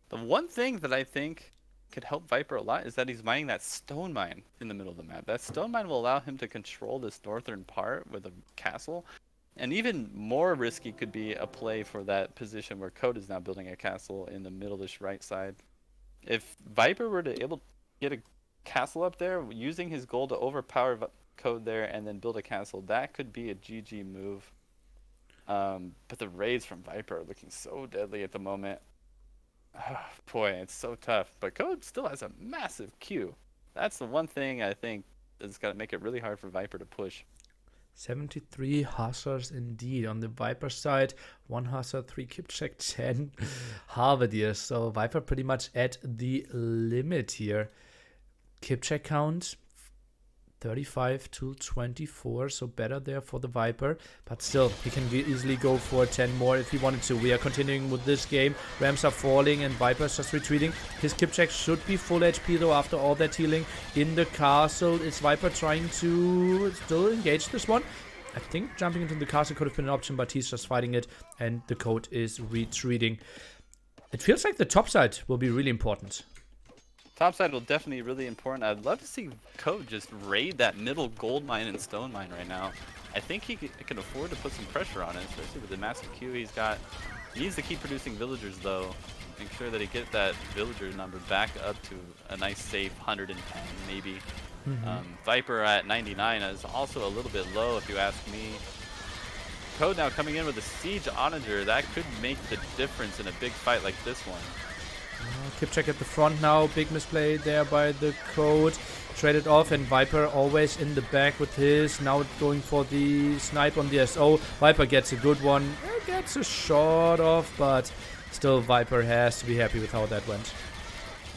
The one thing that I think could help Viper a lot is that he's mining that stone mine in the middle of the map. That stone mine will allow him to control this northern part with a castle. And even more risky could be a play for that position where Code is now building a castle in the middle-ish right side. If Viper were to able to get a castle up there, using his gold to overpower Code there and then build a castle, that could be a GG move. But the raids from Viper are looking so deadly at the moment. Boy, it's so tough. But Code still has a massive queue. That's the one thing I think is going to make it really hard for Viper to push. 73 hussars indeed on the Viper side. 1 hussar, 3 kip check, 10 halberdiers. So Viper pretty much at the limit here. Kip check count 35 to 24, so better there for the Viper, but still he can easily go for 10 more if he wanted to. We are continuing with this game. Rams are falling and Viper's just retreating. His kip check should be full HP though after all that healing in the castle. Is Viper trying to still engage this one? I think jumping into the castle could have been an option, but he's just fighting it and the Code is retreating. It feels like the top side will be really important. Topside will definitely be really important. I'd love to see Code just raid that middle gold mine and stone mine right now. I think he can afford to put some pressure on it, especially with the massive queue he's got. He needs to keep producing villagers though. Make sure that he gets that villager number back up to a nice safe 110 maybe. Viper at 99 is also a little bit low if you ask me. Code now coming in with a siege onager. That could make the difference in a big fight like this one. Kip check at the front now. Big misplay there by the Code. Traded off and Viper always in the back with his. Now going for the snipe on the SO. Viper gets a good one. Gets a shot off, but still Viper has to be happy with how that went.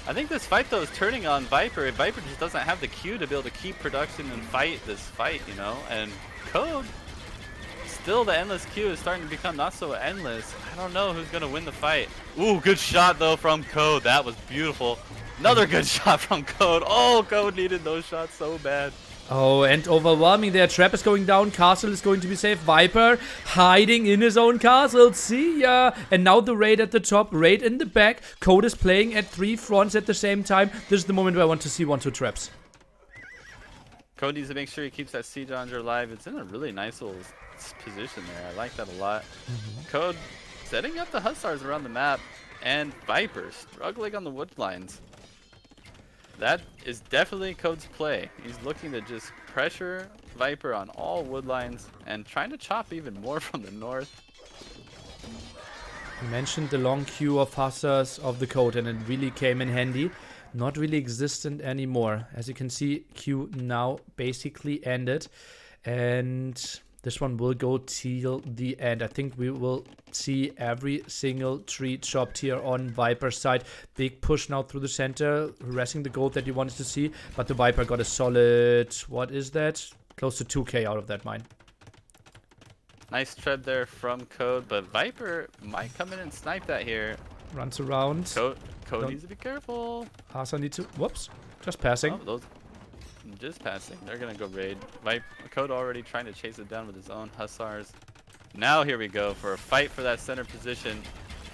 I think this fight though is turning on Viper. Viper just doesn't have the Q to be able to keep production and fight this fight, you know? And Code, still the endless queue is starting to become not so endless. I don't know who's going to win the fight. Ooh, good shot though from Code. That was beautiful. Another good shot from Code. Oh, Code needed those shots so bad. Oh, and overwhelming there. Trap is going down. Castle is going to be safe. Viper hiding in his own castle. See ya. And now the raid at the top. Raid in the back. Code is playing at 3 fronts at the same time. This is the moment where I want to see 1-2 traps. Code needs to make sure he keeps that siege onager alive. It's in a really nice little position there. I like that a lot. Code setting up the hussars around the map, and Viper struggling on the wood lines. That is definitely Code's play. He's looking to just pressure Viper on all wood lines and trying to chop even more from the north. You mentioned the long queue of hussars of the code, and it really came in handy. Not really existent anymore. As you can see, queue now basically ended. And this one will go till the end. I think we will see every single tree chopped here on Viper's side. Big push now through the center, harassing the gold that you wanted to see. But the Viper got a solid, what is that? Close to 2k out of that mine. Nice tread there from Code, but Viper might come in and snipe that here. Runs around. Code needs to be careful. Hasa needs to, whoops, just passing. Oh, just passing. They're gonna go raid. Code already trying to chase it down with his own hussars. Now here we go for a fight for that center position.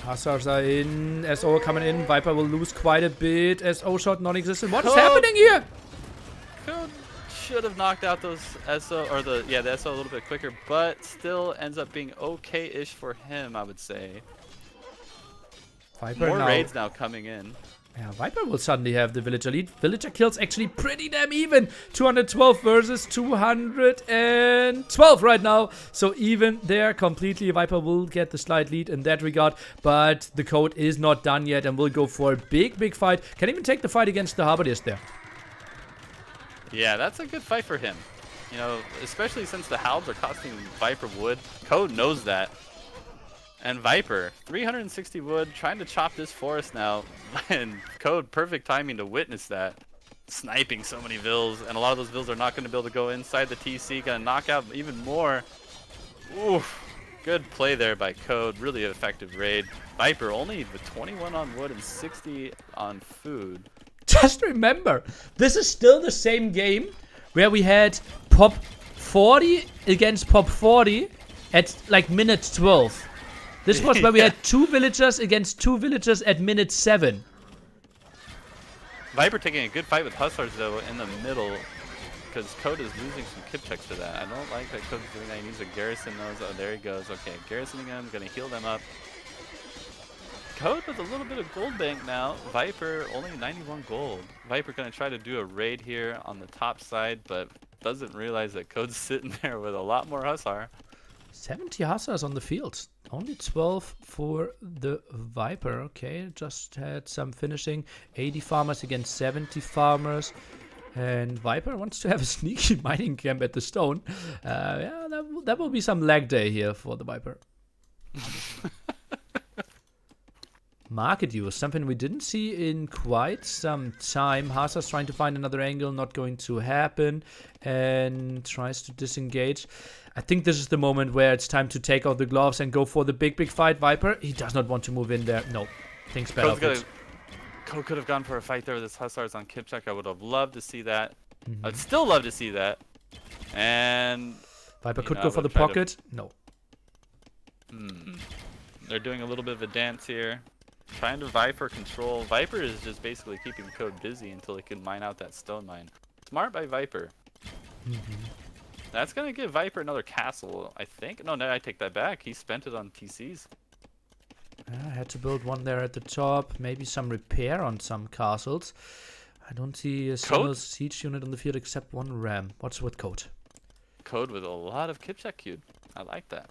Hussars are in. SO coming in. Viper will lose quite a bit. SO shot non-existent. What is happening here? Code should have knocked out those SO or the SO a little bit quicker, but still ends up being okay-ish for him, I would say. Viper More now. raids now coming in. Yeah, Viper will suddenly have the villager lead. Villager kills actually pretty damn even. 212 versus 212 right now. So even there completely. Viper will get the slight lead in that regard. But the code is not done yet and will go for a big fight. Can even take the fight against the Halberdiers there. Yeah, that's a good fight for him. You know, especially since the Halbs are costing Viper wood. Code knows that. And Viper, 360 wood, trying to chop this forest now. And Code, perfect timing to witness that. Sniping so many vills, and a lot of those vills are not going to be able to go inside the TC. Going to knock out even more. Oof. Good play there by Code. Really effective raid. Viper only with 21 on wood and 60 on food. Just remember, this is still the same game where we had Pop 40 against Pop 40 at like minute 12. This was where we had 2 villagers against 2 villagers at minute 7. Viper taking a good fight with Hussars though in the middle, because Code is losing some kip checks to that. I don't like that Code's doing that. He needs to garrison those. Oh, there he goes. Okay, garrisoning them, gonna heal them up. Code with a little bit of gold bank now. Viper only 91 gold. Viper gonna try to do a raid here on the top side, but doesn't realize that Code's sitting there with a lot more Hussar. 70 hussars on the field. Only 12 for the Viper. Okay, just had some finishing. 80 farmers against 70 farmers. And Viper wants to have a sneaky mining camp at the stone. Yeah, that will be some lag day here for the Viper. Market use, something we didn't see in quite some time. Hasa's trying to find another angle, not going to happen, and tries to disengage. I think this is the moment where it's time to take out the gloves and go for the big fight. Viper, he does not want to move in there. No, thinks better. Code could have gone for a fight there with his Hussars on Kipchak. I would have loved to see that. I'd still love to see that. And Viper could go for the pocket. No. They're doing a little bit of a dance here. Trying to Viper control. Viper is just basically keeping Code busy until he can mine out that stone mine. Smart by Viper. That's going to give Viper another castle, I think. No, I take that back. He spent it on TCs. I had to build one there at the top. Maybe some repair on some castles. I don't see a single siege unit on the field except one ram. What's with Code? Code with a lot of Kipchak queued. I like that.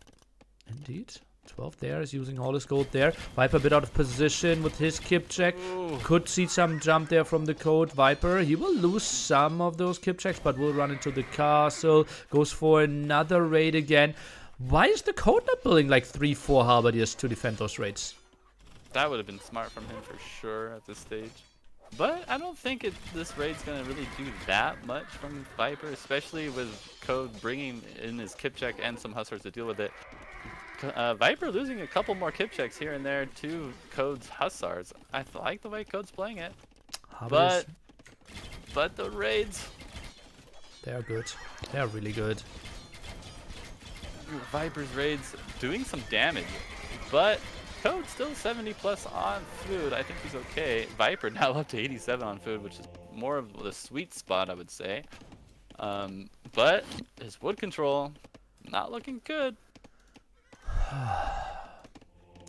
Indeed. 12 there is using all his gold there. Viper a bit out of position with his kip check. Could see some jump there from the Code. Viper, he will lose some of those kip checks, but will run into the castle. Goes for another raid again. Why is the Code not building like 3-4 halberdiers to defend those raids? That would have been smart from him for sure at this stage. But I don't think this raid's going to really do that much from Viper, especially with Code bringing in his kip check and some Hussars to deal with it. Viper losing a couple more kip checks here and there to Code's Hussars. I like the way Code's playing it. But the raids, they're good. They're really good. Viper's raids doing some damage, but Code still 70 plus on food. I think he's okay. Viper now up to 87 on food, which is more of the sweet spot, I would say. But his wood control not looking good.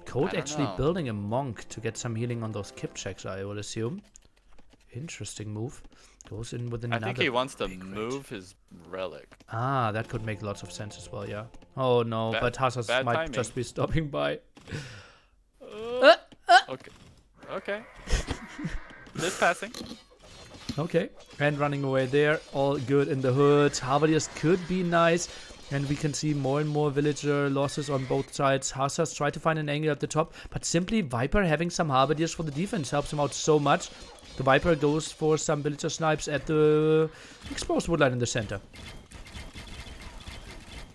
Code actually building a monk to get some healing on those kip checks, I would assume. Interesting move. Goes in with another. I think he wants to move his relic. Ah, that could make lots of sense as well, yeah. Oh no, but Hussars might just be stopping by. Okay. Okay. Just passing. Okay, and running away there, all good in the hood. Halberdiers could be nice, and we can see more and more villager losses on both sides. Hussars try to find an angle at the top, but simply Viper having some Halberdiers for the defense helps him out so much. The Viper goes for some villager snipes at the exposed woodline in the center.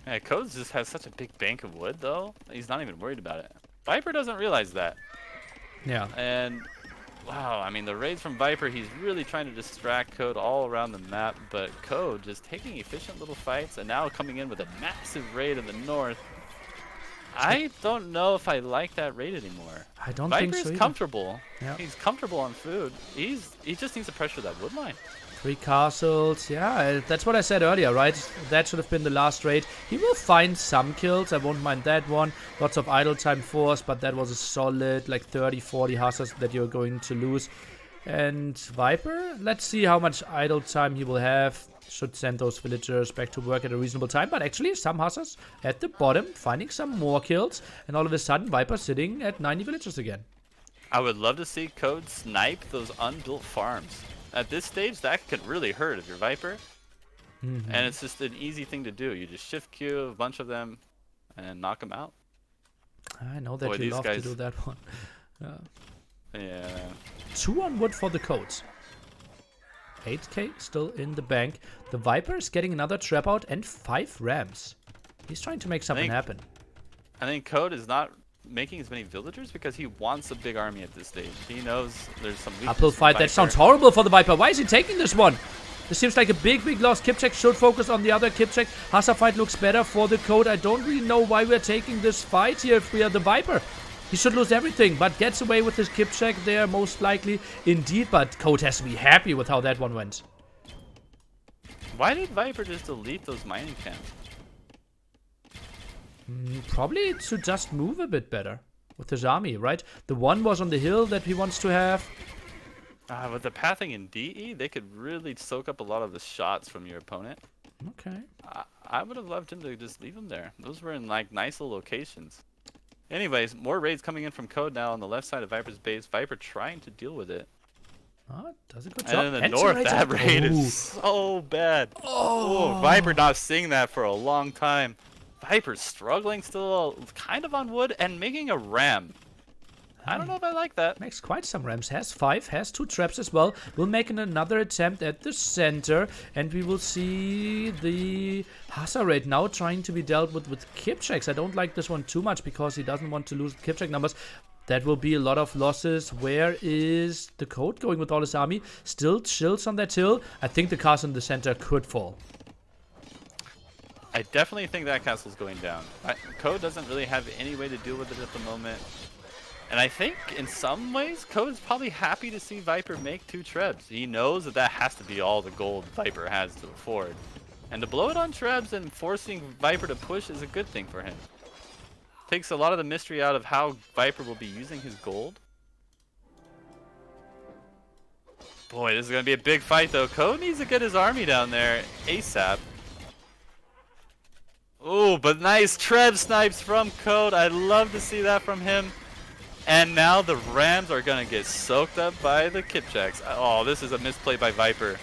Yeah, Codes just has such a big bank of wood, though. He's not even worried about it. Viper doesn't realize that. Yeah. And wow, I mean, the raids from Viper, he's really trying to distract Code all around the map, but Code just taking efficient little fights and now coming in with a massive raid in the north. I don't know if I like that raid anymore. I don't Viper think so is either. comfortable. Yeah. He's comfortable on food. He just needs to pressure that wood line. 3 castles, yeah, that's what I said earlier, right? That should have been the last raid. He will find some kills, I won't mind that one. Lots of idle time forced, but that was a solid, like 30-40 hussars that you're going to lose. And Viper, let's see how much idle time he will have. Should send those villagers back to work at a reasonable time, but actually some hussars at the bottom finding some more kills, and all of a sudden Viper sitting at 90 villagers again. I would love to see Code snipe those unbuilt farms. At this stage, that could really hurt if you're Viper. And it's just an easy thing to do. You just shift Q a bunch of them and knock them out. I know that Boy, you love guys... to do that one. Yeah. 2 on wood for the codes. 8k still in the bank. The Viper is getting another trap out and 5 rams. He's trying to make something happen. I think Code is not making as many villagers because he wants a big army at this stage. He knows there's some weakness. Uphill fight, that sounds horrible for the Viper. Why is he taking this one? This seems like a big loss. Kipchak should focus on the other Kipchak. Hussar fight looks better for the Code. I don't really know why we're taking this fight here if we are the Viper. He should lose everything, but gets away with his Kipchak there, most likely. Indeed, but Code has to be happy with how that one went. Why did Viper just delete those mining camps? Probably to just move a bit better with his army, right? The one was on the hill that he wants to have. With the pathing in DE, they could really soak up a lot of the shots from your opponent. Okay. I would have loved him to just leave them there. Those were in like nice little locations. Anyways, more raids coming in from Code now on the left side of Viper's base. Viper trying to deal with it. Oh, does a good job. And in the north, that raid is so bad. Oh, Viper not seeing that for a long time. Viper's struggling still kind of on wood and making a ram. I don't know if I like that. Makes quite some rams. Has 5, has 2 traps as well. Will make another attempt at the center. And we will see the Hussar raid now trying to be dealt with Kipchaks. I don't like this one too much because he doesn't want to lose the Kipchak numbers. That will be a lot of losses. Where is the Code going with all his army? Still chills on that hill. I think the castle in the center could fall. I definitely think that castle's going down. Code doesn't really have any way to deal with it at the moment. And I think, in some ways, Code's probably happy to see Viper make 2 trebs. He knows that that has to be all the gold Viper has to afford. And to blow it on trebs and forcing Viper to push is a good thing for him. Takes a lot of the mystery out of how Viper will be using his gold. Boy, this is going to be a big fight, though. Code needs to get his army down there ASAP. Oh, but nice treb snipes from Code. I'd love to see that from him. And now the Rams are going to get soaked up by the Kipchaks. Oh, this is a misplay by Viper.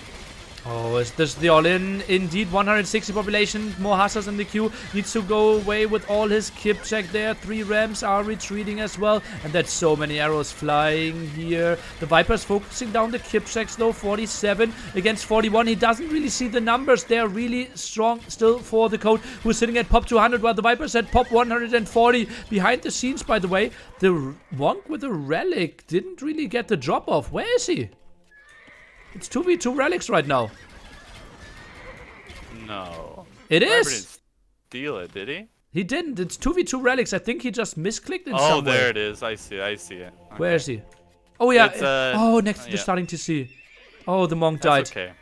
Oh, is this the all-in? Indeed, 160 population, more Hussars in the queue. Needs to go away with all his Kipchak there. 3 Rams are retreating as well. And that's so many arrows flying here. The Viper's focusing down the Kipchaks though. 47 against 41. He doesn't really see the numbers. They're really strong still for the Code, who's sitting at pop 200, while the Viper's at pop 140. Behind the scenes, by the way, the Wonk with the Relic didn't really get the drop off. Where is he? It's 2v2 relics right now. No. It Viper is. didn't steal it, did he? He didn't. It's 2v2 relics. I think he just misclicked in some way. Oh, there it is. I see it. Okay. Where is he? Oh, yeah. It's, oh, next to the starting to see. Oh, the monk died. That's okay.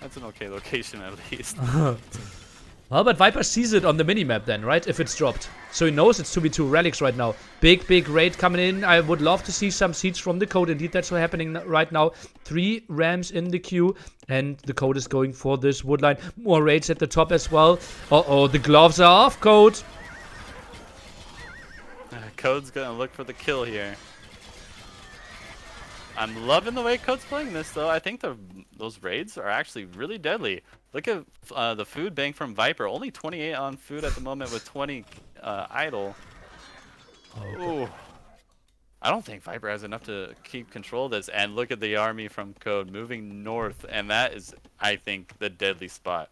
That's an okay location at least. Well, but Viper sees it on the minimap then, right? If it's dropped. So he knows it's 2v2 relics right now. Big raid coming in. I would love to see some seeds from the Code. Indeed, that's what's happening right now. 3 Rams in the queue. And the Code is going for this woodline. More raids at the top as well. Uh-oh, the gloves are off, Code. Code's going to look for the kill here. I'm loving the way Code's playing this, though. I think those raids are actually really deadly. Look at the food bank from Viper. Only 28 on food at the moment with 20 idle. Ooh. I don't think Viper has enough to keep control of this. And look at the army from Code moving north. And that is, I think, the deadly spot.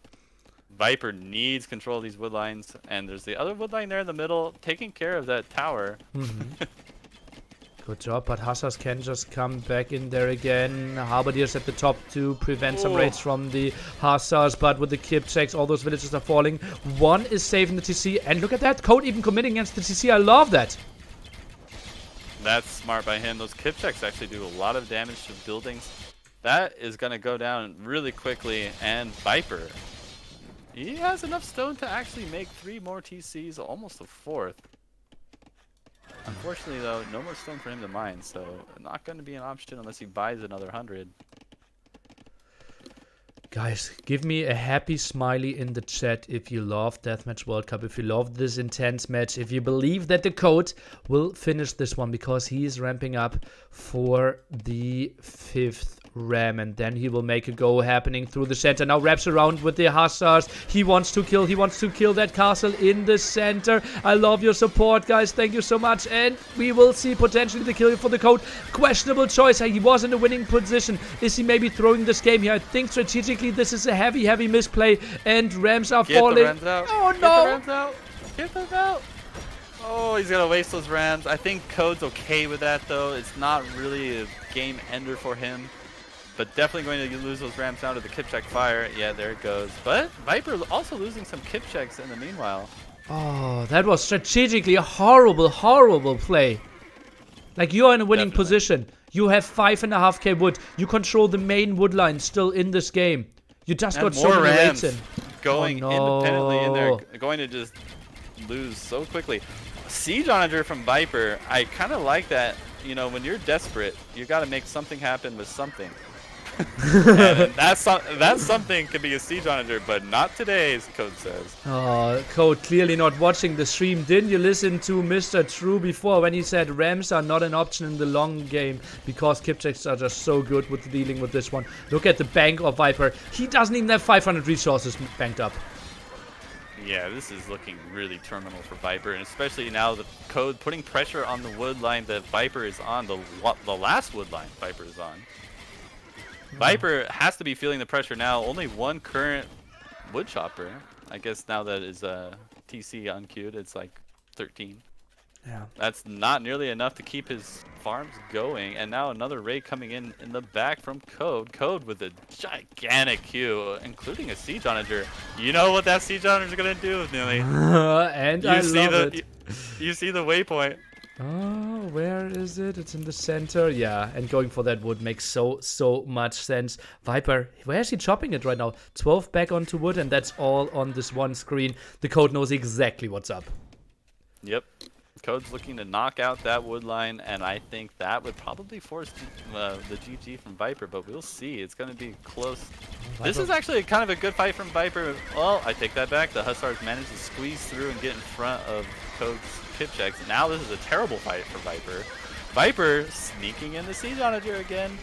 Viper needs control of these wood lines. And there's the other wood line there in the middle taking care of that tower. Good job, but Hussars can just come back in there again. Halberdiers at the top to prevent some raids from the Hussars, but with the kip checks, all those villages are falling. One is saving the TC, and look at that, Code even committing against the TC. I love that. That's smart by him. Those kip checks actually do a lot of damage to buildings. That is going to go down really quickly, and Viper, he has enough stone to actually make 3 more TCs, almost a 4th. Unfortunately, though, no more stone for him to mine, so not going to be an option unless he buys another 100. Guys, give me a happy smiley in the chat if you love Deathmatch World Cup, if you love this intense match, if you believe that TheCode will finish this one, because he is ramping up for the 5th ram, and then he will make a go happening through the center. Now wraps around with the Hussars. He wants to kill that castle in the center. I love your support, guys. Thank you so much. And we will see potentially the kill for TheCode. Questionable choice. He was in a winning position. Is he maybe throwing this game here? I think strategically this is a heavy misplay, and rams are falling. Get the rams out. Oh no! Get the rams out. Get them out. Oh, he's gonna waste those rams. I think Code's okay with that, though. It's not really a game ender for him. But definitely going to lose those rams down to the kip check fire. Yeah, there it goes. But Viper also losing some kip checks in the meanwhile. Oh, that was strategically a horrible play. Like, you are in a winning position. You have 5.5k wood. You control the main wood line still in this game. You just got so many raids in. Going independently in there. Going to just lose so quickly. Siege Onager from Viper. I kind of like that. You know, when you're desperate, you got to make something happen with something. And that's something could be a Siege Onager, but not today, as Code says. Oh, Code clearly not watching the stream. Didn't you listen to Mr. True before when he said rams are not an option in the long game because kip checks are just so good with dealing with this one? Look at the bank of Viper. He doesn't even have 500 resources banked up. Yeah, this is looking really terminal for Viper, and especially now the Code putting pressure on the wood line that Viper is on, the last wood line Viper is on. Viper has to be feeling the pressure now. Only one current wood chopper. I guess now that is TC unqueued, it's like 13. Yeah. That's not nearly enough to keep his farms going. And now another raid coming in the back from Code. Code with a gigantic queue, including a Siege Onager. You know what that Siege Onager is going to do, Nilly. And I love it. You see the waypoint. Oh, where is it? It's in the center. Yeah, and going for that wood makes so much sense. Viper, where is he chopping it right now? 12 back onto wood, and that's all on this one screen. TheCode knows exactly what's up. Yep. Code's looking to knock out that wood line, and I think that would probably force the GG from Viper, but we'll see. It's going to be close. This is actually kind of a good fight from Viper. Well, I take that back. The Hussars managed to squeeze through and get in front of Code's kip checks. Now this is a terrible fight for Viper. Viper sneaking in the Siege Onager again.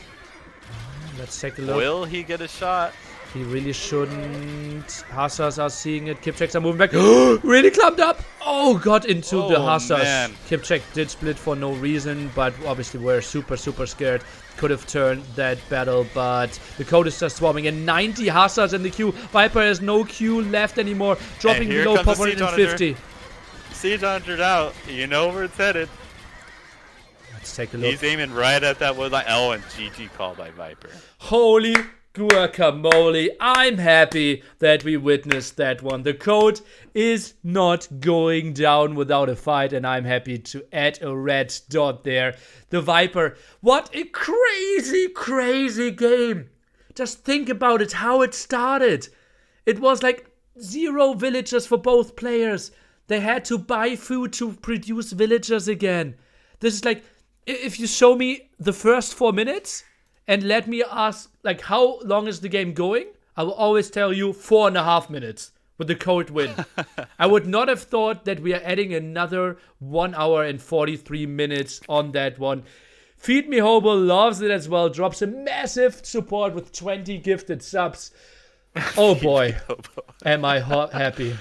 Let's take a look. Will he get a shot? He really shouldn't. Hussars are seeing it. Kip checks are moving back. Really clumped up. Oh, got into the Hussars. Man. Kip check did split for no reason, but obviously we're super scared. Could have turned that battle, but TheCode is just swarming. And 90 Hussars in the queue. Viper has no queue left anymore. Dropping below pop 150. Siege Onager out. You know where it's headed. Let's take a look. He's aiming right at that wood line. Oh, and GG call by Viper. Holy guacamole. I'm happy that we witnessed that one. TheCode is not going down without a fight, and I'm happy to add a red dot there. The Viper, what a crazy game. Just think about it, how it started. It was like 0 villagers for both players. They had to buy food to produce villagers again. This is like, if you show me the first 4 minutes and let me ask, like, how long is the game going? I will always tell you 4.5 minutes with the TheCode win. I would not have thought that we are adding another 1 hour and 43 minutes on that one. Feed Me Hobo loves it as well. Drops a massive support with 20 gifted subs. Oh boy, am I happy.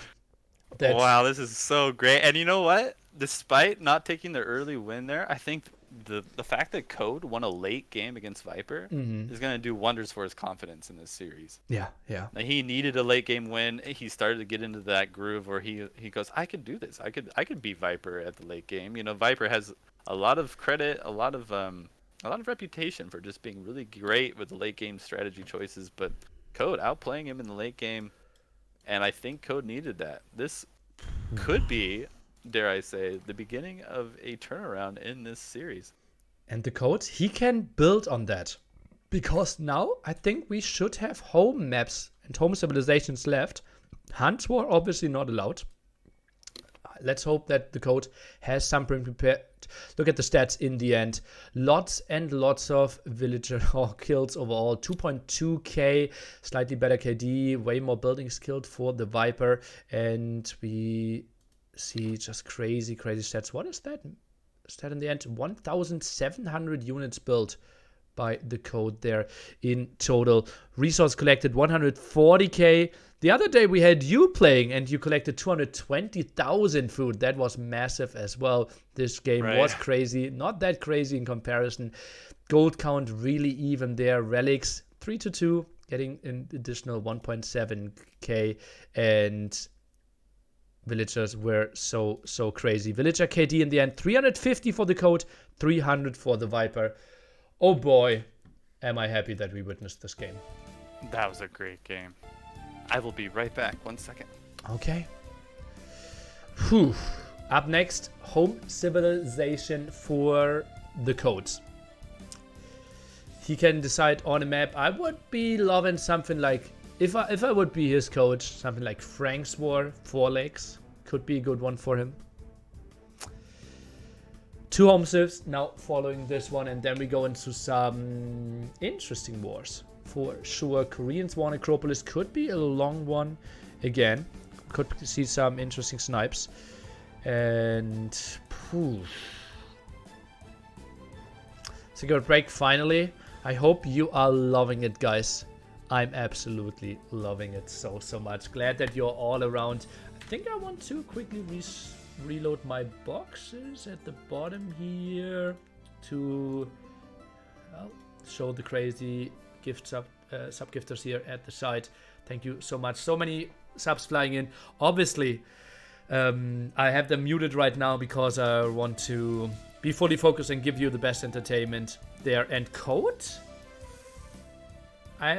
Wow, this is so great. And you know what? Despite not taking the early win there, I think the fact that Code won a late game against Viper is going to do wonders for his confidence in this series. Yeah, yeah. Like, he needed a late game win. He started to get into that groove where he goes, I could do this. I could beat Viper at the late game. You know, Viper has a lot of credit, a lot of reputation for just being really great with the late game strategy choices, but Code outplaying him in the late game, and I think Code needed that. This could be, dare I say, the beginning of a turnaround in this series. And TheCode, he can build on that. Because now I think we should have home maps and home civilizations left. Hunts were obviously not allowed. Let's hope that TheCode has something prepared. Look at the stats in the end. Lots and lots of villager kills overall. 2.2k, slightly better KD, way more buildings killed for the Viper. And we see just crazy stats. What is that stat in the end? 1,700 units built by TheCode there in total. Resource collected 140k. The other day we had you playing and you collected 220,000 food. That was massive as well. This game was crazy. Not that crazy in comparison. Gold count really even there. Relics 3-2, getting an additional 1.7k. And villagers were so crazy. Villager KD in the end, 350 for TheCode, 300 for the Viper. Oh boy, am I happy that we witnessed this game. That was a great game. I will be right back. 1 second. Okay. Whew. Up next, home civilization for TheCode. He can decide on a map. I would be loving something like, if I would be his coach, something like Frank's War, 4 Lakes. Could be a good one for him. 2 home civs now following this one, and then we go into some interesting wars. For sure, Korean Swan Acropolis could be a long one again. Could see some interesting snipes. And Cigarette break finally. I hope you are loving it, guys. I'm absolutely loving it so much. Glad that you're all around. I think I want to quickly reload my boxes at the bottom here to show the crazy sub gifters here at the side. Thank you so much. So many subs flying in. Obviously, I have them muted right now because I want to be fully focused and give you the best entertainment there. And Code?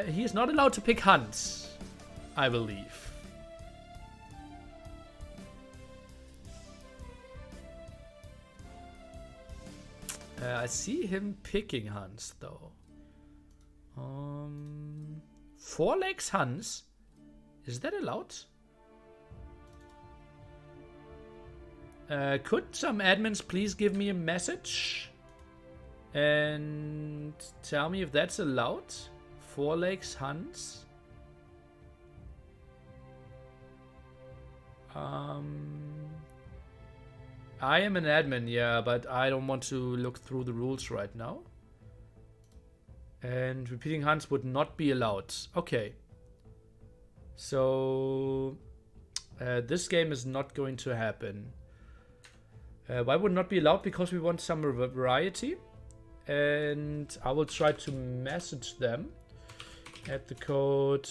He is not allowed to pick hunts, I believe. I see him picking hunts though. 4 legs hunts? Is that allowed? Could some admins please give me a message and tell me if that's allowed? 4 legs hunts? I am an admin, yeah, but I don't want to look through the rules right now. And repeating hunts would not be allowed. Okay. So this game is not going to happen. Why would not be allowed? Because we want some variety. And I will try to message them at the code.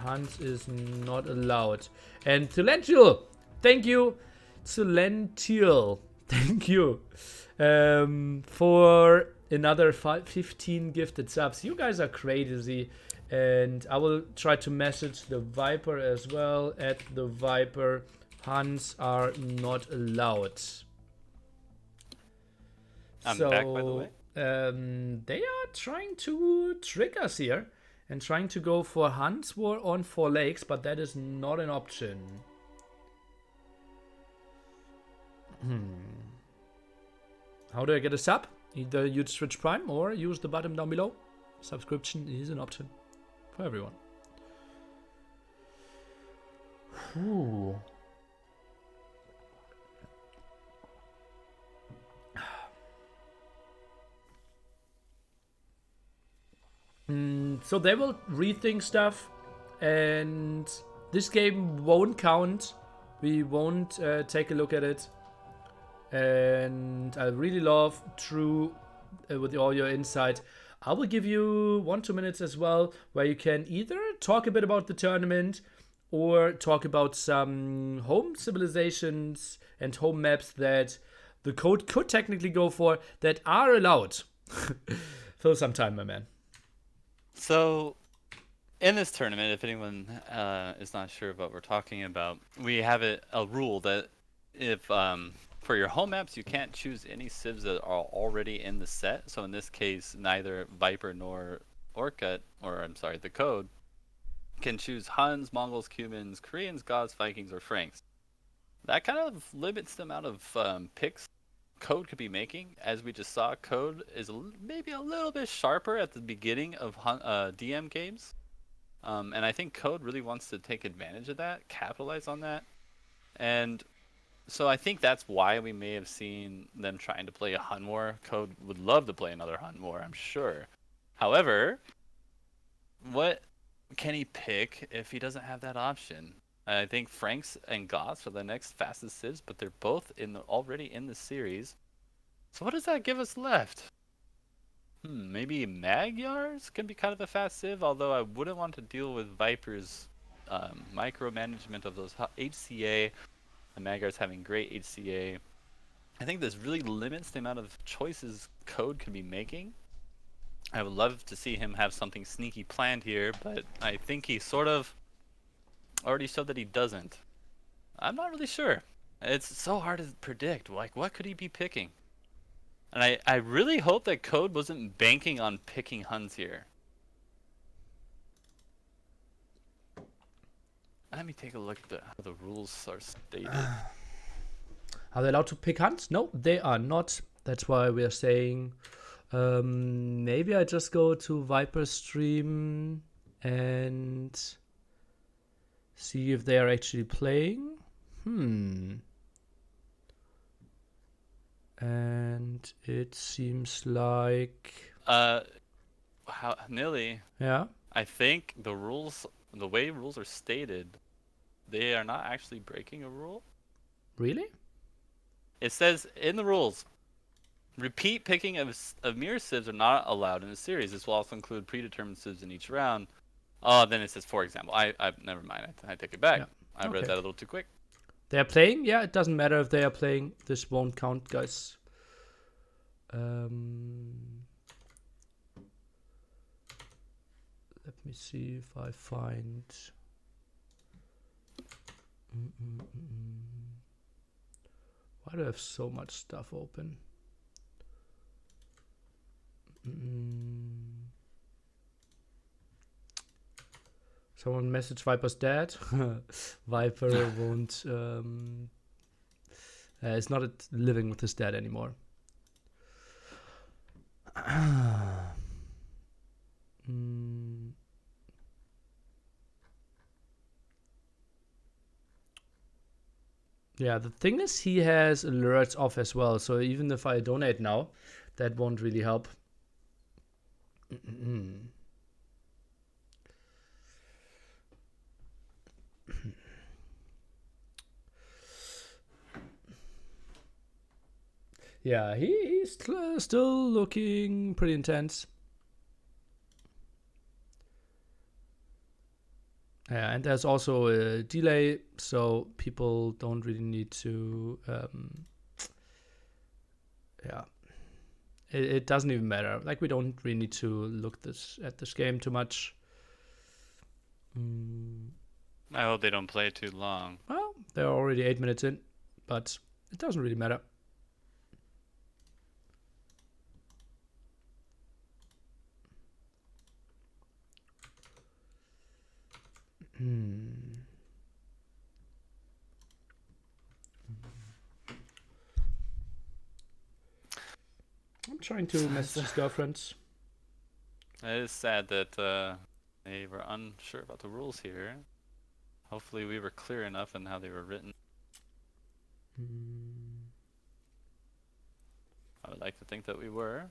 Hunt is not allowed. And Talential, thank you. Talential, thank you for another 15 gifted subs. You guys are crazy. And I will try to message the Viper as well. At the Viper, hunts are not allowed. I'm back, by the way. They are trying to trick us here and trying to go for hunts war on 4 lakes, but that is not an option. How do I get a sub? Either use Twitch Prime or use the button down below. Subscription is an option for everyone. Whew. So they will rethink stuff, and this game won't count. We won't take a look at it. And I really love True with all your insight. I will give you 1-2 minutes as well, where you can either talk a bit about the tournament or talk about some home civilizations and home maps that the code could technically go for that are allowed. Fill some time, my man. So, in this tournament, if anyone is not sure what we're talking about, we have a rule that if for your home maps, you can't choose any civs that are already in the set. So in this case, neither Viper nor Orcut, or I'm sorry, TheCode, can choose Huns, Mongols, Cumans, Koreans, Goths, Vikings, or Franks. That kind of limits the amount of picks Code could be making. As we just saw, Code is maybe a little bit sharper at the beginning of DM games. And I think Code really wants to take advantage of that, capitalize on that. And so I think that's why we may have seen them trying to play a Hun War. Code would love to play another Hun War, I'm sure. However, what can he pick if he doesn't have that option? I think Franks and Goths are the next fastest civs, but they're both already in the series. So what does that give us left? Maybe Magyars can be kind of a fast civ, although I wouldn't want to deal with Viper's micromanagement of those HCA. The Magyars having great HCA. I think this really limits the amount of choices Code can be making. I would love to see him have something sneaky planned here, but I think he sort of already showed that he doesn't. I'm not really sure. It's so hard to predict. Like, what could he be picking? And I really hope that Code wasn't banking on picking Huns here. Let me take a look at how the rules are stated. Are they allowed to pick Huns? No, they are not. That's why we are saying maybe I just go to Viper stream and see if they are actually playing. And it seems like Nilly. Yeah. I think the way rules are stated, they are not actually breaking a rule. Really? It says in the rules, repeat picking of mirror civs are not allowed in the series. This will also include predetermined civs in each round. Oh, then it says, for example. I never mind. I take it back. Yeah. I read that a little too quick. They are playing? Yeah, it doesn't matter if they are playing. This won't count, guys. Let me see if I find... Why do I have so much stuff open? Someone messaged Viper's dad. Viper won't... is not living with his dad anymore. Yeah, the thing is he has alerts off as well, so even if I donate now, that won't really help. Yeah, he's still looking pretty intense. Yeah, and there's also a delay, so people don't really need to... yeah. It doesn't even matter. Like, we don't really need to look at this game too much. I hope they don't play too long. Well, they're already 8 minutes in, but it doesn't really matter. I'm trying to message his girlfriends. It is sad that they were unsure about the rules here. Hopefully we were clear enough in how they were written. I would like to think that we were.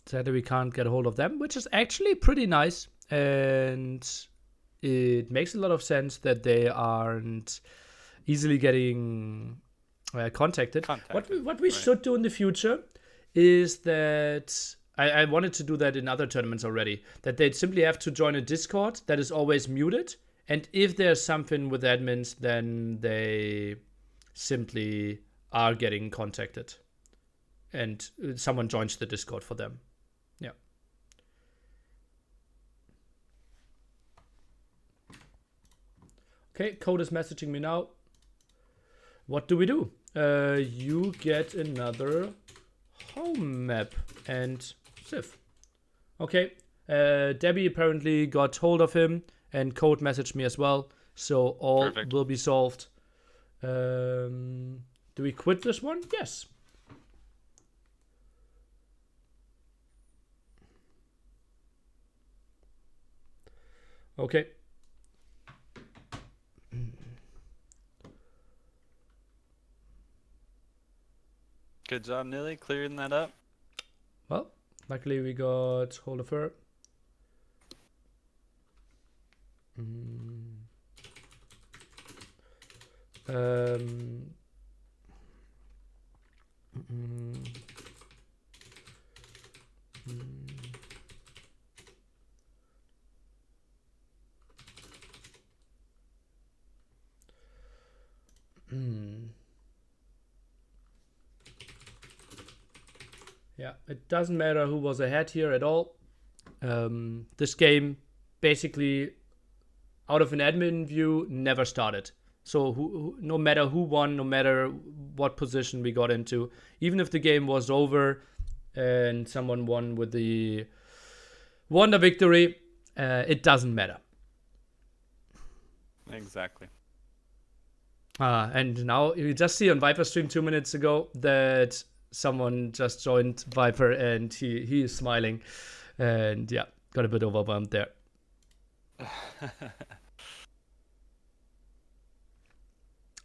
Sadly, we can't get a hold of them, which is actually pretty nice. And it makes a lot of sense that they aren't easily getting contacted. What we should do in the future is that I wanted to do that in other tournaments already, that they'd simply have to join a Discord that is always muted. And if there's something with admins, then they simply are getting contacted. And someone joins the Discord for them. Yeah. Okay, Code is messaging me now. What do we do? You get another home map and Civ. Okay. Debbie apparently got hold of him and Code messaged me as well. So all will be solved. Do we quit this one? Yes. Okay. Good job, Nilly, clearing that up. Well, luckily we got hold of her. Yeah, it doesn't matter who was ahead here at all. This game basically, out of an admin view, never started. So no matter who won, no matter what position we got into, even if the game was over and someone won the victory, it doesn't matter. Exactly. And now you just see on Viper stream 2 minutes ago that someone just joined Viper and he is smiling, and yeah, got a bit overwhelmed there.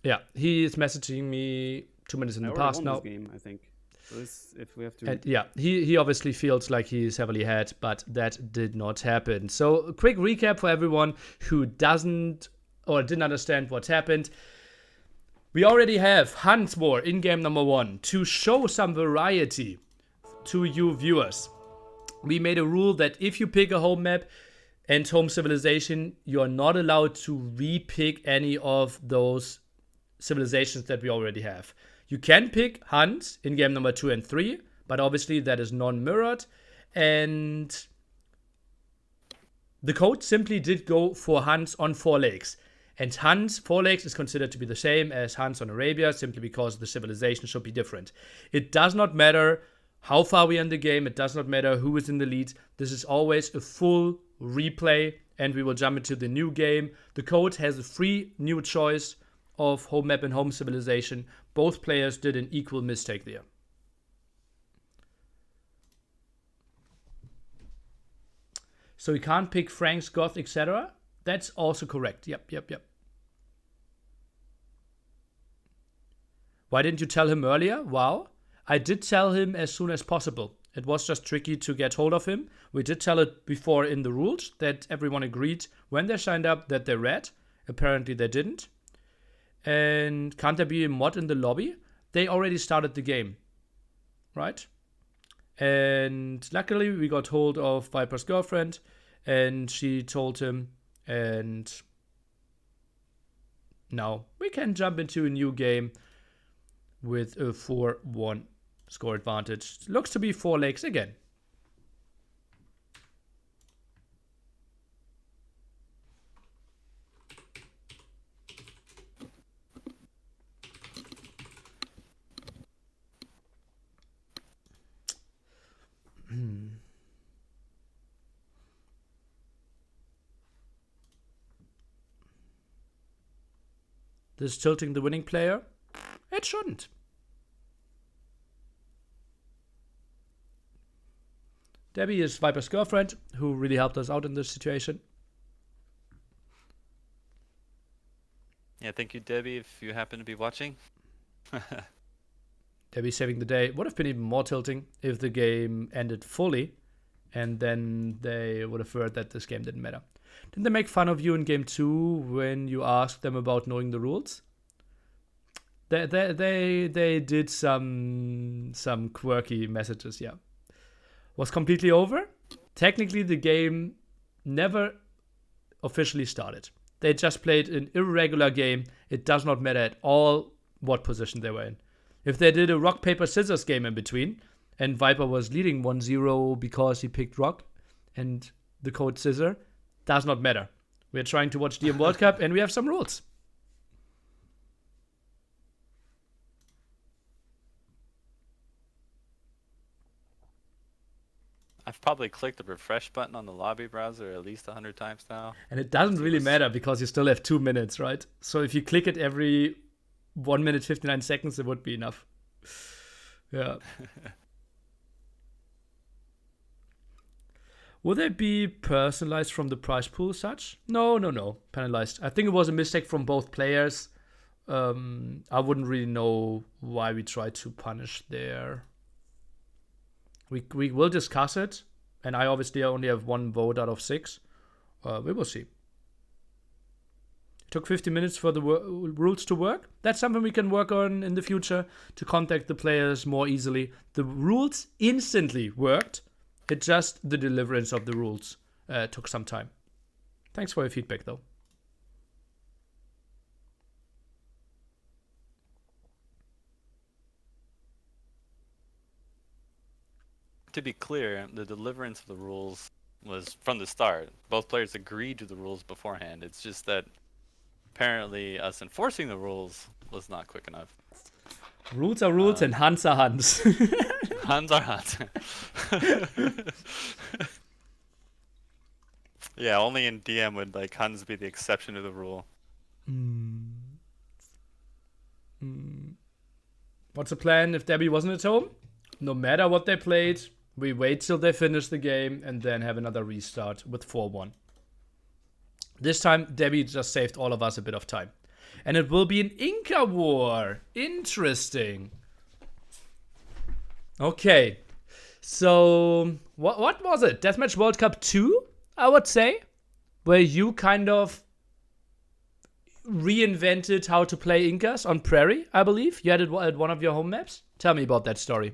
Yeah, he is messaging me 2 minutes in the past now. This game, I think. So if we have to. And yeah, he obviously feels like he's heavily ahead, but that did not happen. So a quick recap for everyone who doesn't or didn't understand what happened. We already have Hunt War in game number 1 to show some variety to you viewers. We made a rule that if you pick a home map and home civilization, you are not allowed to re-pick any of those civilizations that we already have. You can pick Hunt in game number 2 and 3, but obviously that is non-mirrored. And the code simply did go for Hunts on 4 lakes. And Hunt's 4 lakes is considered to be the same as Hunt's on Arabia, simply because the civilization should be different. It does not matter how far we are in the game. It does not matter who is in the lead. This is always a full replay, and we will jump into the new game. The code has a free new choice of home map and home civilization. Both players did an equal mistake there. So we can't pick Franks, Goth, etc. That's also correct. Yep. Why didn't you tell him earlier? Wow. I did tell him as soon as possible. It was just tricky to get hold of him. We did tell it before in the rules that everyone agreed when they signed up that they read. Apparently they didn't. And can't there be a mod in the lobby? They already started the game, right? And luckily we got hold of Viper's girlfriend and she told him, and now we can jump into a new game with a 4-1 score advantage. Looks to be 4 lakes again. This is tilting the winning player? It shouldn't. Debbie is Viper's girlfriend, who really helped us out in this situation. Yeah, thank you, Debbie, if you happen to be watching. Debbie saving the day. Would have been even more tilting if the game ended fully, and then they would have heard that this game didn't matter. Didn't they make fun of you in game 2 when you asked them about knowing the rules? They did some quirky messages, yeah. Was completely over. Technically, the game never officially started. They just played an irregular game. It does not matter at all what position they were in. If they did a rock, paper, scissors game in between, and Viper was leading 1-0 because he picked rock and the code scissor, does not matter. We're trying to watch DM World Cup and we have some rules. I've probably clicked the refresh button on the lobby browser at least 100 times now. And it doesn't really matter because you still have 2 minutes, right? So if you click it every 1 minute 59 seconds, it would be enough. Yeah. Will they be personalized from the prize pool such? No. Penalized. I think it was a mistake from both players. I wouldn't really know why we tried to punish there. We will discuss it, and I obviously only have 1 vote out of 6. We will see. It took 50 minutes for the rules to work. That's something we can work on in the future to contact the players more easily. The rules instantly worked. It just the deliverance of the rules took some time. Thanks for your feedback, though. To be clear, the deliverance of the rules was from the start. Both players agreed to the rules beforehand. It's just that apparently us enforcing the rules was not quick enough. Rules are rules and Hans are Hans. Hans are Hans. Yeah, only in DM would like Hans be the exception to the rule. What's the plan if Debbie wasn't at home? No matter what they played, we wait till they finish the game and then have another restart with 4-1. This time, Debbie just saved all of us a bit of time. And it will be an Inca war. Interesting. Okay. So, what was it? Deathmatch World Cup 2, I would say? Where you kind of reinvented how to play Incas on Prairie, I believe. You had it at one of your home maps. Tell me about that story.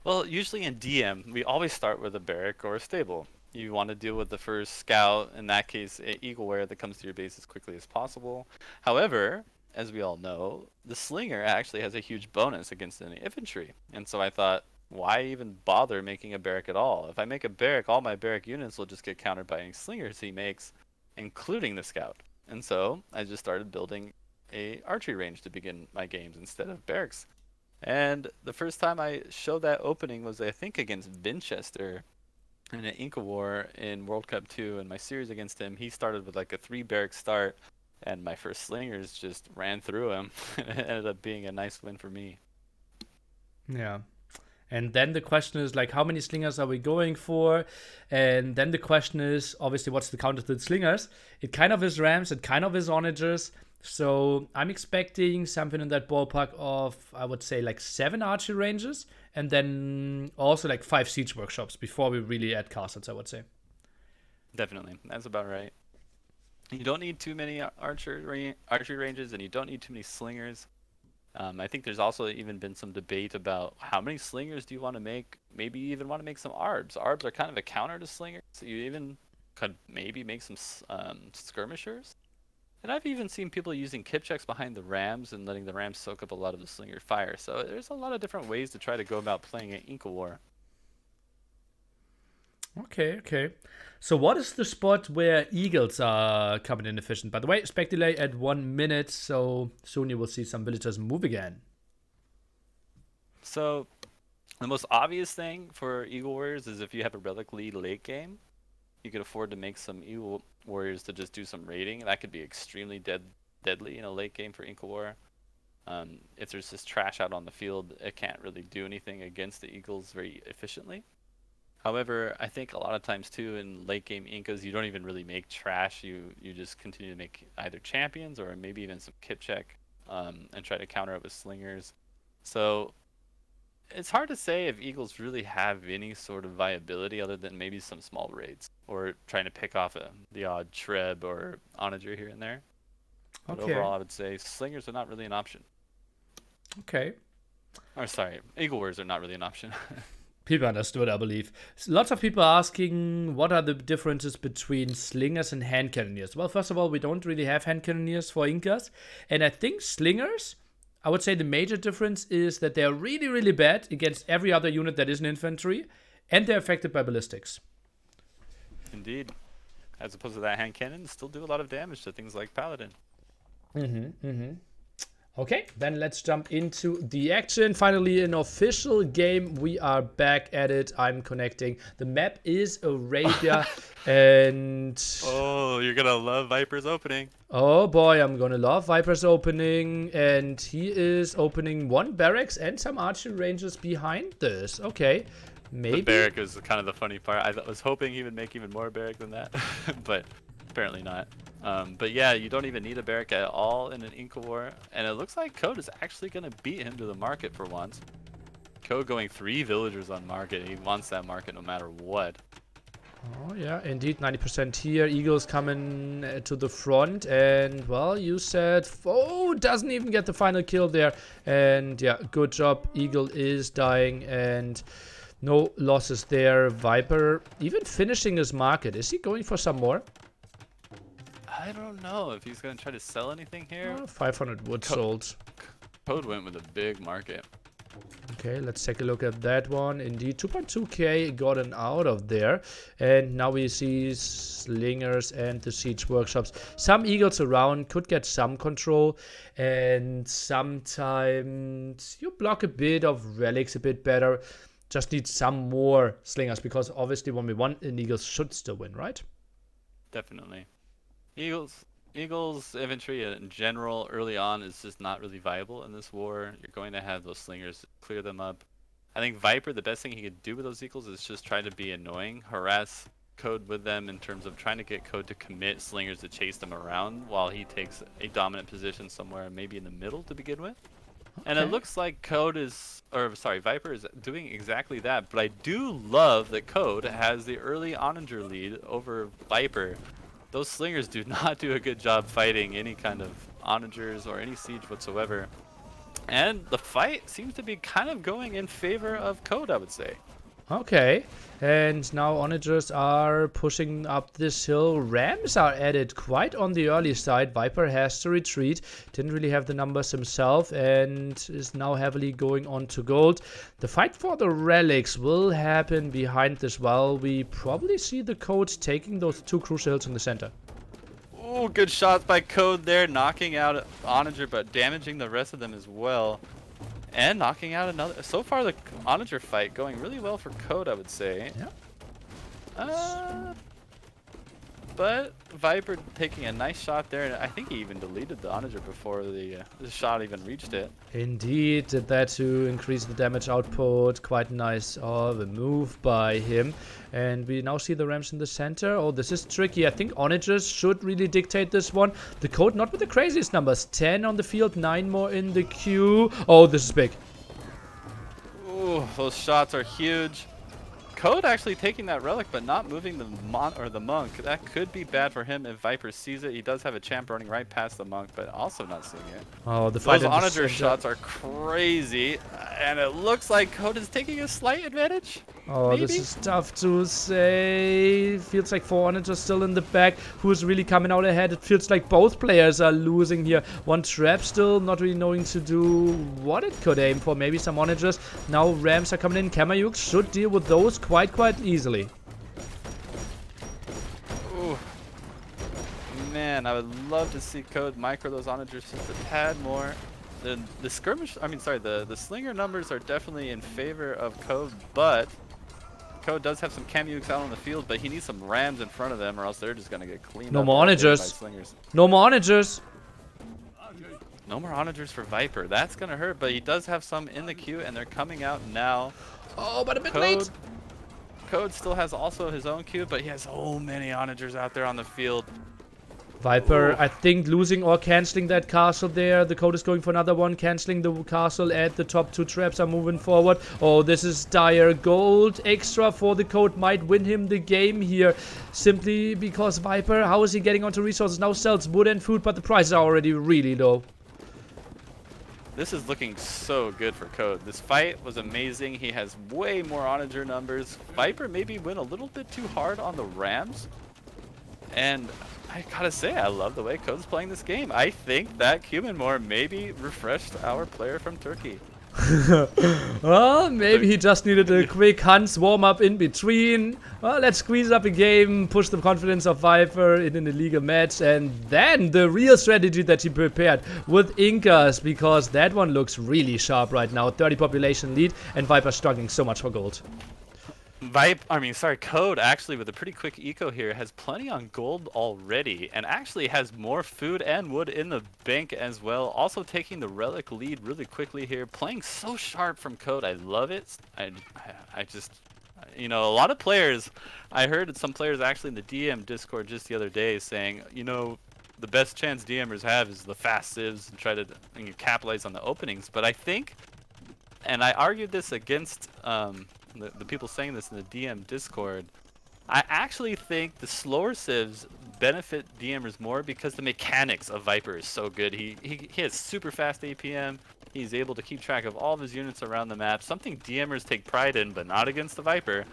Well, usually in DM, we always start with a barrack or a stable. You want to deal with the first scout, in that case, Eagleware that comes to your base as quickly as possible. However, as we all know, the Slinger actually has a huge bonus against any infantry. And so I thought, why even bother making a barrack at all? If I make a barrack, all my barrack units will just get countered by any slingers he makes, including the scout. And so I just started building a archery range to begin my games instead of barracks. And the first time I showed that opening was, I think, against Vinchester in an Inca War in World Cup 2. In my series against him, he started with like a 3-barrack start, and my first slingers just ran through him. It ended up being a nice win for me. Yeah. And then the question is, like, how many slingers are we going for? And then the question is, obviously, what's the counter to the slingers? It kind of is rams, it kind of is onagers. So I'm expecting something in that ballpark of, I would say, like 7 archery ranges, and then also like 5 siege workshops before we really add castles, I would say. Definitely, that's about right. You don't need too many archery ranges, and you don't need too many slingers. I think there's also even been some debate about how many slingers do you want to make. Maybe you even want to make some arbs. Arbs are kind of a counter to slingers, so you even could maybe make some skirmishers. And I've even seen people using kip checks behind the rams and letting the rams soak up a lot of the slinger fire. So there's a lot of different ways to try to go about playing an Inca War. Okay. So what is the spot where eagles are coming in efficient? By the way, spec delay at 1 minute, so soon you will see some villagers move again. So the most obvious thing for Eagle Warriors is if you have a relic lead late game, you could afford to make some Eagle Warriors to just do some raiding. That could be extremely deadly in a late game for Inca War. If there's just trash out on the field, it can't really do anything against the Eagles very efficiently. However, I think a lot of times too in late game Incas, you don't even really make trash. You just continue to make either champions or maybe even some kip check and try to counter it with slingers. So It's hard to say if Eagles really have any sort of viability other than maybe some small raids or trying to pick off the odd Treb or Onager here and there. But Okay. overall, I would say Slingers are not really an option. Okay. Or sorry, Eagle Warriors are not really an option. People understood, I believe. Lots of people asking what are the differences between slingers and hand cannoneers. Well, first of all, we don't really have hand cannoneers for Incas. And I think slingers, I would say the major difference is that they're really, really bad against every other unit that isn't infantry. And they're affected by ballistics. Indeed. As opposed to that hand cannon, still do a lot of damage to things like Paladin. Okay, then let's jump into the action. Finally, an official game. We are back at it. I'm connecting. The map is Arabia. And... Oh, you're going to love Viper's opening. oh boy, I'm gonna love Viper's opening. And he is opening one barracks and some archery ranges behind this. Okay, maybe. The barrack is kind of the funny part. I was hoping he would make even more barrack than that, but apparently not. But yeah, you don't even need a barrack at all in an Inca War. And it looks like Code is actually going to beat him to the market for once. Code going 3 villagers on market. He wants that market no matter what. Oh yeah, indeed, 90% here. Eagles coming to the front. And, well, you said... oh, doesn't even get the final kill there. And, yeah, good job. Eagle is dying and... no losses there. Viper even finishing his market. Is he going for some more? I don't know if he's going to try to sell anything here. 500 wood sold. Code went with a big market. Okay, let's take a look at that one. Indeed, 2.2k gotten out of there. And now we see slingers and the siege workshops. Some eagles around could get some control. And sometimes you block a bit of relics a bit better. Just need some more slingers, because obviously when we want an eagles should still win, right? Definitely. Eagles infantry in general early on is just not really viable in this war. You're going to have those slingers clear them up. I think Viper, the best thing he could do with those Eagles is just try to be annoying, harass Code with them in terms of trying to get Code to commit slingers to chase them around while he takes a dominant position somewhere maybe in the middle to begin with. And it looks like Viper is doing exactly that. But I do love that Code has the early Onager lead over Viper. Those slingers do not do a good job fighting any kind of onagers or any siege whatsoever. And the fight seems to be kind of going in favor of Code, I would say. Okay, and now onagers are pushing up this hill. Rams are at it quite on the early side. Viper has to retreat. Didn't really have the numbers himself and is now heavily going on to gold. The fight for the relics will happen behind this while we probably see the Code taking those 2 crucial hills in the center. Oh, good shots by Code there, knocking out Onager but damaging the rest of them as well. And knocking out another. So far, the Onager fight going really well for Code, I would say. Yeah. But Viper taking a nice shot there, and I think he even deleted the Onager before the shot even reached it. Indeed, did that to increase the damage output. Quite nice of a move by him. And we now see the Rams in the center. Oh, this is tricky. I think onagers should really dictate this one. The Code not with the craziest numbers. 10 on the field, 9 more in the queue. Oh, this is big. Ooh, those shots are huge. Code actually taking that relic but not moving the monk. That could be bad for him if Viper sees it. He does have a champ running right past the monk, but also not seeing it. Oh, the fight. Those Onager shots are crazy, and it looks like Code is taking a slight advantage. Oh, maybe? This is tough to say. Feels like 4 onagers still in the back. Who's really coming out ahead? It feels like both players are losing here. One trap still, not really knowing to do what it could aim for. Maybe some onagers. Now Rams are coming in. Kamayuk should deal with those quite easily. Ooh. Man, I would love to see Code micro those onagers just a tad more. The skirmish, the slinger numbers are definitely in favor of Code, but Code does have some Kamukes out on the field, but he needs some Rams in front of them or else they're just gonna get cleaned up. No more onagers. No more onagers. No more onagers for Viper. That's gonna hurt, but he does have some in the queue and they're coming out now. Oh, but a bit late. Code still has also his own queue, but he has so many onagers out there on the field. Viper, I think, losing or canceling that castle there. The code is going for another one, canceling the castle at the top 2 traps are moving forward. Oh, this is dire. Gold extra for the code might win him the game here. Simply because Viper, how is he getting onto resources? Now sells wood and food, but the prices are already really low. This is looking so good for Code. This fight was amazing. He has way more onager numbers. Viper maybe went a little bit too hard on the Rams. And I gotta say, I love the way Code's playing this game. I think that Cuban Moore maybe refreshed our player from Turkey. Well, maybe he just needed a quick Hans warm-up in between. Well, let's squeeze up a game, push the confidence of Viper in an illegal match, and then the real strategy that he prepared with Incas, because that one looks really sharp right now. 30 population lead, and Viper struggling so much for gold. Code actually with a pretty quick eco here has plenty on gold already and actually has more food and wood in the bank as well. Also taking the relic lead really quickly here, playing so sharp from Code. I love it. I just, you know, a lot of players, I heard some players actually in the DM Discord just the other day saying, you know, the best chance DMers have is the fast civs and try to capitalize on the openings. But I think, and I argued this against the people saying this in the DM Discord, I actually think the slower civs benefit DMers more because the mechanics of Viper is so good. He has super fast APM. He's able to keep track of all of his units around the map, something DMers take pride in, but not against the Viper.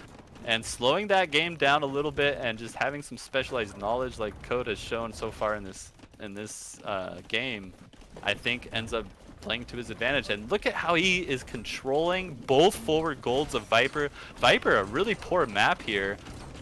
And slowing that game down a little bit and just having some specialized knowledge like Code has shown so far in this game, I think ends up playing to his advantage. And look at how he is controlling both forward golds of Viper. Viper, a really poor map here.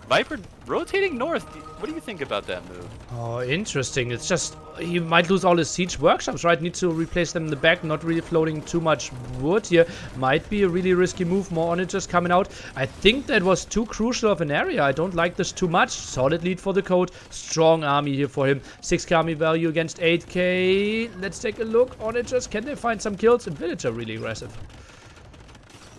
Viper rotating north. What do you think about that move? Oh, interesting. It's just, he might lose all his siege workshops, right? Need to replace them in the back, not really floating too much wood here. Might be a really risky move, more on it just coming out. I think that was too crucial of an area. I don't like this too much. Solid lead for the Code. Strong army here for him. 6k army value against 8k. Let's take a look on it just. Can they find some kills? And Villager really aggressive.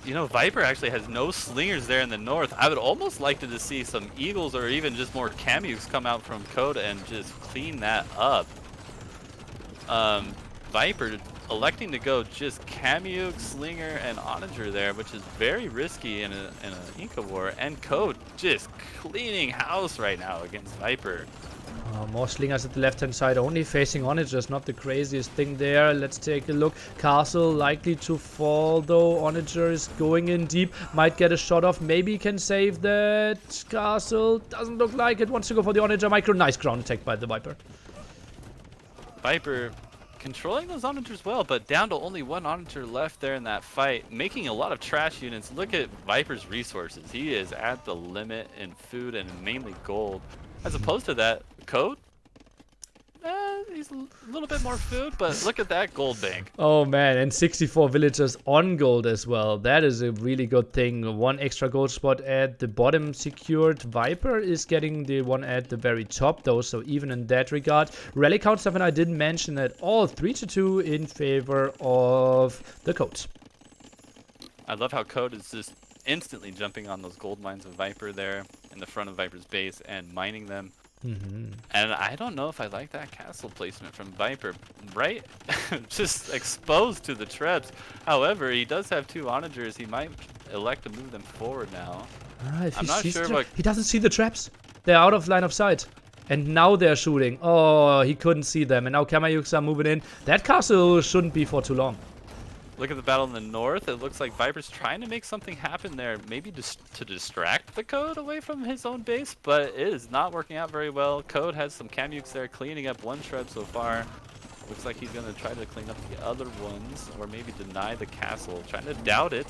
You know, Viper actually has no slingers there in the north. I would almost like to see some eagles or even just more cameos come out from Code and just clean that up. Viper electing to go just cameo, slinger, and onager there, which is very risky in an Inca war. And Code just cleaning house right now against Viper. More slingers at the left-hand side, only facing Onagers, not the craziest thing there. Let's take a look. Castle likely to fall, though. Onager is going in deep. Might get a shot off. Maybe can save that. Castle doesn't look like it. Wants to go for the Onager micro. Nice ground attack by the Viper. Viper controlling those Onagers well, but down to only one Onager left there in that fight, making a lot of trash units. Look at Viper's resources. He is at the limit in food and mainly gold. As opposed to that, Code, he's a little bit more food, but look at that gold bank. Oh man, and 64 villagers on gold as well. That is a really good thing. One extra gold spot at the bottom secured. Viper is getting the one at the very top though, so even in that regard. Rally count stuff, and I didn't mention at all. 3-2 in favor of the Code. I love how Code is just instantly jumping on those gold mines of Viper there in the front of Viper's base and mining them. And I don't know if I like that castle placement from Viper, right? Just exposed to the traps. However, he does have 2 onagers. He might elect to move them forward now. I'm not sure what... He doesn't see the traps. They're out of line of sight. And now they're shooting. Oh, he couldn't see them. And now Kamayuks are moving in. That castle shouldn't be for too long. Look at the battle in the north. It looks like Viper's trying to make something happen there, maybe just to distract the Code away from his own base, but it is not working out very well. Code has some Kamukes there, cleaning up one shred so far. Looks like he's going to try to clean up the other ones, or maybe deny the castle, trying to doubt it.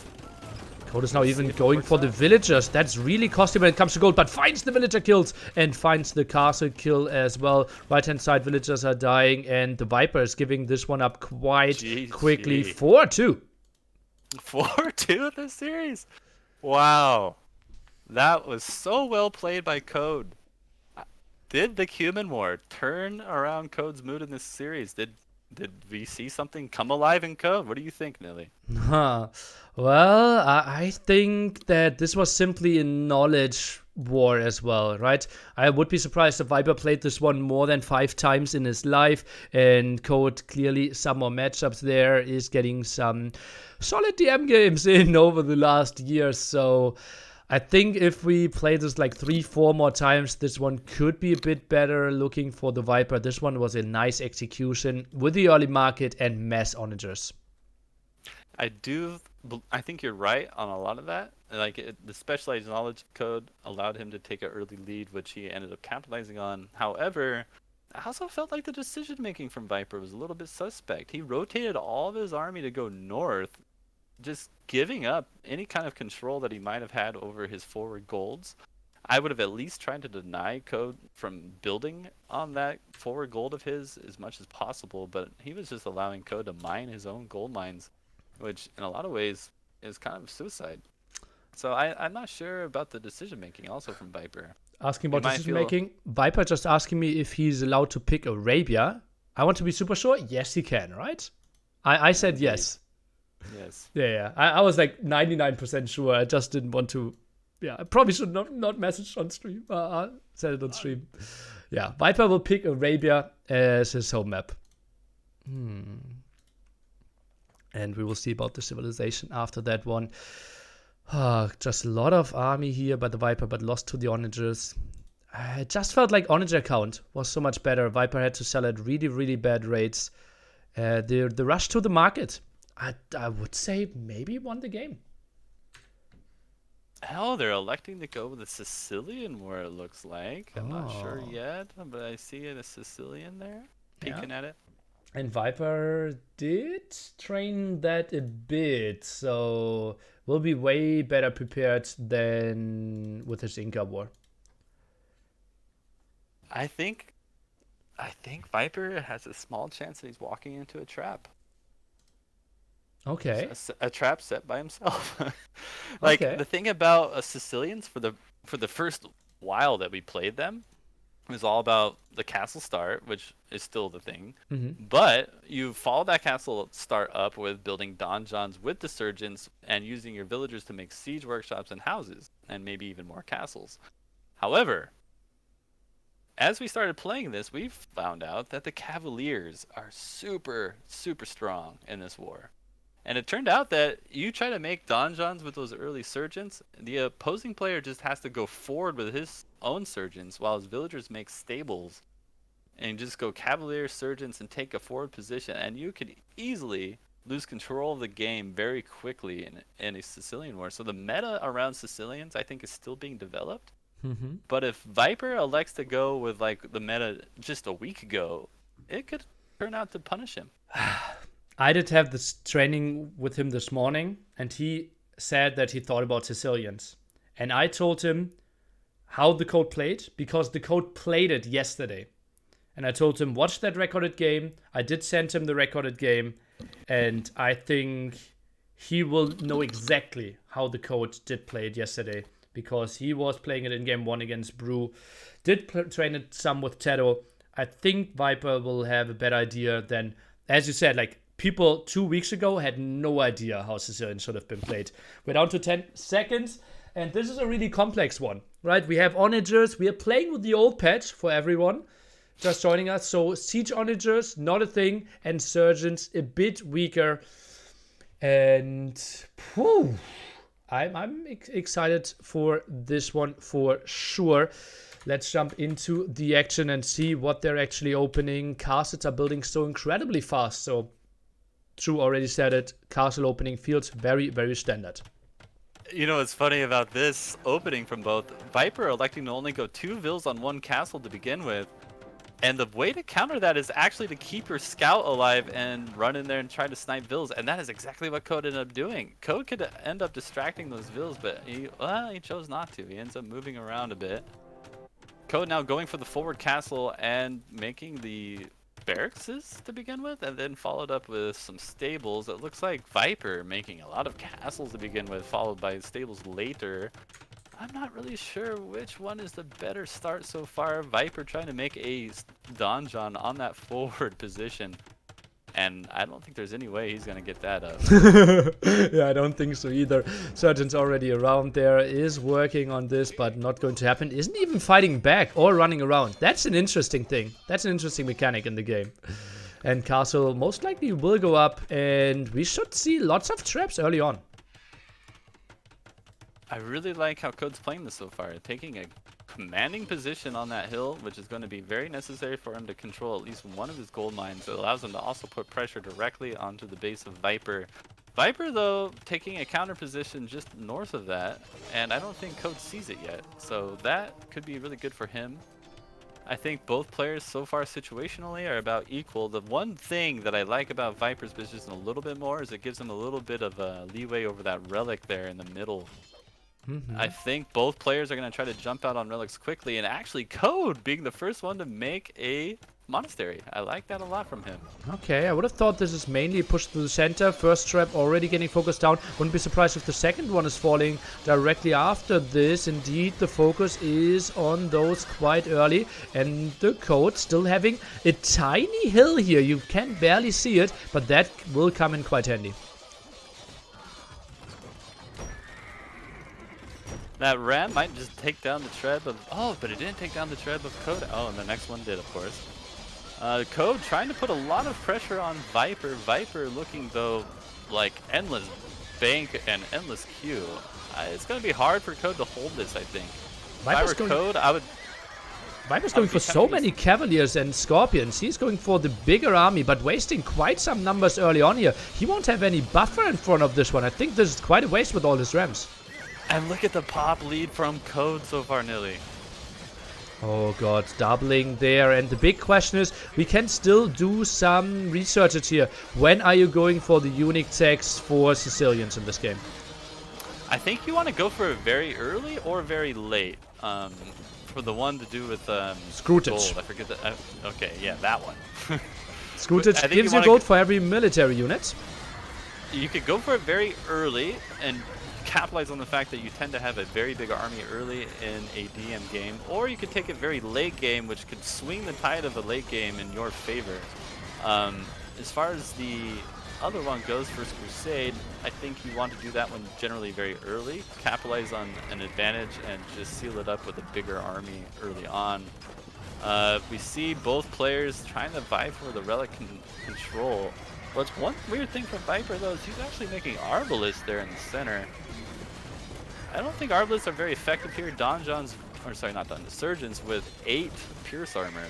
Code is now even going for the villagers. That's really costly when it comes to gold, but finds the villager kills and finds the castle kill as well. Right-hand side villagers are dying, and the Viper is giving this one up quite quickly. 4-2. 4-2 this series? Wow. That was so well played by Code. Did the Cuban War turn around Code's mood in this series? Did we see something come alive in Code? What do you think, Nilly? Well, I think that this was simply a knowledge war as well, right? I would be surprised if Viper played this one more than 5 times in his life, and Code clearly some more matchups there, is getting some solid DM games in over the last year. So I think if we play this like 3-4 more times, this one could be a bit better. Looking for the Viper, this one was a nice execution with the early market and mass onagers. I think you're right on a lot of that. Like the specialized knowledge code allowed him to take an early lead, which he ended up capitalizing on. However, I also felt like the decision making from Viper was a little bit suspect. He rotated all of his army to go north, just giving up any kind of control that he might have had over his forward golds. I would have at least tried to deny Code from building on that forward gold of his as much as possible, but he was just allowing Code to mine his own gold mines, which in a lot of ways is kind of suicide. So I'm not sure about the decision making also from Viper. Asking about decision making, Viper just asking me if he's allowed to pick Arabia. I want to be super sure. Yes, he can, right? I said Indeed. yes. Yes. Yeah. I was like 99% sure. I just didn't want to. Yeah, I probably should not message on stream. Said it on stream. Yeah, Viper will pick Arabia as his home map. And we will see about the civilization after that one. Just a lot of army here by the Viper, but lost to the onagers. It just felt like onager count was so much better. Viper had to sell at really, really bad rates. The rush to the market, I would say maybe won the game. Hell, they're electing to go with the Sicilian war, it looks like. I'm not sure yet, but I see a Sicilian there peeking at it. And Viper did train that a bit, so will be way better prepared than with his Inca war. I think Viper has a small chance that he's walking into a trap. Okay. A trap set by himself. Like the thing about Sicilians for the first while that we played them, it was all about the castle start, which is still the thing. But you follow that castle start up with building donjons with the surgeons and using your villagers to make siege workshops and houses, and maybe even more castles. However, as we started playing this, we found out that the Cavaliers are super, super strong in this war. And it turned out that you try to make donjons with those early surgeons, the opposing player just has to go forward with his own surgeons while his villagers make stables and just go Cavalier surgeons and take a forward position, and you could easily lose control of the game very quickly in a Sicilian war. So the meta around Sicilians, I think, is still being developed. But if Viper elects to go with like the meta just a week ago, it could turn out to punish him. I did have this training with him this morning, and he said that he thought about Sicilians. And I told him how the code played, because the code played it yesterday. And I told him, watch that recorded game. I did send him the recorded game, and I think he will know exactly how the code did play it yesterday, because he was playing it in game 1 against Brew. Did train it some with Tedo. I think Viper will have a better idea than, as you said, like, people 2 weeks ago had no idea how Sicilian should have been played. We're down to 10 seconds, and this is a really complex one, right? We have onagers. We are playing with the old patch for everyone just joining us. So siege onagers, not a thing, and surgeons a bit weaker. And I'm excited for this one for sure. Let's jump into the action and see what they're actually opening. Castles are building so incredibly fast, so True already said it. Castle opening feels very, very standard. You know what's funny about this opening from both? Viper electing to only go 2 vills on 1 castle to begin with. And the way to counter that is actually to keep your scout alive and run in there and try to snipe vills. And that is exactly what Code ended up doing. Code could end up distracting those vills, but he chose not to. He ends up moving around a bit. Code now going for the forward castle and making the barracks to begin with, and then followed up with some stables. It looks like Viper making a lot of castles to begin with, followed by stables later. I'm not really sure which one is the better start so far. Viper trying to make a donjon on that forward position and I don't think there's any way he's gonna get that up. Yeah, I don't think so either. Surgeon's already around there, is working on this, but not going to happen. Isn't even fighting back or running around. That's an interesting thing. That's an interesting mechanic in the game. And Castle most likely will go up, and we should see lots of traps early on. I really like how Code's playing this so far, taking a commanding position on that hill, which is going to be very necessary for him to control at least one of his gold mines. It allows him to also put pressure directly onto the base of Viper. Viper, though, taking a counter position just north of that, and I don't think Code sees it yet, so that could be really good for him. I think both players so far situationally are about equal. The one thing that I like about Viper's position a little bit more is it gives him a little bit of leeway over that relic there in the middle. I think both players are going to try to jump out on relics quickly, and actually Code being the first one to make a monastery. I like that a lot from him. Okay, I would have thought this is mainly pushed to the center. First trap already getting focused down. Wouldn't be surprised if the second one is falling directly after this. Indeed, the focus is on those quite early. And the Code still having a tiny hill here. You can barely see it, but that will come in quite handy. That ram might just take down the Treb of... Oh, but it didn't take down the Treb of Code. Oh, and the next one did, of course. Code trying to put a lot of pressure on Viper. Viper looking, though, like endless bank and endless Q. It's going to be hard for Code to hold this, I think. Viper's if I were Code, I would... Viper's going for so many Cavaliers and Scorpions. He's going for the bigger army, but wasting quite some numbers early on here. He won't have any buffer in front of this one. I think this is quite a waste with all his Rams. And look at the pop lead from Code so far, Nilly. Oh god, doubling there. And the big question is, we can still do some research here. When are you going for the unique tags for Sicilians in this game? I think you want to go for it very early or very late. For the one to do with Scrootage. gold. I forget that. Okay, yeah, that one. Scrootage gives you gold for every military unit. You could go for it very early and capitalize on the fact that you tend to have a very big army early in a DM game, or you could take it very late game, which could swing the tide of the late game in your favor. As far as the other one goes, First Crusade, I think you want to do that one generally very early, capitalize on an advantage, and just seal it up with a bigger army early on. We see both players trying to vie for the relic control. What's one weird thing from Viper, though, is he's actually making Arbalists there in the center. I don't think Arbalists are very effective here. Donjons, or sorry, not Donjons, Surgeons with 8 Pierce Armor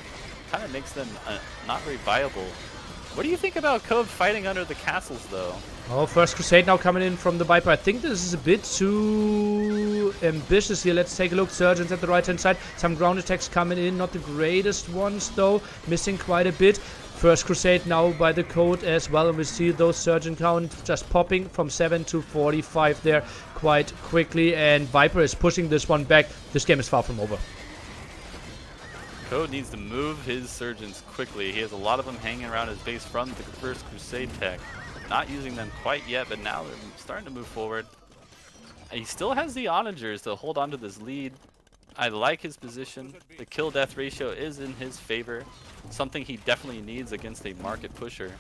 kind of makes them not very viable. What do you think about Code fighting under the castles, though? Oh, First Crusade now coming in from the Viper. I think this is a bit too ambitious here. Let's take a look. Surgeons at the right-hand side. Some ground attacks coming in. Not the greatest ones, though. Missing quite a bit. First Crusade now by the Code as well, and we see those surgeon count just popping from 7 to 45 there quite quickly, and Viper is pushing this one back. This game is far from over. Code needs to move his surgeons quickly. He has a lot of them hanging around his base from the First Crusade tech. Not using them quite yet, but now they're starting to move forward. He still has the onagers to hold on to this lead. I like his position. The kill-death ratio is in his favor. Something he definitely needs against a market pusher.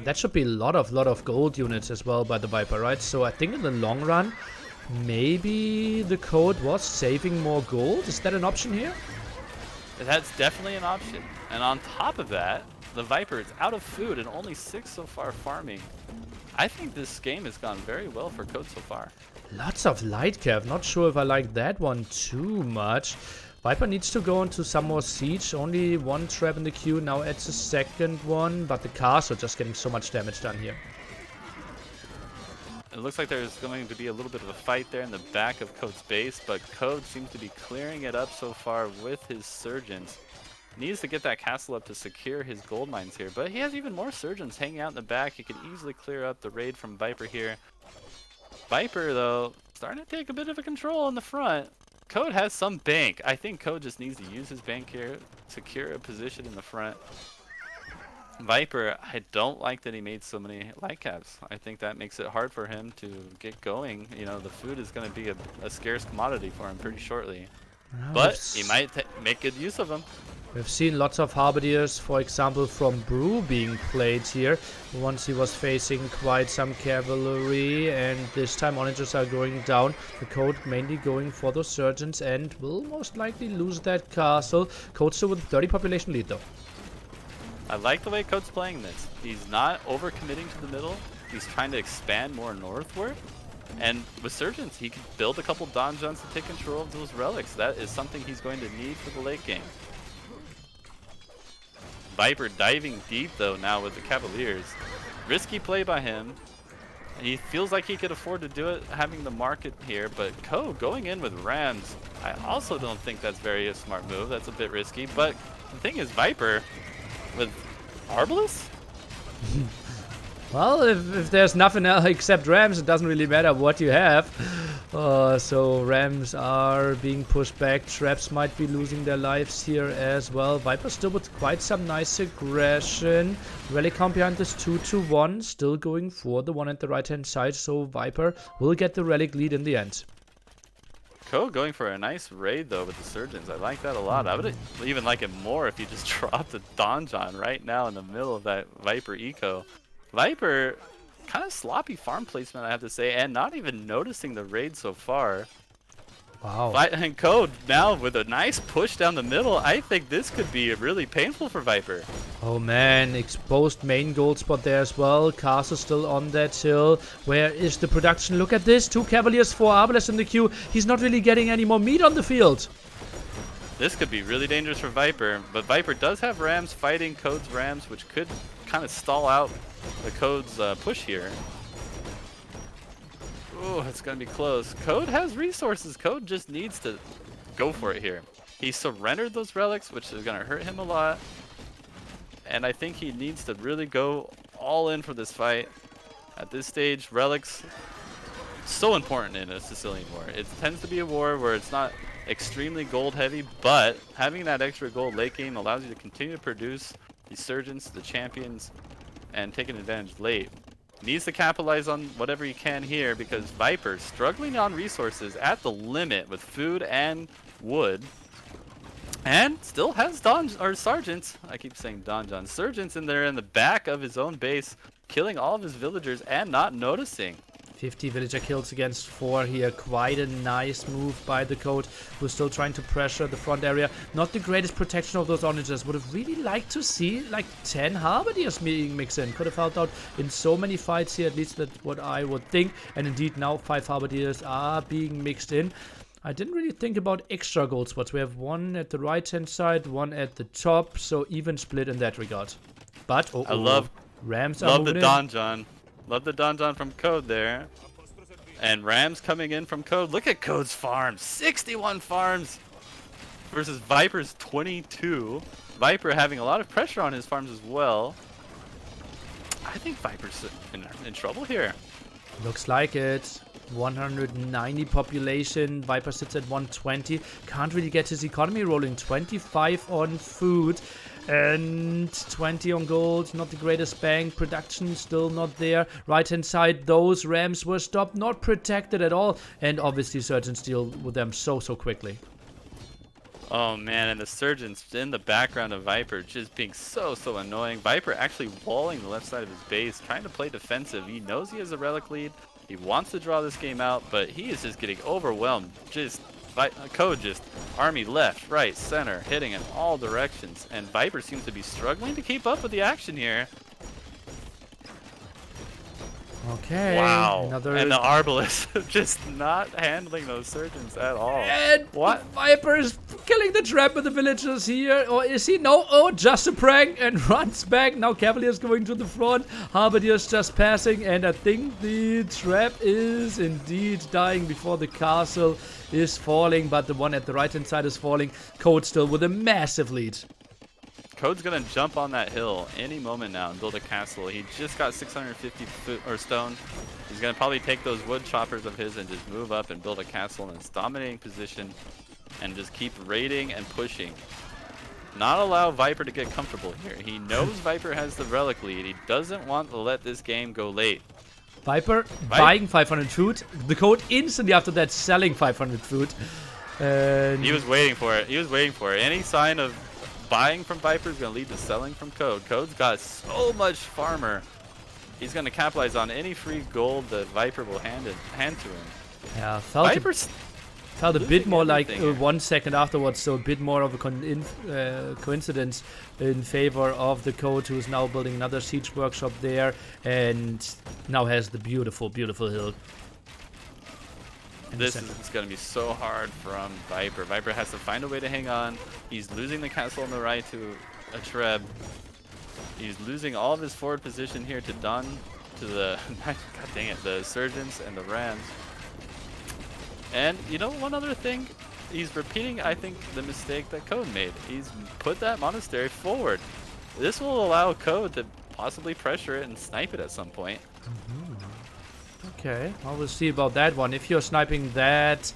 That should be a lot of gold units as well by the Viper, right? So I think in the long run, maybe the Code was saving more gold. Is that an option here? That's definitely an option. And on top of that, the Viper is out of food and only 6 so far farming. I think this game has gone very well for Code so far. Lots of light cav. Not sure if I like that one too much. Viper needs to go into some more siege. Only one trap in the queue. Now adds a second one. But the castle just getting so much damage done here. It looks like there's going to be a little bit of a fight there in the back of Code's base. But Code seems to be clearing it up so far with his surgeons. Needs to get that castle up to secure his gold mines here. But he has even more surgeons hanging out in the back. He could easily clear up the raid from Viper here. Viper, though, starting to take a bit of a control in the front. Code has some bank. I think Code just needs to use his bank here, secure a position in the front. Viper, I don't like that he made so many light caps. I think that makes it hard for him to get going. You know, the food is going to be a scarce commodity for him pretty shortly. But he might make good use of them. We've seen lots of Halberdiers, for example, from Brew being played here. Once he was facing quite some cavalry, and this time Onagers are going down. TheCode mainly going for those surgeons and will most likely lose that castle. Code still with 30 population lead though. I like the way Code's playing this. He's not overcommitting to the middle. He's trying to expand more northward. And with Surgeons, he can build a couple donjons to take control of those relics. That is something he's going to need for the late game. Viper diving deep though now with the Cavaliers. Risky play by him. He feels like he could afford to do it having the market here, but Code going in with Rams, I also don't think that's a smart move. That's a bit risky, but the thing is Viper with Arbalest? Well, if there's nothing else except Rams, it doesn't really matter what you have. So Rams are being pushed back. Traps might be losing their lives here as well. Viper still with quite some nice aggression. Relic count behind this 2-1. Still going for the one at the right-hand side. So Viper will get the Relic lead in the end. Code going for a nice raid though with the Surgeons. I like that a lot. I would even like it more if you just dropped a Donjon right now in the middle of that Viper eco. Viper, kind of sloppy farm placement, I have to say, and not even noticing the raid so far. Wow. And Code now with a nice push down the middle. I think this could be really painful for Viper. Oh man, exposed main gold spot there as well. Castle still on that hill. Where is the production? Look at this. 2 Cavaliers, 4 Arbalest in the queue. He's not really getting any more meat on the field. This could be really dangerous for Viper, but Viper does have Rams fighting Code's Rams, which could kind of stall out the Code's push here. Oh, it's going to be close. Code has resources. Code just needs to go for it here. He surrendered those relics, which is going to hurt him a lot. And I think he needs to really go all in for this fight. At this stage, relics, so important in a Sicilian war. It tends to be a war where it's not extremely gold heavy, but having that extra gold late game allows you to continue to produce the Surgeons, the champions, and take an advantage late. Needs to capitalize on whatever he can here because Viper's struggling on resources at the limit with food and wood. And still has sergeants. I keep saying donjon. Surgeons in there in the back of his own base, killing all of his villagers and not noticing. 50 villager kills against 4 here. Quite a nice move by the Code, who's still trying to pressure the front area. Not the greatest protection of those onagers. Would have really liked to see like 10 Halberdiers being mixed in. Could have helped out in so many fights here, at least that's what I would think. And indeed now 5 Halberdiers are being mixed in. I didn't really think about extra gold spots. We have one at the right hand side, one at the top, so even split in that regard. But I love Rams love the donjon. Love the donjon from Code there. And Rams coming in from Code. Look at Code's farms. 61 farms versus Viper's 22. Viper having a lot of pressure on his farms as well. I think Viper's in trouble here. Looks like it. 190 population. Viper sits at 120. Can't really get his economy rolling. 25 on food. And 20 on gold, not the greatest bank. Production still not there. Right hand side, those Rams were stopped, not protected at all. And obviously Surgeons deal with them so quickly. Oh man, and the Surgeons in the background of Viper just being so annoying. Viper actually walling the left side of his base, trying to play defensive. He knows he has a relic lead. He wants to draw this game out, but he is just getting overwhelmed. Code just army left, right, center, hitting in all directions. And Viper seems to be struggling to keep up with the action here. Okay. Wow. Another... And the Arbalest just not handling those Surgeons at all. And what? Viper is killing the trap with the villagers here. Or is he? No. Oh, just a prank and runs back. Now Cavaliers going to the front. Halberdiers just passing. And I think the trap is indeed dying before the castle is falling. But the one at the right hand side is falling. Code still with a massive lead. Code's gonna jump on that hill any moment now and build a castle. He just got 650 stone. He's gonna probably take those wood choppers of his and just move up and build a castle in this dominating position and just keep raiding and pushing. Not allow Viper to get comfortable here. He knows Viper has the relic lead. He doesn't want to let this game go late. Viper buying 500 food. The Code instantly after that selling 500 food. And he was waiting for it. He was waiting for it. Any sign of buying from Viper is going to lead to selling from Code. Code's got so much farmer. He's going to capitalize on any free gold that Viper will hand to him. Yeah, Viper's felt a bit more like everything here. 1 second afterwards, so a bit more of a coincidence in favor of the Code, who is now building another siege workshop there and now has the beautiful, beautiful hill. This is going to be so hard from Viper. Viper has to find a way to hang on. He's losing the castle on the right to a Treb. He's losing all of his forward position here to Don, to the, god dang it, the Surgeons and the Rams. And you know, one other thing, he's repeating, I think, the mistake that Code made. He's put that monastery forward. This will allow Code to possibly pressure it and snipe it at some point. Okay, well, we'll see about that one. If you're sniping that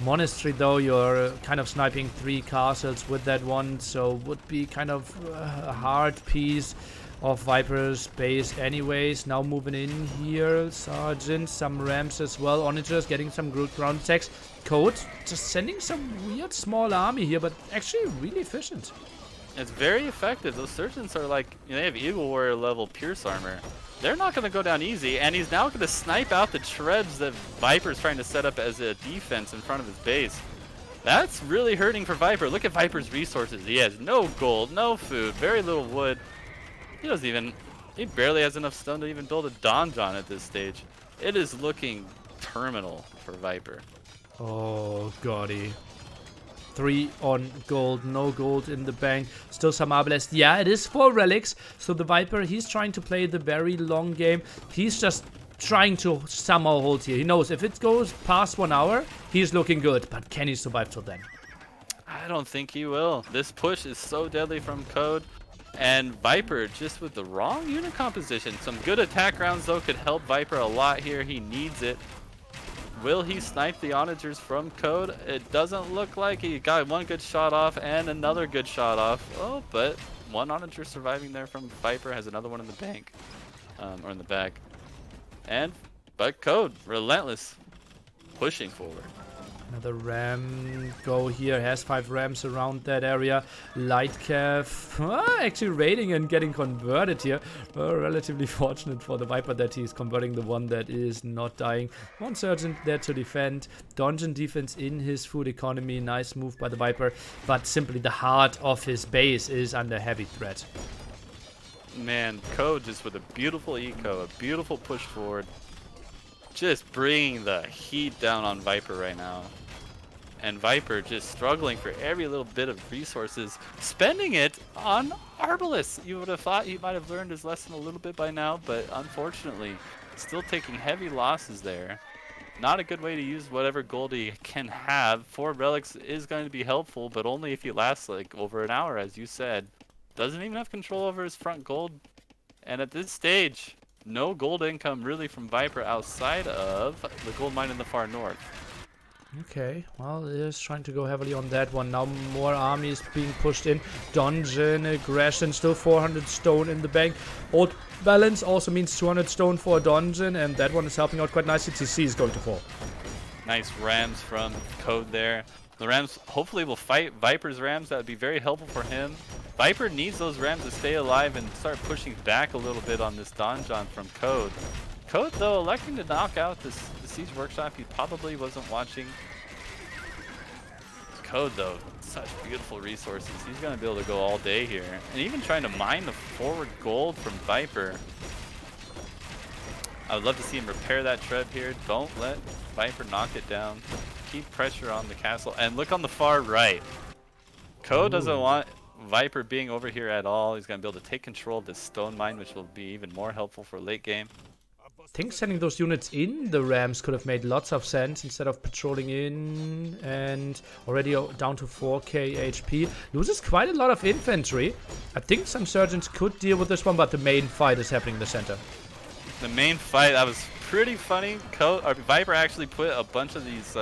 monastery, though, you're kind of sniping 3 castles with that one, so would be kind of a hard piece of Viper's base anyways. Now moving in here, Sergeant, some Rams as well. Onagers getting some good ground attacks. Code just sending some weird small army here, but actually really efficient. It's very effective. Those Surgeons are like, you know, they have Eagle Warrior level Pierce armor. They're not going to go down easy, and he's now going to snipe out the Trebs that Viper's trying to set up as a defense in front of his base. That's really hurting for Viper. Look at Viper's resources. He has no gold, no food, very little wood. He barely has enough stone to even build a donjon at this stage. It is looking terminal for Viper. Oh, Goddy. 3 on gold, no gold in the bank, still some Arbalest. Yeah, it is 4 relics, so the Viper, he's trying to play the very long game. He's just trying to somehow hold here. He knows if it goes past 1 hour, he's looking good, but can he survive till then? I don't think he will. This push is so deadly from Code, and Viper just with the wrong unit composition. Some good attack rounds, though, could help Viper a lot here. He needs it. Will he snipe the Onagers from Code? It doesn't look like. He got 1 good shot off and another good shot off. Oh, but 1 Onager surviving there from Viper, has another one in the bank, or in the back. But Code, relentless, pushing forward. Another ram go here, has 5 rams around that area. Light Cav actually raiding and getting converted here. Relatively fortunate for the Viper that he's converting the one that is not dying. 1 Sergeant there to defend. Dungeon defense in his food economy. Nice move by the Viper, but simply the heart of his base is under heavy threat. Man, Code just with a beautiful eco, a beautiful push forward. Just bringing the heat down on Viper right now. And Viper just struggling for every little bit of resources, spending it on Arbalest. You would have thought he might have learned his lesson a little bit by now, but unfortunately, still taking heavy losses there. Not a good way to use whatever gold he can have. 4 relics is going to be helpful, but only if he lasts like over an hour, as you said. Doesn't even have control over his front gold. And at this stage, no gold income really from Viper outside of the gold mine in the far north. Okay, well, it is trying to go heavily on that one. Now more armies being pushed in. Dungeon aggression, still 400 stone in the bank. Old balance also means 200 stone for a dungeon, and that one is helping out quite nicely. TC is going to fall. Nice Rams from Code there. The Rams hopefully will fight Viper's Rams. That would be very helpful for him. Viper needs those Rams to stay alive and start pushing back a little bit on this donjon from Code. Code, though, electing to knock out the siege workshop he probably wasn't watching. Code, though, such beautiful resources. He's going to be able to go all day here. And even trying to mine the forward gold from Viper. I would love to see him repair that Treb here. Don't let Viper knock it down. Keep pressure on the castle. And look on the far right. Code doesn't want Viper being over here at all. He's going to be able to take control of this stone mine, which will be even more helpful for late game. I think sending those units in the Rams could have made lots of sense instead of patrolling in, and already down to 4k HP. Loses quite a lot of infantry. I think some Surgeons could deal with this one, but the main fight is happening in the center. The main fight, that was pretty funny. Viper actually put a bunch of these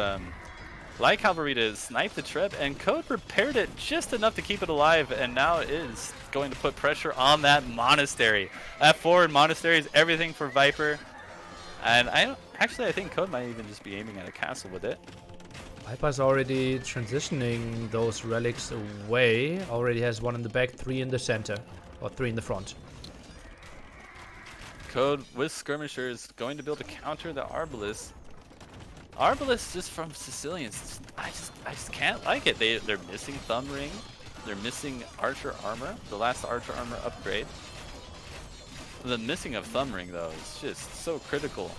light cavalry to snipe the Treb, and Code prepared it just enough to keep it alive, and now it is going to put pressure on that monastery. That forward monastery is everything for Viper. And I think Code might even just be aiming at a castle with it. Viper's already transitioning those relics away. Already has one in the back, 3 in the center. Or 3 in the front. Code with skirmishers going to be able to counter the Arbalest. Arbalest just from Sicilians. I just can't like it. They're missing Thumb Ring. They're missing Archer Armor, the last Archer Armor upgrade. The missing of Thumb Ring though is just so critical.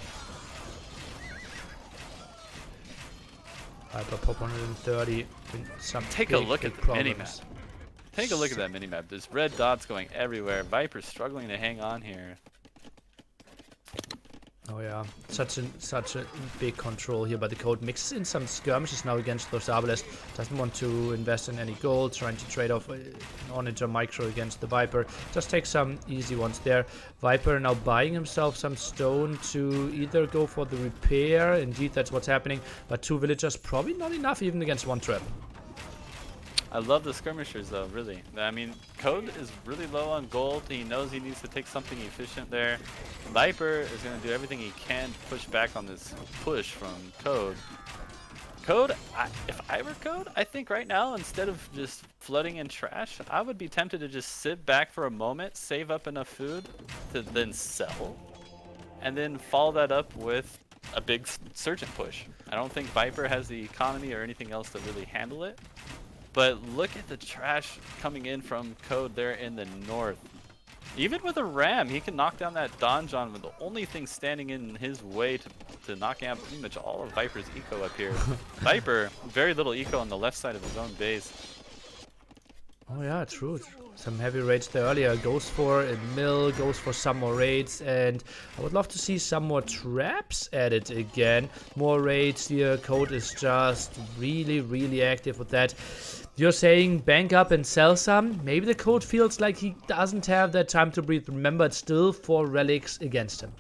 Viper pop 130. Take a look at the minimap. Take a look at that minimap. There's red dots going everywhere. Viper's struggling to hang on here. Oh yeah, such a big control here by TheCode. Mixes in some skirmishes now against those Arbalest. Doesn't want to invest in any gold, trying to trade off on into micro against the Viper. Just take some easy ones there. Viper now buying himself some stone to either go for the repair. Indeed, that's what's happening. But 2 villagers, probably not enough even against 1 trap. I love the skirmishers though, really. I mean, Code is really low on gold. He knows he needs to take something efficient there. Viper is going to do everything he can to push back on this push from Code. Code, if I were Code, I think right now, instead of just flooding in trash, I would be tempted to just sit back for a moment, save up enough food to then sell, and then follow that up with a big Surgeon push. I don't think Viper has the economy or anything else to really handle it. But look at the trash coming in from Code there in the north. Even with a ram, he can knock down that donjon with the only thing standing in his way to knock out pretty much all of Viper's eco up here. Viper, very little eco on the left side of his own base. Oh yeah, true. Some heavy raids there earlier. Goes for a mill, goes for some more raids, and I would love to see some more traps added again. More raids here. Code is just really active with that. You're saying bank up and sell some? Maybe TheCode feels like he doesn't have that time to breathe. Remember, it's still 4 relics against him.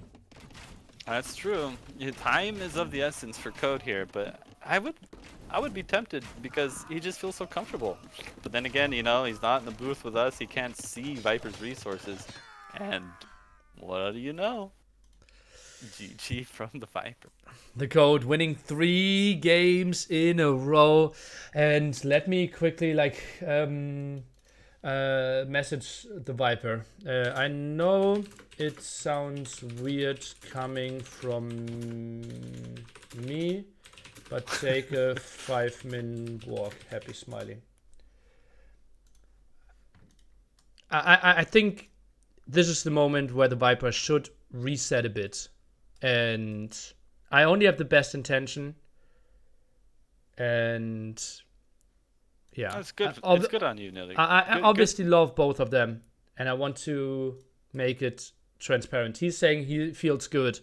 That's true. Time is of the essence for Code here, but I would be tempted because he just feels so comfortable. But then again, you know, he's not in the booth with us. He can't see Viper's resources. And what do you know? GG from the Viper. TheCode winning 3 games in a row. And let me quickly message the Viper. I know it sounds weird coming from me, but take a 5-min walk. Happy smiley. I think this is the moment where the Viper should reset a bit. And I only have the best intention. And yeah. That's good. It's good on you, Nelly. I obviously love both of them. And I want to make it transparent. He's saying he feels good.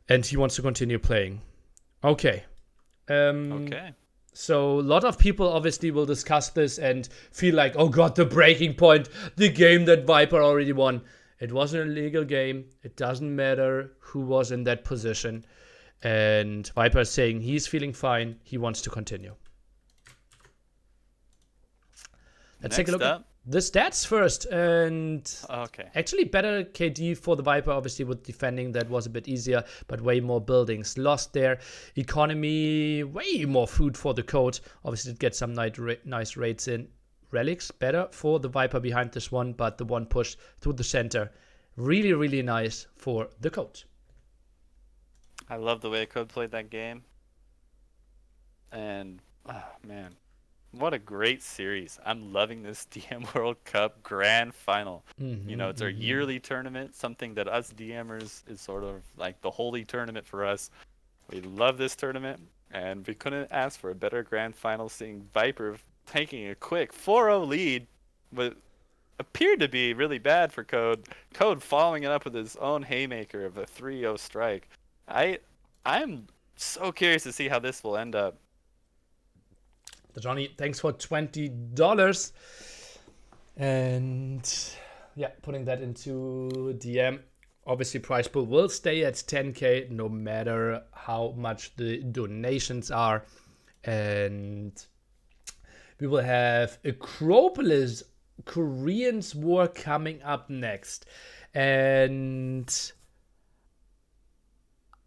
And he wants to continue playing. Okay. Okay. So a lot of people obviously will discuss this and feel like, oh god, the breaking point, the game that Viper already won. It was an illegal game. It doesn't matter who was in that position. And Viper is saying he's feeling fine. He wants to continue. Let's take a look at the stats first. And okay. Actually better KD for the Viper, obviously with defending. That was a bit easier, but way more buildings lost there. Economy, way more food for TheCode. Obviously did get some nice raids in. Relics, better for the Viper behind this one, but the one push through the center. Really nice for TheCode. I love the way Code played that game. And, oh man, what a great series. I'm loving this DM World Cup Grand Final. You know, it's our yearly tournament, something that us DMers is sort of like the holy tournament for us. We love this tournament, and we couldn't ask for a better Grand Final, seeing Viper taking a quick 4-0 lead, but appeared to be really bad for Code. Code following it up with his own haymaker of a 3-0 strike. I'm so curious to see how this will end up. Johnny, thanks for $20. And yeah, putting that into DM. Obviously, prize pool will stay at 10k no matter how much the donations are. And we will have Acropolis Koreans War coming up next. And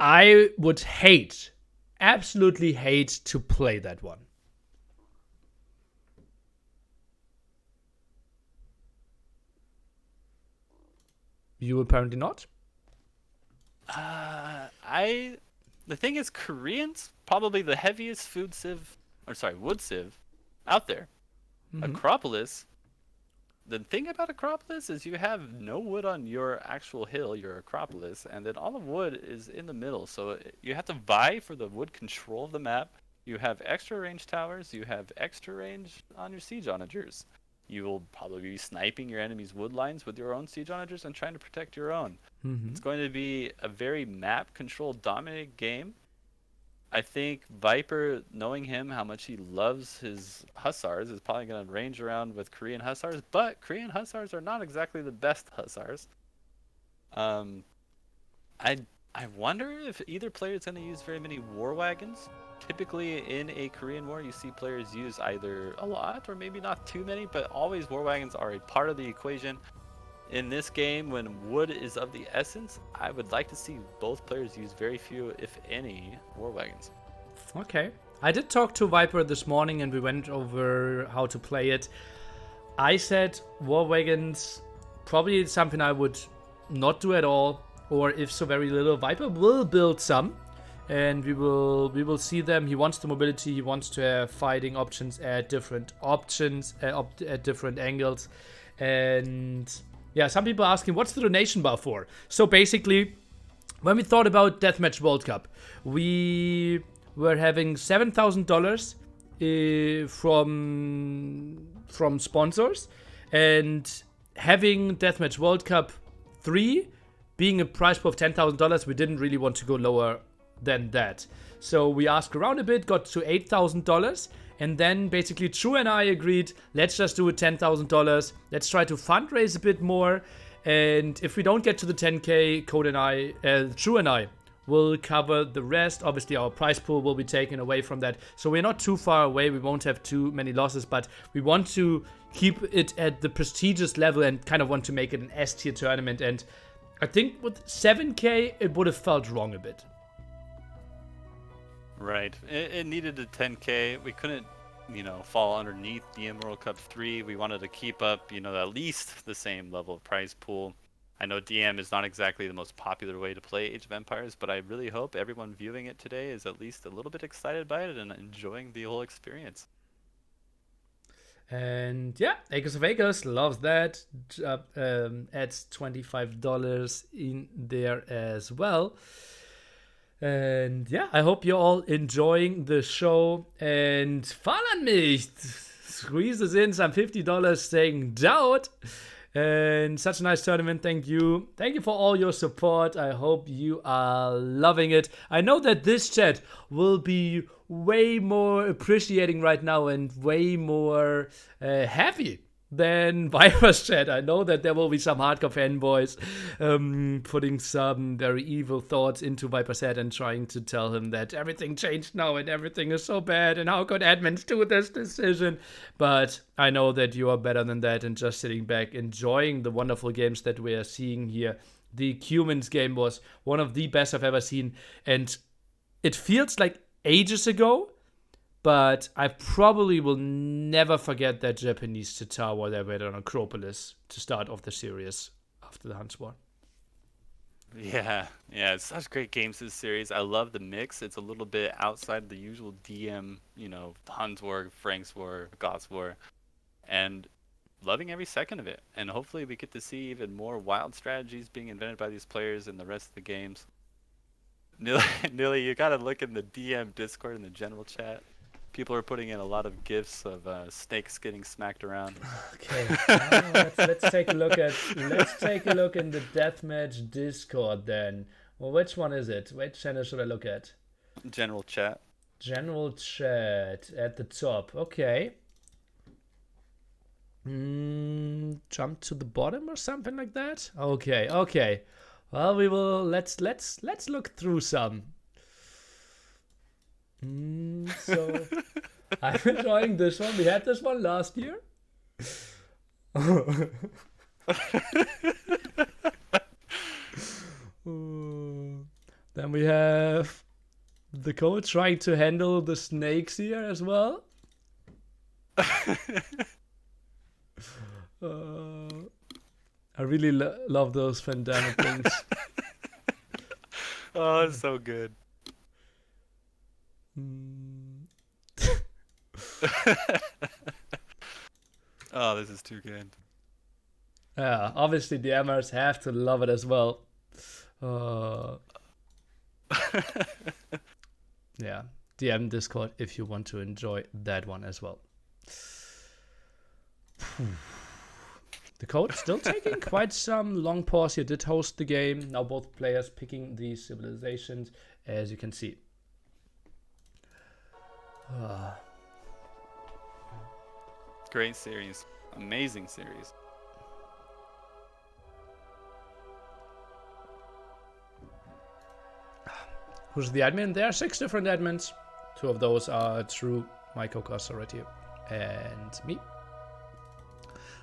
I would hate absolutely hate to play that one? You apparently not. The thing is, Koreans probably the heaviest wood sieve out there. Acropolis. The thing about Acropolis is you have no wood on your actual hill, your Acropolis, and then all the wood is in the middle. So you have to vie for the wood control of the map. You have extra range towers. You have extra range on your siege onagers. You will probably be sniping your enemy's wood lines with your own siege onagers and trying to protect your own. It's going to be a very map control dominated game. I think Viper, knowing him, how much he loves his Hussars, is probably going to range around with Korean Hussars, but Korean Hussars are not exactly the best Hussars. I wonder if either player is going to use very many war wagons. Typically in a Korean war, you see players use either a lot or maybe not too many, but always war wagons are a part of the equation. In this game, when wood is of the essence, I would like to see both players use very few, if any, war wagons. Okay. I did talk to Viper this morning and we went over how to play it. I said war wagons, probably something I would not do at all, or if so very little. Viper will build some and we will see them. He wants the mobility, he wants to have fighting options at different at different angles. And yeah, some people are asking, what's the donation bar for? So basically, when we thought about Deathmatch World Cup, we were having $7,000 from sponsors, and having Deathmatch World Cup 3 being a prize pool of $10,000, we didn't really want to go lower than that. So we asked around a bit, got to $8,000, and then basically True and I agreed, let's just do it $10,000. Let's try to fundraise a bit more, and if we don't get to the 10K, True and I will cover the rest. Obviously, our prize pool will be taken away from that, so we're not too far away. We won't have too many losses, but we want to keep it at the prestigious level and kind of want to make it an S-tier tournament. And I think with 7K, it would have felt wrong a bit. Right. It needed a 10K. We couldn't, fall underneath the World Cup 3. We wanted to keep up, at least the same level of prize pool. I know DM is not exactly the most popular way to play Age of Empires, but I really hope everyone viewing it today is at least a little bit excited by it and enjoying the whole experience. And yeah, Acres of Acres loves that. Adds $25 in there as well. And yeah, I hope you're all enjoying the show. And Falan mich squeezes in some $50 saying doubt. And such a nice tournament. Thank you. Thank you for all your support. I hope you are loving it. I know that this chat will be way more appreciating right now and way more happy than Viper's chat. I know that there will be some hardcore fanboys putting some very evil thoughts into Viper's head and trying to tell him that everything changed now and everything is so bad and how could admins do this decision. But I know that you are better than that and just sitting back enjoying the wonderful games that we are seeing here. The Cumans game was one of the best I've ever seen, and it feels like ages ago, but I probably will never forget that Japanese Tatar where they went on Acropolis to start off the series after the Huns War. Yeah, it's such great games this series. I love the mix. It's a little bit outside the usual DM, Huns War, Franks War, Goths War, and loving every second of it. And hopefully we get to see even more wild strategies being invented by these players in the rest of the games. Nilly, you gotta look in the DM Discord in the general chat. People are putting in a lot of gifs of snakes getting smacked around. Okay, let's take a look in the Deathmatch Discord then. Well, which one is it? Which channel should I look at? General chat. General chat at the top. Okay. Jump to the bottom or something like that. Okay. Well, we will. Let's look through some. So I'm enjoying this one. We had this one last year. Then we have The code trying to handle the snakes here as well. I really love those Fandana things. Oh, it's so good. Oh, this is too good. Yeah, obviously the Emmers have to love it as well. Yeah, DM Discord if you want to enjoy that one as well. The code still taking quite some long pause here. Did host the game. Now both players picking these civilizations, as you can see. Great series. Amazing series. Who's the admin? There are 6 different admins. 2 of those are true Michael Costa right here. And me.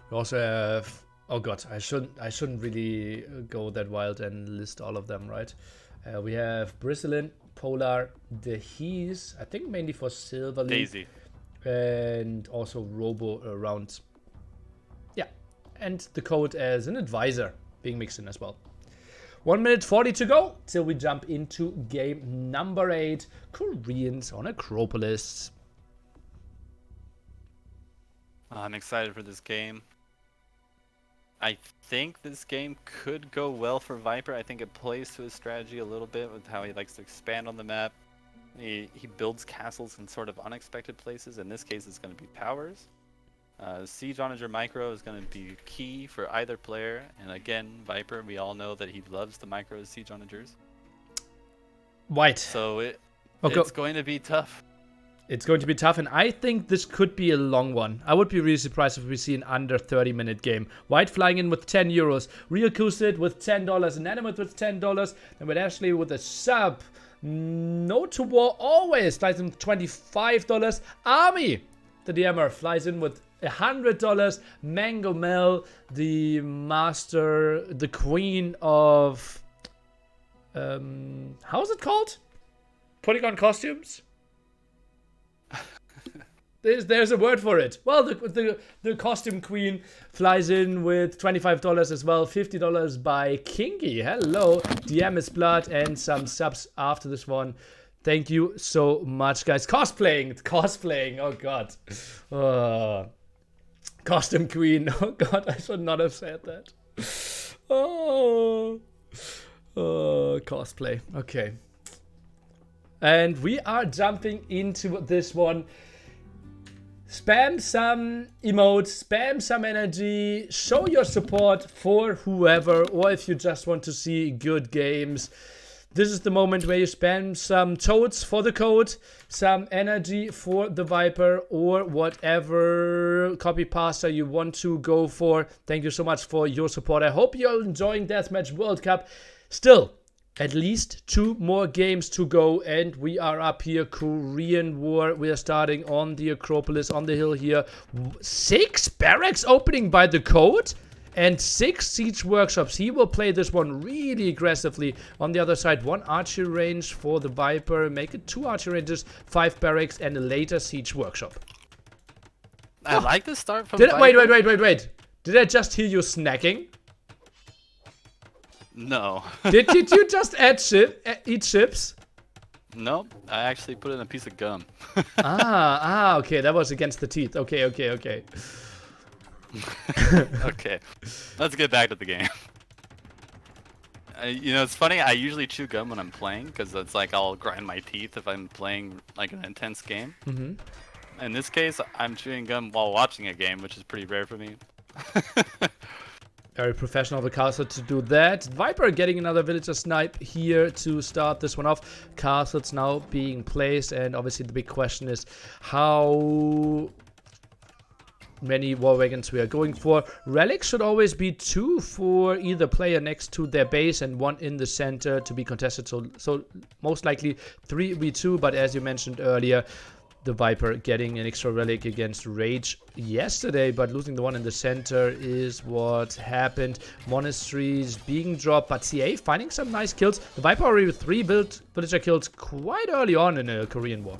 We also have, oh god, I shouldn't really go that wild and list all of them, right? We have Bristlin, Polar, the Hees, I think mainly for Silver League. Daisy. And also Robo around. Yeah, and the code as an advisor being mixed in as well. 1 minute 40 to go till we jump into game number 8, Koreans on Acropolis. I'm excited for this game. I think this game could go well for Viper. I think it plays to his strategy a little bit with how he likes to expand on the map. He builds castles in sort of unexpected places. In this case, it's going to be towers. Siege Onager Micro is going to be key for either player. And again, Viper, we all know that he loves the micro Siege Onagers. White. So it's going to be tough. It's going to be tough, and I think this could be a long one. I would be really surprised if we see an under 30-minute game. White flying in with 10 euros, Real Kusid with $10, Inanimate with $10, and with Ashley with a sub. No to War always flies in with $25. Army, the DMer, flies in with $100. Mango Mel, the master, the queen of... how's it called? Polygon costumes? There's a word for it. Well, the costume queen flies in with $25 as well. $50 by Kingy. Hello. DM is blood and some subs after this one. Thank you so much, guys. Cosplaying. Oh, God. Costume queen. Oh, God. I should not have said that. Cosplay. Okay. And we are jumping into this one. Spam some emotes, spam some energy, show your support for whoever, or if you just want to see good games. This is the moment where you spam some toads for the code, some energy for the Viper, or whatever copy pasta you want to go for. Thank you so much for your support. I hope you're enjoying Deathmatch World Cup. Still, at least 2 more games to go, and we are up here. Korean War. We are starting on the Acropolis, on the hill here. 6 barracks opening by the code, and 6 siege workshops. He will play this one really aggressively. On the other side, 1 archery range for the Viper. Make it 2 archery ranges, 5 barracks, and a later siege workshop. I like the start from Viper. Wait. Did I just hear you snacking? No. Did you just eat chips? No, I actually put in a piece of gum. Okay, that was against the teeth. Okay. Okay, let's get back to the game. You know, it's funny, I usually chew gum when I'm playing, because it's like I'll grind my teeth if I'm playing like an intense game. In this case, I'm chewing gum while watching a game, which is pretty rare for me. Very professional of the castle to do that. Viper getting another villager snipe here to start this one off. Castles now being placed, and obviously the big question is how many war wagons we are going for. Relics should always be 2 for either player next to their base and 1 in the center to be contested. So most likely 3v2, but as you mentioned earlier, the Viper getting an extra relic against Rage yesterday, but losing the one in the center is what happened. Monasteries being dropped, but CA finding some nice kills. The Viper already with 3 villager kills quite early on in a Korean war.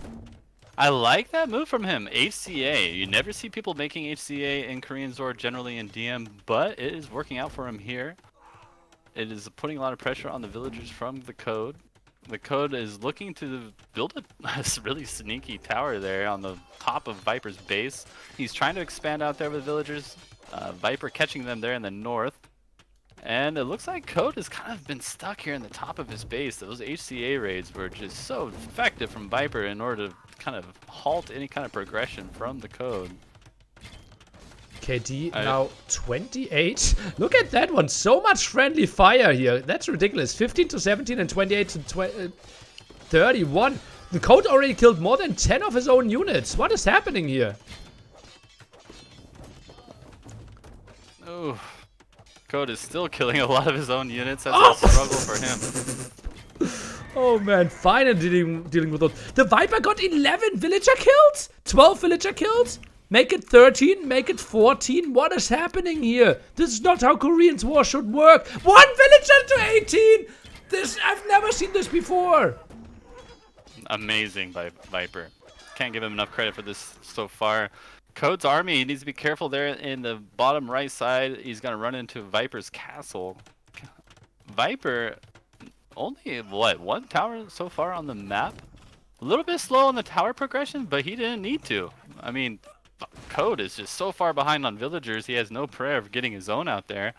I like that move from him. HCA. You never see people making HCA in Korean Zord, generally in DM, but it is working out for him here. It is putting a lot of pressure on the villagers from TheCode. TheCode is looking to build a really sneaky tower there on the top of Viper's base. He's trying to expand out there with villagers. Viper catching them there in the north. And it looks like Code has kind of been stuck here in the top of his base. Those HCA raids were just so effective from Viper in order to kind of halt any kind of progression from TheCode. KD now 28. Look at that one. So much friendly fire here. That's ridiculous. 15 to 17 and 28 to 31. TheCode already killed more than 10 of his own units. What is happening here? Oh, Code is still killing a lot of his own units. That's a struggle for him. Oh man, finally dealing with those. The Viper got 11 villager kills? 12 villager kills? Make it 13, make it 14. What is happening here? This is not how Korean's war should work. 1 villager to 18! I've never seen this before. Amazing by Viper. Can't give him enough credit for this so far. Code's army, he needs to be careful there in the bottom right side. He's going to run into Viper's castle. Viper, only, what, 1 tower so far on the map? A little bit slow on the tower progression, but he didn't need to. I mean, Code is just so far behind on villagers, he has no prayer of getting his own out there.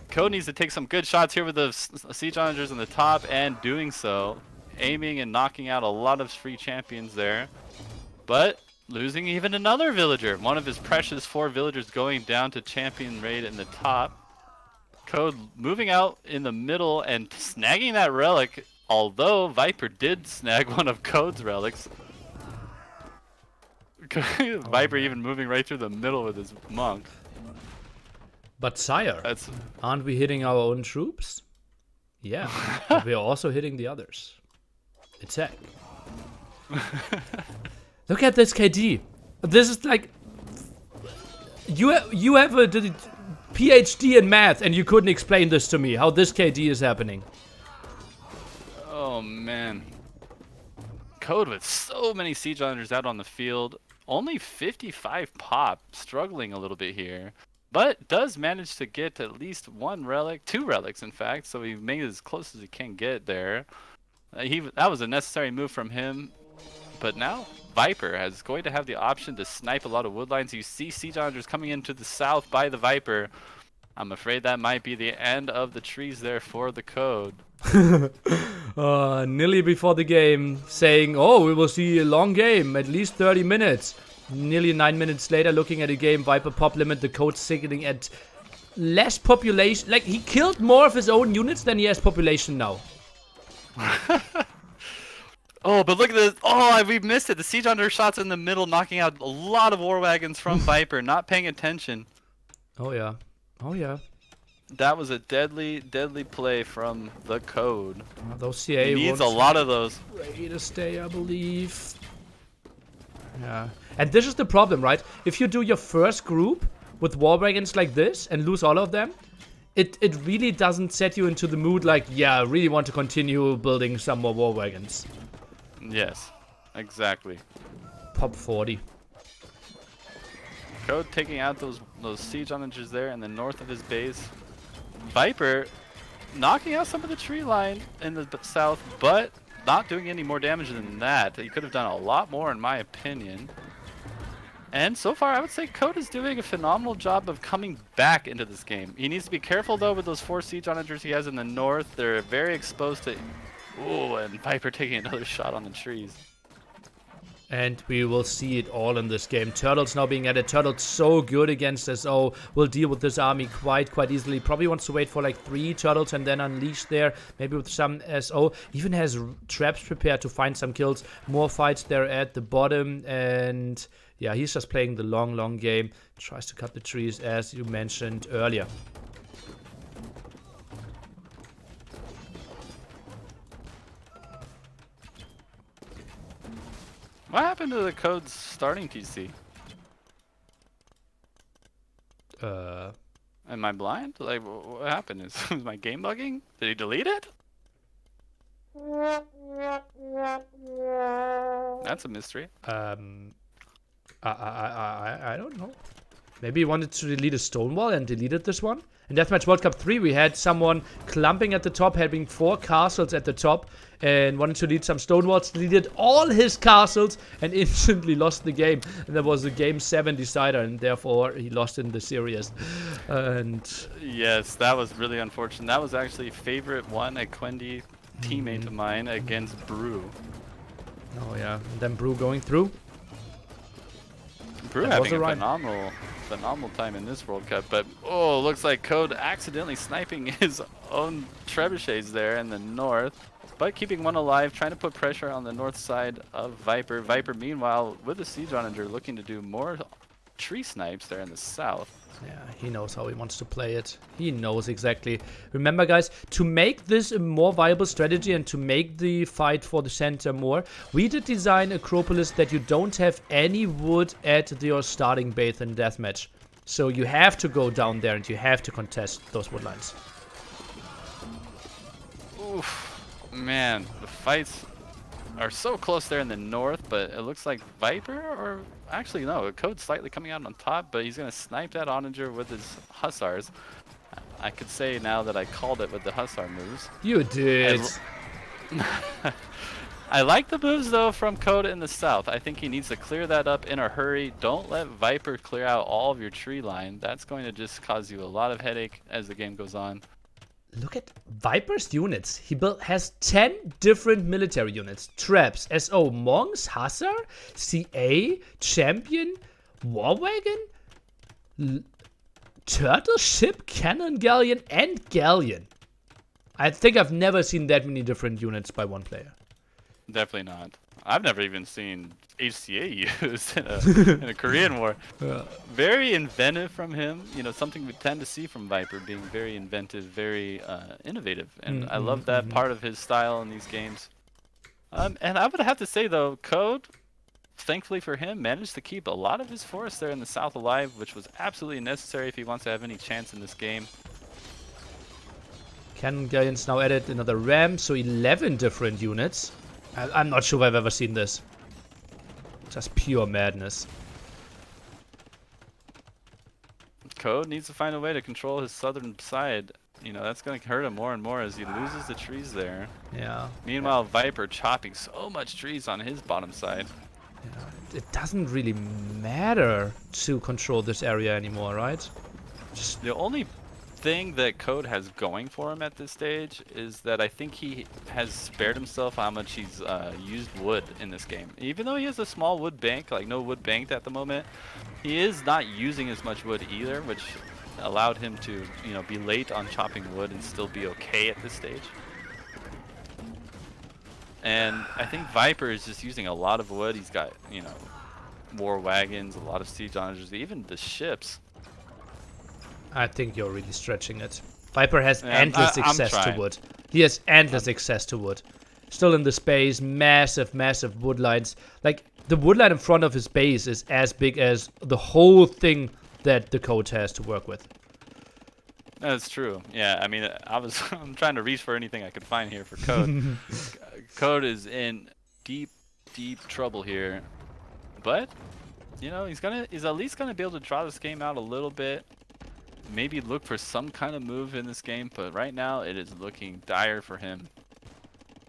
Code needs to take some good shots here with the siege onagers on the top, and doing so. Aiming and knocking out a lot of free champions there. But losing even another villager. One of his precious 4 villagers going down to champion raid in the top. Code moving out in the middle and snagging that relic, although Viper did snag one of Code's relics. Viper even moving right through the middle with his monk. But sire, aren't we hitting our own troops? Yeah, but we are also hitting the others. Attack. Look at this KD. This is like... You have a PhD in math and you couldn't explain this to me, how this KD is happening. Oh man. Code with so many siege onagers out on the field. Only 55 pop, struggling a little bit here. But does manage to get at least 1 relic, 2 relics in fact, so he made it as close as he can get there. That was a necessary move from him. But now Viper is going to have the option to snipe a lot of woodlines. You see siege onagers coming into the south by the Viper. I'm afraid that might be the end of the trees there for TheCode. Nearly before the game, saying, oh, we will see a long game, at least 30 minutes. Nearly 9 minutes later, looking at a game, Viper pop limit, TheCode sitting at less population. Like, he killed more of his own units than he has population now. Oh, but look at this. Oh, we missed it. The siege onager shots in the middle, knocking out a lot of war wagons from Viper, not paying attention. Oh, yeah. Oh, yeah. That was a deadly, deadly play from TheCode. Those CA he needs a lot of those. Ready to stay, I believe. Yeah. And this is the problem, right? If you do your first group with war wagons like this and lose all of them, it really doesn't set you into the mood like, yeah, I really want to continue building some more war wagons. Yes, exactly. Pop 40. Code taking out those siege onagers there in the north of his base. Viper knocking out some of the tree line in the south, but not doing any more damage than that. He could have done a lot more in my opinion. And so far I would say Code is doing a phenomenal job of coming back into this game. He needs to be careful though with those 4 siege onagers he has in the north. They're very exposed to... Ooh, and Viper taking another shot on the trees. And we will see it all in this game. Turtles now being added. Turtles so good against SO. Will deal with this army quite easily. Probably wants to wait for like 3 turtles and then unleash there. Maybe with some SO. Even has traps prepared to find some kills. More fights there at the bottom. And yeah, he's just playing the long game. Tries to cut the trees as you mentioned earlier. What happened to the Code's starting TC? Am I blind? Like, what happened? Is my game bugging? Did he delete it? That's a mystery. I don't know. Maybe he wanted to delete a Stonewall and deleted this one. In Deathmatch World Cup 3, we had someone clumping at the top, having 4 castles at the top, and wanted to delete some Stonewalls, deleted all his castles, and instantly lost the game. And that was a Game 7 decider, and therefore he lost in the series. And yes, that was really unfortunate. That was actually favorite one, a Quendi teammate of mine against Brew. oh yeah, and then Brew going through. Brew That having was a a rhyme. phenomenal time in this World Cup, but oh, looks like Code accidentally sniping his own trebuchets there in the north, but keeping one alive, trying to put pressure on the north side of Viper. Viper, meanwhile, with the Siege Onager, looking to do more tree snipes there in the south. Yeah, he knows how he wants to play it. He knows exactly. Remember, guys, to make this a more viable strategy and to make the fight for the center more, we did design Acropolis that you don't have any wood at your starting base in deathmatch. So you have to go down there and you have to contest those wood lines. Oof, man, the fights are so close there in the north, but it looks like Viper, or actually no, Code's slightly coming out on top, but he's going to snipe that Onager with his Hussars. I could say now that I called it with the Hussar moves. You did. I like the moves though from Code in the south. I think he needs to clear that up in a hurry. Don't let Viper clear out all of your tree line. That's going to just cause you a lot of headache as the game goes on. Look at Viper's units. He has 10 different military units. Traps, SO, Monks, Hussar, CA, Champion, War Wagon, Turtle, Ship, Cannon, Galleon, and Galleon. I think I've never seen that many different units by one player. Definitely not. I've never even seen HCA used in a Korean war. Very inventive from him. You know, something we tend to see from Viper, being very inventive, very innovative. And I love that part of his style in these games. And I would have to say, though, Code, thankfully for him, managed to keep a lot of his force there in the south alive, which was absolutely necessary if he wants to have any chance in this game. Cannon Galleon's now added another ram, so 11 different units. I'm not sure if I've ever seen this. Just pure madness. Code needs to find a way to control his southern side. You know, that's going to hurt him more and more as he loses the trees there. Yeah. Meanwhile, Viper chopping so much trees on his bottom side. Yeah. It doesn't really matter to control this area anymore, right? Just the only thing that Code has going for him at this stage is that I think he has spared himself how much he's used wood in this game. Even though he has a small wood bank, like no wood banked at the moment, he is not using as much wood either, which allowed him to, you know, be late on chopping wood and still be okay at this stage. And I think Viper is just using a lot of wood. He's got, you know, war wagons, a lot of siege onagers, even the ships. I think you're really stretching it. Viper has Yeah, endless I'm access to trying. wood. He has endless access to wood. Still in the space, massive wood lines. Like, the wood line in front of his base is as big as the whole thing that the Code has to work with. That's true. Yeah, I mean, I'm trying to reach for anything I could find here for Code. Code is in deep trouble here, but you know he's at least gonna be able to draw this game out a little bit. Maybe look for some kind of move in this game, but right now it is looking dire for him.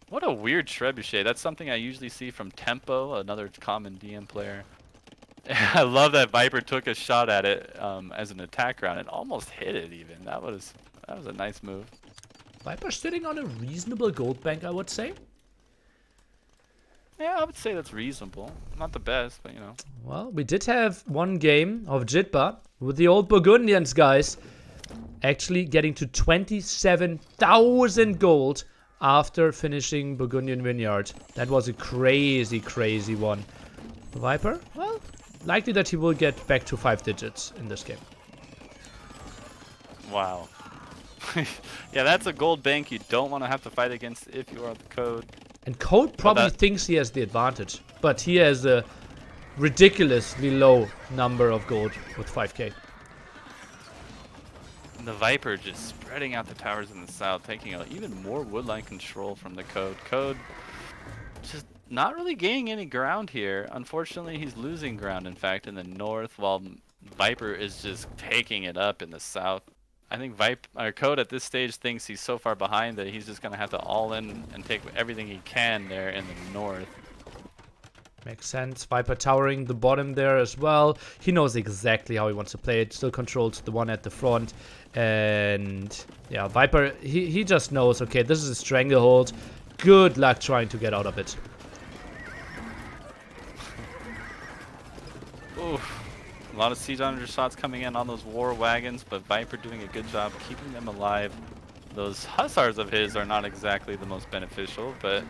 What a weird trebuchet. That's something I usually see from Tempo, another common DM player. I love that Viper took a shot at it as an attack round and almost hit it even. That was a nice move. Viper sitting on a reasonable gold bank, I would say. Yeah, I would say that's reasonable. Not the best, but you know. Well, we did have one game of Jitba with the old Burgundians, guys, actually getting to 27,000 gold after finishing Burgundian Vineyard. That was a crazy one. Viper, well, likely that he will get back to 5 digits in this game. Wow. Yeah, that's a gold bank you don't want to have to fight against if you are the Code. And Code probably thinks he has the advantage. but he has a ridiculously low number of gold with 5k. The Viper just spreading out the towers in the south, taking out even more woodline control from the Code. Code just not really gaining any ground here. Unfortunately, he's losing ground, in fact, in the north, while Viper is just taking it up in the south. I think Code at this stage thinks he's so far behind that he's just going to have to all in and take everything he can there in the north. Makes sense. Viper towering the bottom there as well. He knows exactly how he wants to play it. Still controls the one at the front. And yeah, Viper, he just knows, okay, this is a stranglehold. Good luck trying to get out of it. Oof. A lot of siege onager shots coming in on those war wagons, but Viper doing a good job keeping them alive. Those hussars of his are not exactly the most beneficial, but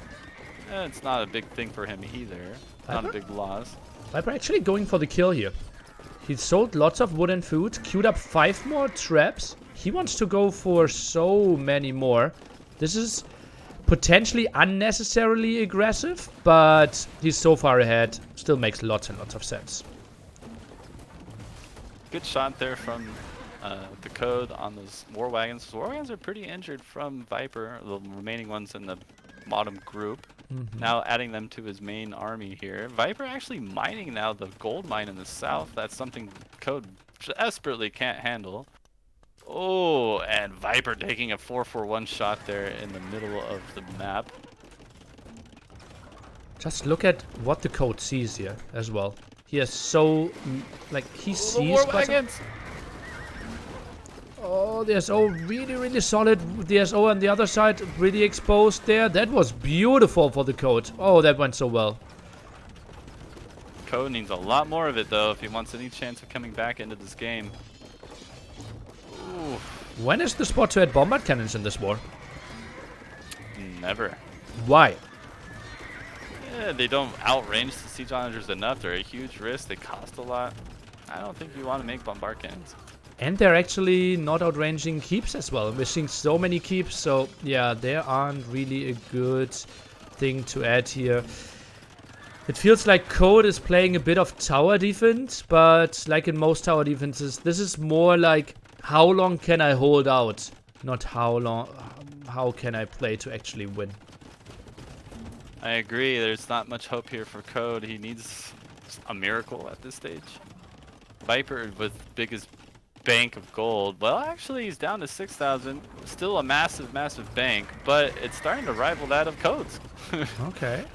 it's not a big thing for him either. Not a big loss. Viper actually going for the kill here. He sold lots of wood and food, queued up 5 more traps. He wants to go for so many more. This is potentially unnecessarily aggressive, but he's so far ahead. Still makes lots and lots of sense. Good shot there from the Code on those war wagons. Those war wagons are pretty injured from Viper, the remaining ones in the bottom group. Now adding them to his main army here. Viper actually mining now the gold mine in the south. That's something Code desperately can't handle. Oh, and Viper taking a 4-for-1 shot there in the middle of the map. Just look at what the Code sees here as well. He is so, like, he sees... war wagons! Oh, the SO really, really solid. The SO on the other side really exposed there. That was beautiful for the Code. Oh, that went so well. Code needs a lot more of it, though, if he wants any chance of coming back into this game. Ooh. When is the spot to add bombard cannons in this war? Never. Why? Yeah, they don't outrange the siege onagers enough. They're a huge risk. They cost a lot. I don't think you want to make bombard cannons. And they're actually not outranging keeps as well. We're seeing so many keeps, so yeah, they aren't really a good thing to add here. It feels like Code is playing a bit of tower defense, but like in most tower defenses, this is more like how long can I hold out, not how can I play to actually win. I agree. There's not much hope here for Code. He needs a miracle at this stage. Viper with biggest bank of gold. Well, actually, he's down to 6,000. Still a massive, massive bank, but it's starting to rival that of Code's. Okay.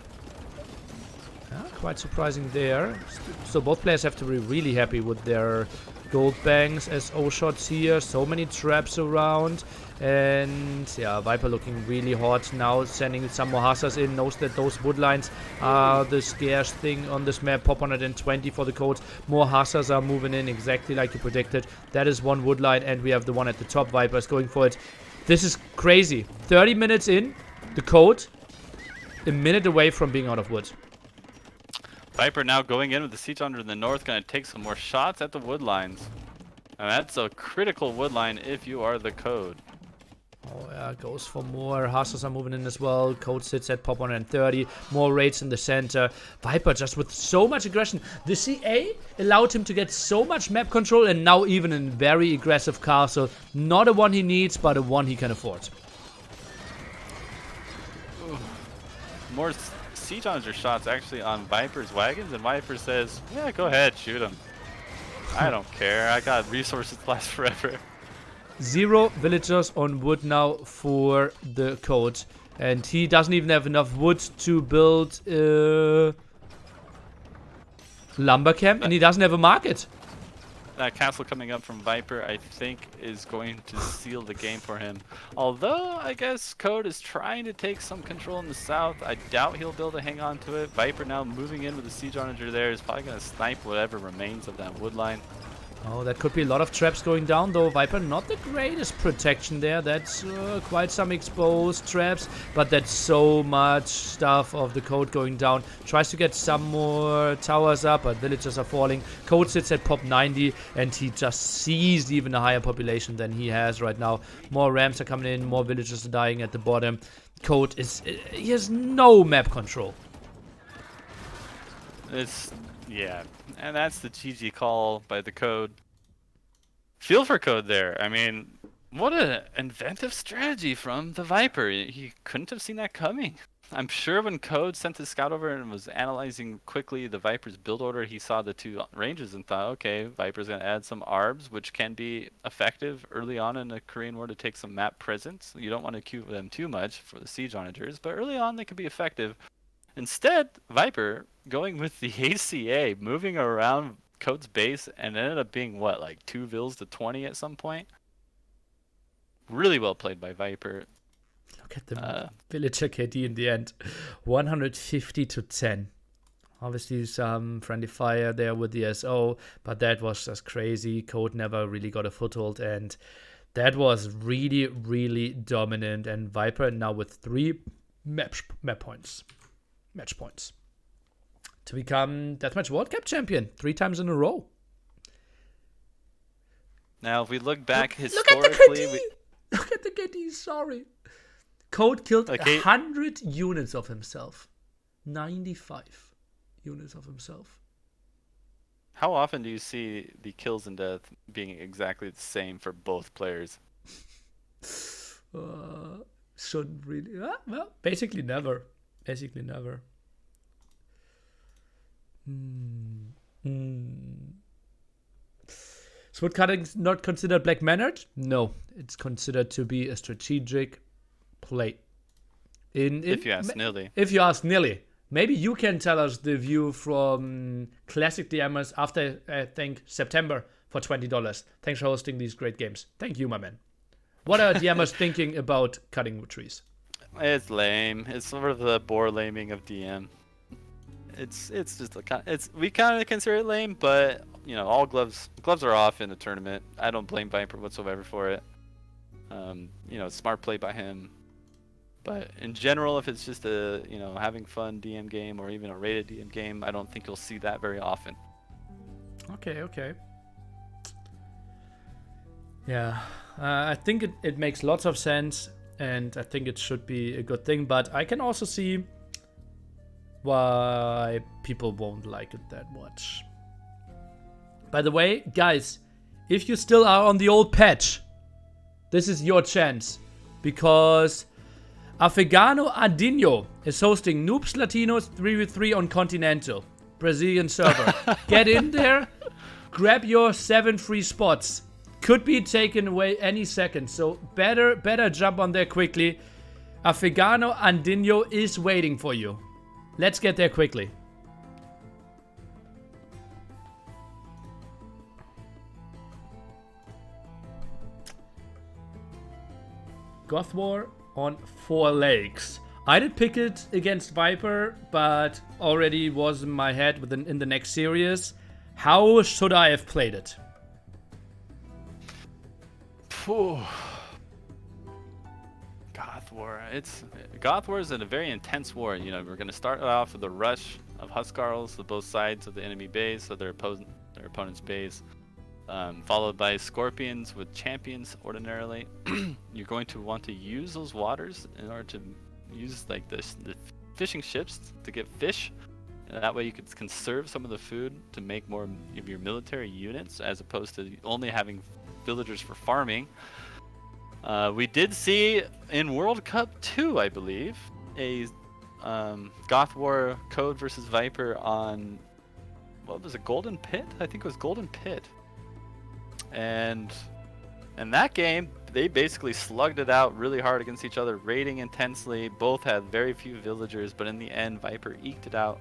Yeah, quite surprising there. So both players have to be really happy with their gold banks, SO shots here, so many traps around. And yeah, Viper looking really hot now, sending some more hussars in, knows that those wood lines are the scarce thing on this map. Pop 120 for the Code. More hussars are moving in exactly like you predicted. That is one wood line, and we have the one at the top. Viper is going for it. This is crazy. 30 minutes in, the Code a minute away from being out of wood. Viper now going in with the siege under in the north, going to take some more shots at the wood lines. And that's a critical wood line if you are the Code. Oh yeah, goes for more. Hussars are moving in as well. Code sits at pop 130. More raids in the center. Viper just with so much aggression. The CA allowed him to get so much map control, and now even in very aggressive castle. Not a one he needs, but a one he can afford. Ooh. More siege onager shots actually on Viper's wagons, and Viper says, yeah, go ahead, shoot him. I don't care. I got resources to last forever. 0 villagers on wood now for the Code. And he doesn't even have enough wood to build a lumber camp. And he doesn't have a market. That castle coming up from Viper, I think, is going to seal the game for him. Although, I guess Code is trying to take some control in the south. I doubt he'll be able to hang on to it. Viper now moving in with the siege onager there is probably going to snipe whatever remains of that wood line. Oh, that could be a lot of traps going down, though. Viper, not the greatest protection there. That's quite some exposed traps, but that's so much stuff of the Code going down. Tries to get some more towers up, but villagers are falling. Code sits at pop 90, and he just sees even a higher population than he has right now. More ramps are coming in, more villagers are dying at the bottom. Code he has no map control. Yeah, and that's the GG call by TheCode. Feel for Code there. I mean, what an inventive strategy from TheViper. He couldn't have seen that coming. I'm sure when Code sent his scout over and was analyzing quickly the Viper's build order, he saw the two ranges and thought, okay, Viper's going to add some ARBs, which can be effective early on in a Korean war to take some map presence. You don't want to queue them too much for the siege onagers, but early on they can be effective. Instead, Viper going with the ACA, moving around Code's base, and ended up being what, like 2 vills to 20 at some point? Really well played by Viper. Look at the villager KD in the end. 150 to 10. Obviously some friendly fire there with the SO, but that was just crazy. Code never really got a foothold, and that was really, really dominant. And Viper now with 3 match points to become Deathmatch World Cup champion 3 times in a row. Now, if we look back Look historically, at the KD. Look at the KD. Sorry, Code killed 100 units of himself. 95 units of himself. How often do you see the kills and death being exactly the same for both players? Shouldn't really. Well, basically never. Basically never. Is woodcutting not considered black mannered? No, it's considered to be a strategic play. If you ask Nilly. If you ask Nilly. Maybe you can tell us the view from classic DMers after, I think, September for $20. Thanks for hosting these great games. Thank you, my man. What are DMers thinking about cutting trees? It's lame. It's sort of the boar laming of DM. It's just we kind of consider it lame, but you know, all gloves are off in the tournament. I don't blame Viper whatsoever for it. You know, smart play by him. But in general, if it's just a having fun DM game or even a rated DM game, I don't think you'll see that very often. Okay. Yeah, I think it makes lots of sense, and I think it should be a good thing. But I can also see why people won't like it that much. By the way, guys, if you still are on the old patch, this is your chance, because Afegano Adinho is hosting Noobs Latinos 3v3 on Continental, Brazilian server. Get in there, grab your 7 free spots. Could be taken away any second, so better jump on there quickly. Afegano Adinho is waiting for you. Let's get there quickly. Goth War on 4 legs. I did pick it against Viper, but already was in my head in the next series. How should I have played it? Goth War is a very intense war. You know, we're going to start off with a rush of Huskarls to both sides of the enemy base, so their opponent's base, followed by Scorpions with champions ordinarily. You're going to want to use those waters in order to use like the fishing ships to get fish. And that way you could conserve some of the food to make more of your military units, as opposed to only having villagers for farming. We did see in World Cup 2, I believe, a Goth War Code versus Viper on, what was it, Golden Pit? I think it was Golden Pit. And in that game, they basically slugged it out really hard against each other, raiding intensely. Both had very few villagers, but in the end, Viper eked it out.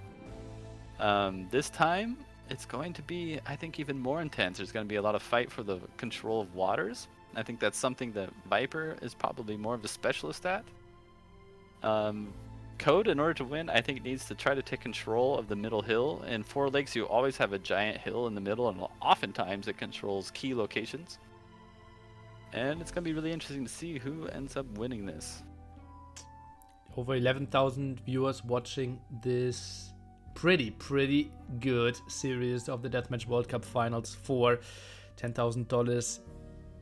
This time, it's going to be, I think, even more intense. There's going to be a lot of fight for the control of waters. I think that's something that Viper is probably more of a specialist at. Code, in order to win, I think it needs to try to take control of the middle hill. In 4 legs, you always have a giant hill in the middle, and oftentimes it controls key locations. And it's going to be really interesting to see who ends up winning this. Over 11,000 viewers watching this pretty good series of the Deathmatch World Cup Finals for $10,000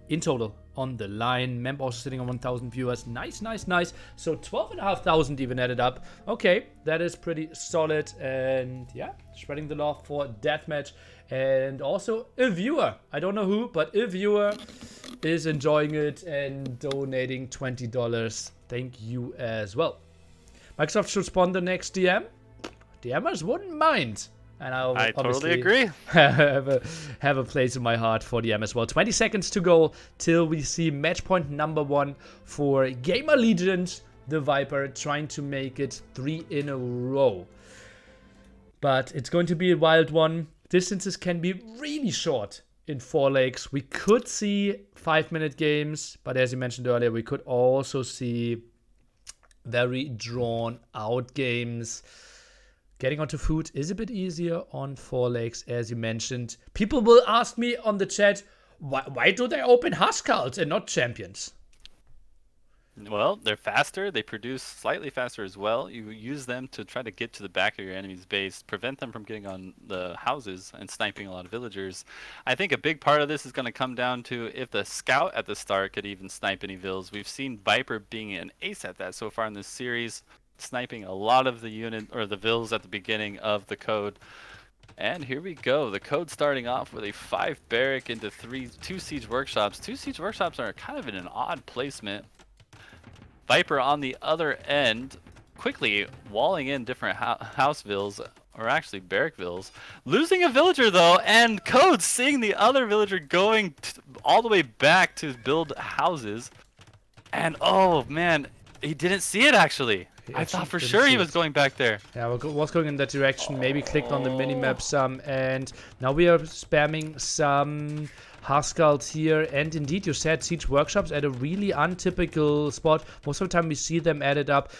in total on the line. Memp also sitting on 1,000 viewers. Nice, nice, nice. So 12,500 even added up. Okay, that is pretty solid. And yeah, spreading the love for Deathmatch. And also a viewer. I don't know who, but a viewer is enjoying it and donating $20. Thank you as well. Microsoft should spawn the next DM. DMers wouldn't mind. And I totally agree. have a place in my heart for DM as well. 20 seconds to go till we see match point number 1 for Gamer Legend, TheViper, trying to make it 3 in a row. But it's going to be a wild one. Distances can be really short in 4 legs. We could see 5-minute games, but as you mentioned earlier, we could also see very drawn out games. Getting onto food is a bit easier on 4 legs, as you mentioned. People will ask me on the chat, why do they open Huskarls and not champions? Well, they're faster. They produce slightly faster as well. You use them to try to get to the back of your enemy's base, prevent them from getting on the houses and sniping a lot of villagers. I think a big part of this is going to come down to if the scout at the start could even snipe any vills. We've seen Viper being an ace at that so far in this series, sniping a lot of the unit or the vills at the beginning of the code. And here we go. The code starting off with a 5 barrack into 2 siege workshops. 2 siege workshops are kind of in an odd placement. Viper on the other end, quickly walling in different house vills, or actually barrack vills, losing a villager though, and Code seeing the other villager going all the way back to build houses. And oh man, he didn't see it actually. I thought for sure he was going back there. Yeah, was going in that direction. Maybe clicked on the minimap some, and now we are spamming some Huskarls here. And indeed, you said siege workshops at a really untypical spot. Most of the time, we see them added up.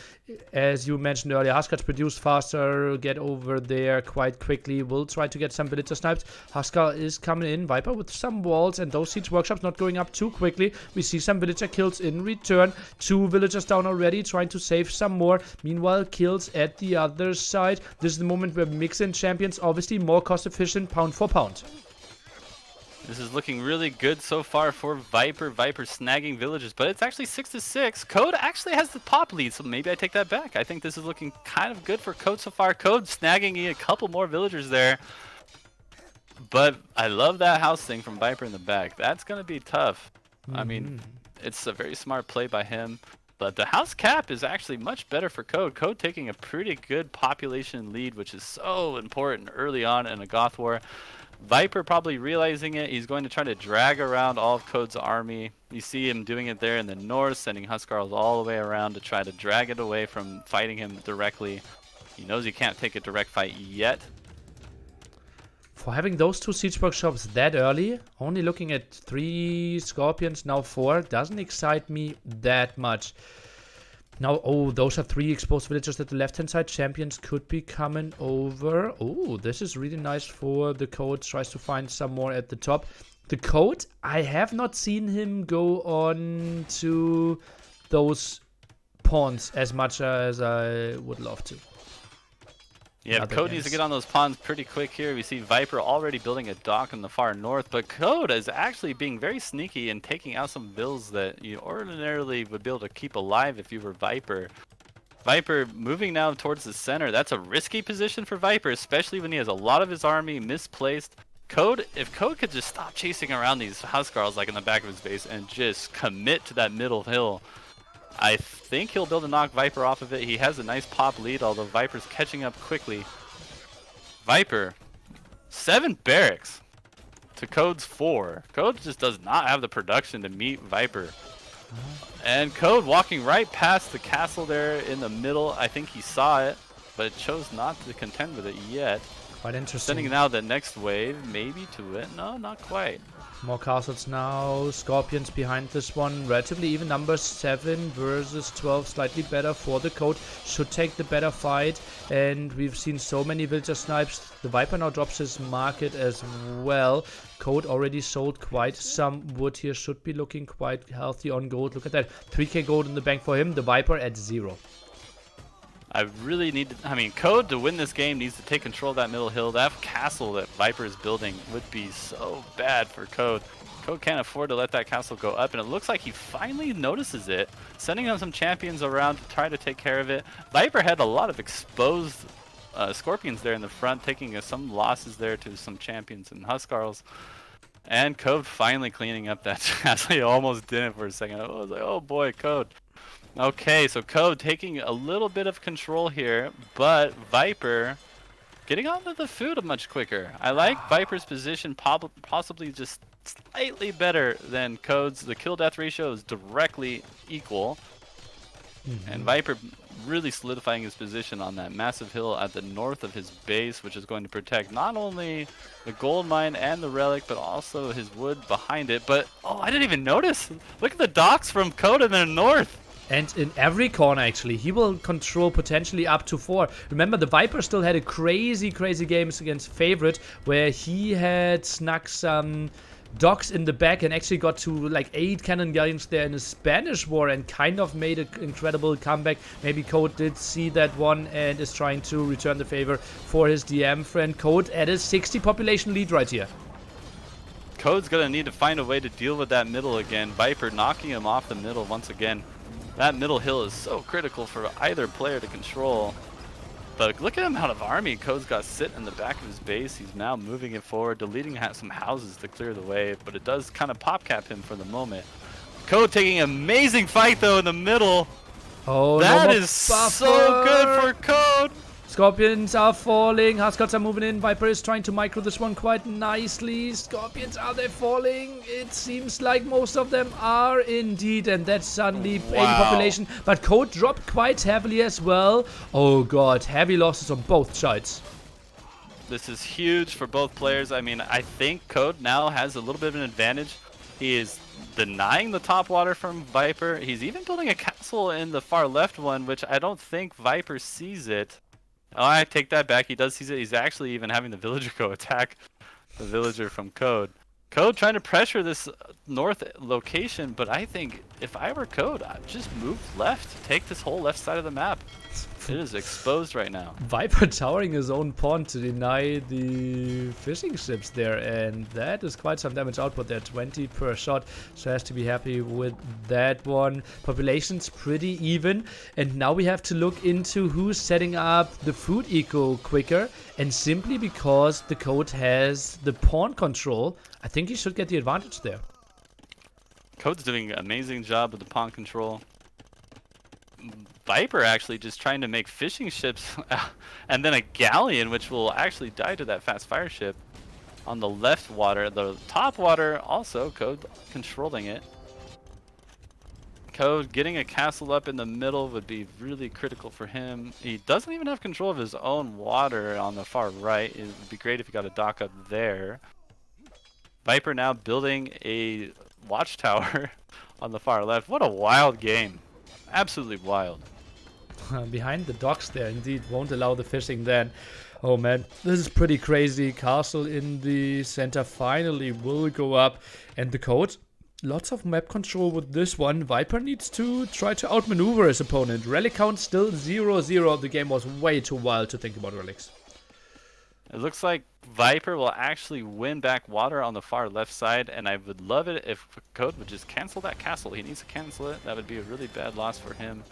As you mentioned earlier, Huskarls produce faster, get over there quite quickly. We'll try to get some villager snipes. Huskarl is coming in, Viper with some walls, and those siege workshops not going up too quickly. We see some villager kills in return. 2 villagers down already, trying to save some more. Meanwhile, kills at the other side. This is the moment where mix-in champions, obviously more cost-efficient pound for pound. This is looking really good so far for Viper. Viper snagging villages, but it's actually 6-6. Code actually has the pop lead, so maybe I take that back. I think this is looking kind of good for Code so far. Code snagging a couple more villagers there. But I love that house thing from Viper in the back. That's going to be tough. I mean, it's a very smart play by him. But the house cap is actually much better for Code. Code taking a pretty good population lead, which is so important early on in a Goth War. Viper probably realizing it, he's going to try to drag around all of Code's army. You see him doing it there in the north, sending Huskarls all the way around to try to drag it away from fighting him directly. He knows he can't take a direct fight yet. For having those 2 siege workshops that early, only looking at 3 scorpions, now 4, doesn't excite me that much. Now, oh, those are 3 exposed villagers at the left-hand side. Champions could be coming over. Oh, this is really nice for the Code. Tries to find some more at the top. The Code, I have not seen him go on to those pawns as much as I would love to. Yeah, Code needs to get on those pawns pretty quick here. We see Viper already building a dock in the far north, but Code is actually being very sneaky and taking out some vills that you ordinarily would be able to keep alive if you were Viper. Viper moving now towards the center. That's a risky position for Viper, especially when he has a lot of his army misplaced. Code, if Code could just stop chasing around these Huskarls like in the back of his base and just commit to that middle hill, I think he'll be able to knock Viper off of it. He has a nice pop lead, although Viper's catching up quickly. Viper, 7 barracks to Code's 4. Code just does not have the production to meet Viper. And Code walking right past the castle there in the middle. I think he saw it, but chose not to contend with it yet. Quite interesting. Sending now the next wave, maybe to it. No, not quite. More castles now. Scorpions behind this one. Relatively even numbers. 7 versus 12. Slightly better for the Code. Should take the better fight. And we've seen so many villager snipes. The Viper now drops his market as well. Code already sold quite some wood here. Should be looking quite healthy on gold. Look at that. 3k gold in the bank for him. The Viper at 0. I really need to, I mean, Code to win this game needs to take control of that middle hill. That castle that Viper is building would be so bad for Code. Code can't afford to let that castle go up, and it looks like he finally notices it, sending on some champions around to try to take care of it. Viper had a lot of exposed Scorpions there in the front, taking some losses there to some champions and Huskarls. And Code finally cleaning up that castle. He almost didn't for a second. I was like, oh boy, Code. Okay, so Code taking a little bit of control here, but Viper getting onto the food much quicker. I like Viper's position possibly just slightly better than Code's. The kill-death ratio is directly equal. And Viper really solidifying his position on that massive hill at the north of his base, which is going to protect not only the gold mine and the relic, but also his wood behind it. But, oh, I didn't even notice. Look at the docks from Code in the north. And in every corner, actually, he will control potentially up to 4. Remember, the Viper still had a crazy games against Favorite, where he had snuck some docks in the back and actually got to like 8 cannon guns there in the Spanish War and kind of made an incredible comeback. Maybe Code did see that one and is trying to return the favor for his DM friend. Code at a 60 population lead right here. Code's gonna need to find a way to deal with that middle again. Viper knocking him off the middle once again. That middle hill is so critical for either player to control. But look at him out of army. Code's got sit in the back of his base. He's now moving it forward, deleting some houses to clear the way, but it does kind of pop cap him for the moment. Code taking an amazing fight though in the middle. Oh, that is so good for Code. Scorpions are falling. Huskarls are moving in. Viper is trying to micro this one quite nicely. Scorpions, are they falling? It seems like most of them are indeed. And that's suddenly 80 population. But Code dropped quite heavily as well. Oh god, heavy losses on both sides. This is huge for both players. I mean, I think Code now has a little bit of an advantage. He is denying the top water from Viper. He's even building a castle in the far left one, which I don't think Viper sees it. Oh, I take that back. He does see it. He's actually even having the villager go attack the villager from Code. Code trying to pressure this north location, but I think if I were Code, I'd just move left. Take this whole left side of the map. It is exposed right now. Viper towering his own pawn to deny the fishing ships there, and that is quite some damage output there, 20 per shot, so has to be happy with that one. Population's pretty even, and now we have to look into who's setting up the food eco quicker, and simply because the Code has the pawn control, I think he should get the advantage there. Code's doing an amazing job with the pawn control. Viper actually just trying to make fishing ships and then a galleon, which will actually die to that fast fire ship on the left water. The top water also Code controlling it. Code getting a castle up in the middle would be really critical for him. He doesn't even have control of his own water on the far right. It would be great if he got a dock up there. Viper now building a watchtower on the far left. What a wild game. Absolutely wild. Behind the docks there, indeed, won't allow the fishing then. Oh man, this is pretty crazy. Castle in the center finally will go up. And the Code, lots of map control with this one. Viper needs to try to outmaneuver his opponent. Relic count still 0-0. The game was way too wild to think about relics. It looks like Viper will actually win back water on the far left side, and I would love it if Code would just cancel that castle. He needs to cancel it. That would be a really bad loss for him.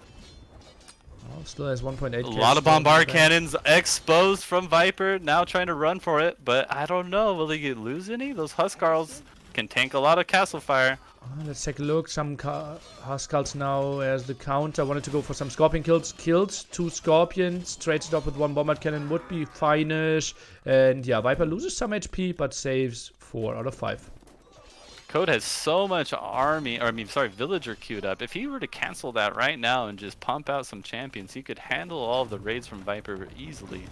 Oh, still has 1.8. A lot of bombard cannons exposed from Viper, now trying to run for it, but I don't know. Will he lose any? Those Huskarls can tank a lot of castle fire. Let's take a look. Some Huskarls now as the counter. Wanted to go for some Scorpion kills. Killed 2 Scorpions. Trades it up with 1 bombard cannon. Would be fine-ish. And yeah, Viper loses some HP, but saves 4 out of 5. Code has so much army, or I mean, sorry, villager queued up. If he were to cancel that right now and just pump out some champions, he could handle all of the raids from Viper easily.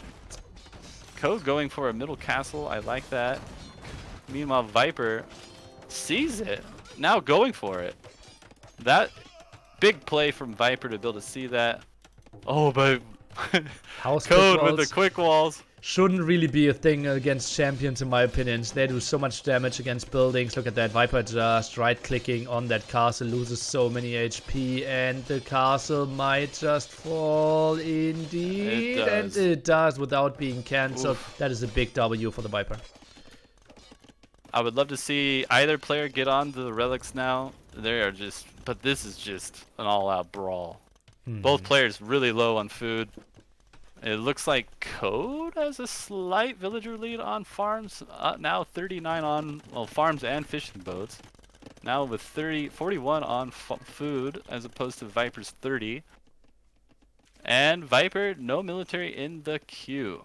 Code going for a middle castle. I like that. Meanwhile, Viper sees it. Now going for it. That big play from Viper to be able to see that. Oh, but Code with the quick walls. Shouldn't really be a thing against champions in my opinion. They do so much damage against buildings. Look at that. Viper just right-clicking on that castle. Loses so many HP. And the castle might just fall indeed. And it does without being cancelled. That is a big W for the Viper. I would love to see either player get on the relics now. They are just, but this is just an all-out brawl. Both players really low on food. It looks like Code has a slight villager lead on farms. Now 39 on farms and fishing boats. Now with 41 on food as opposed to Viper's 30. And Viper, no military in the queue.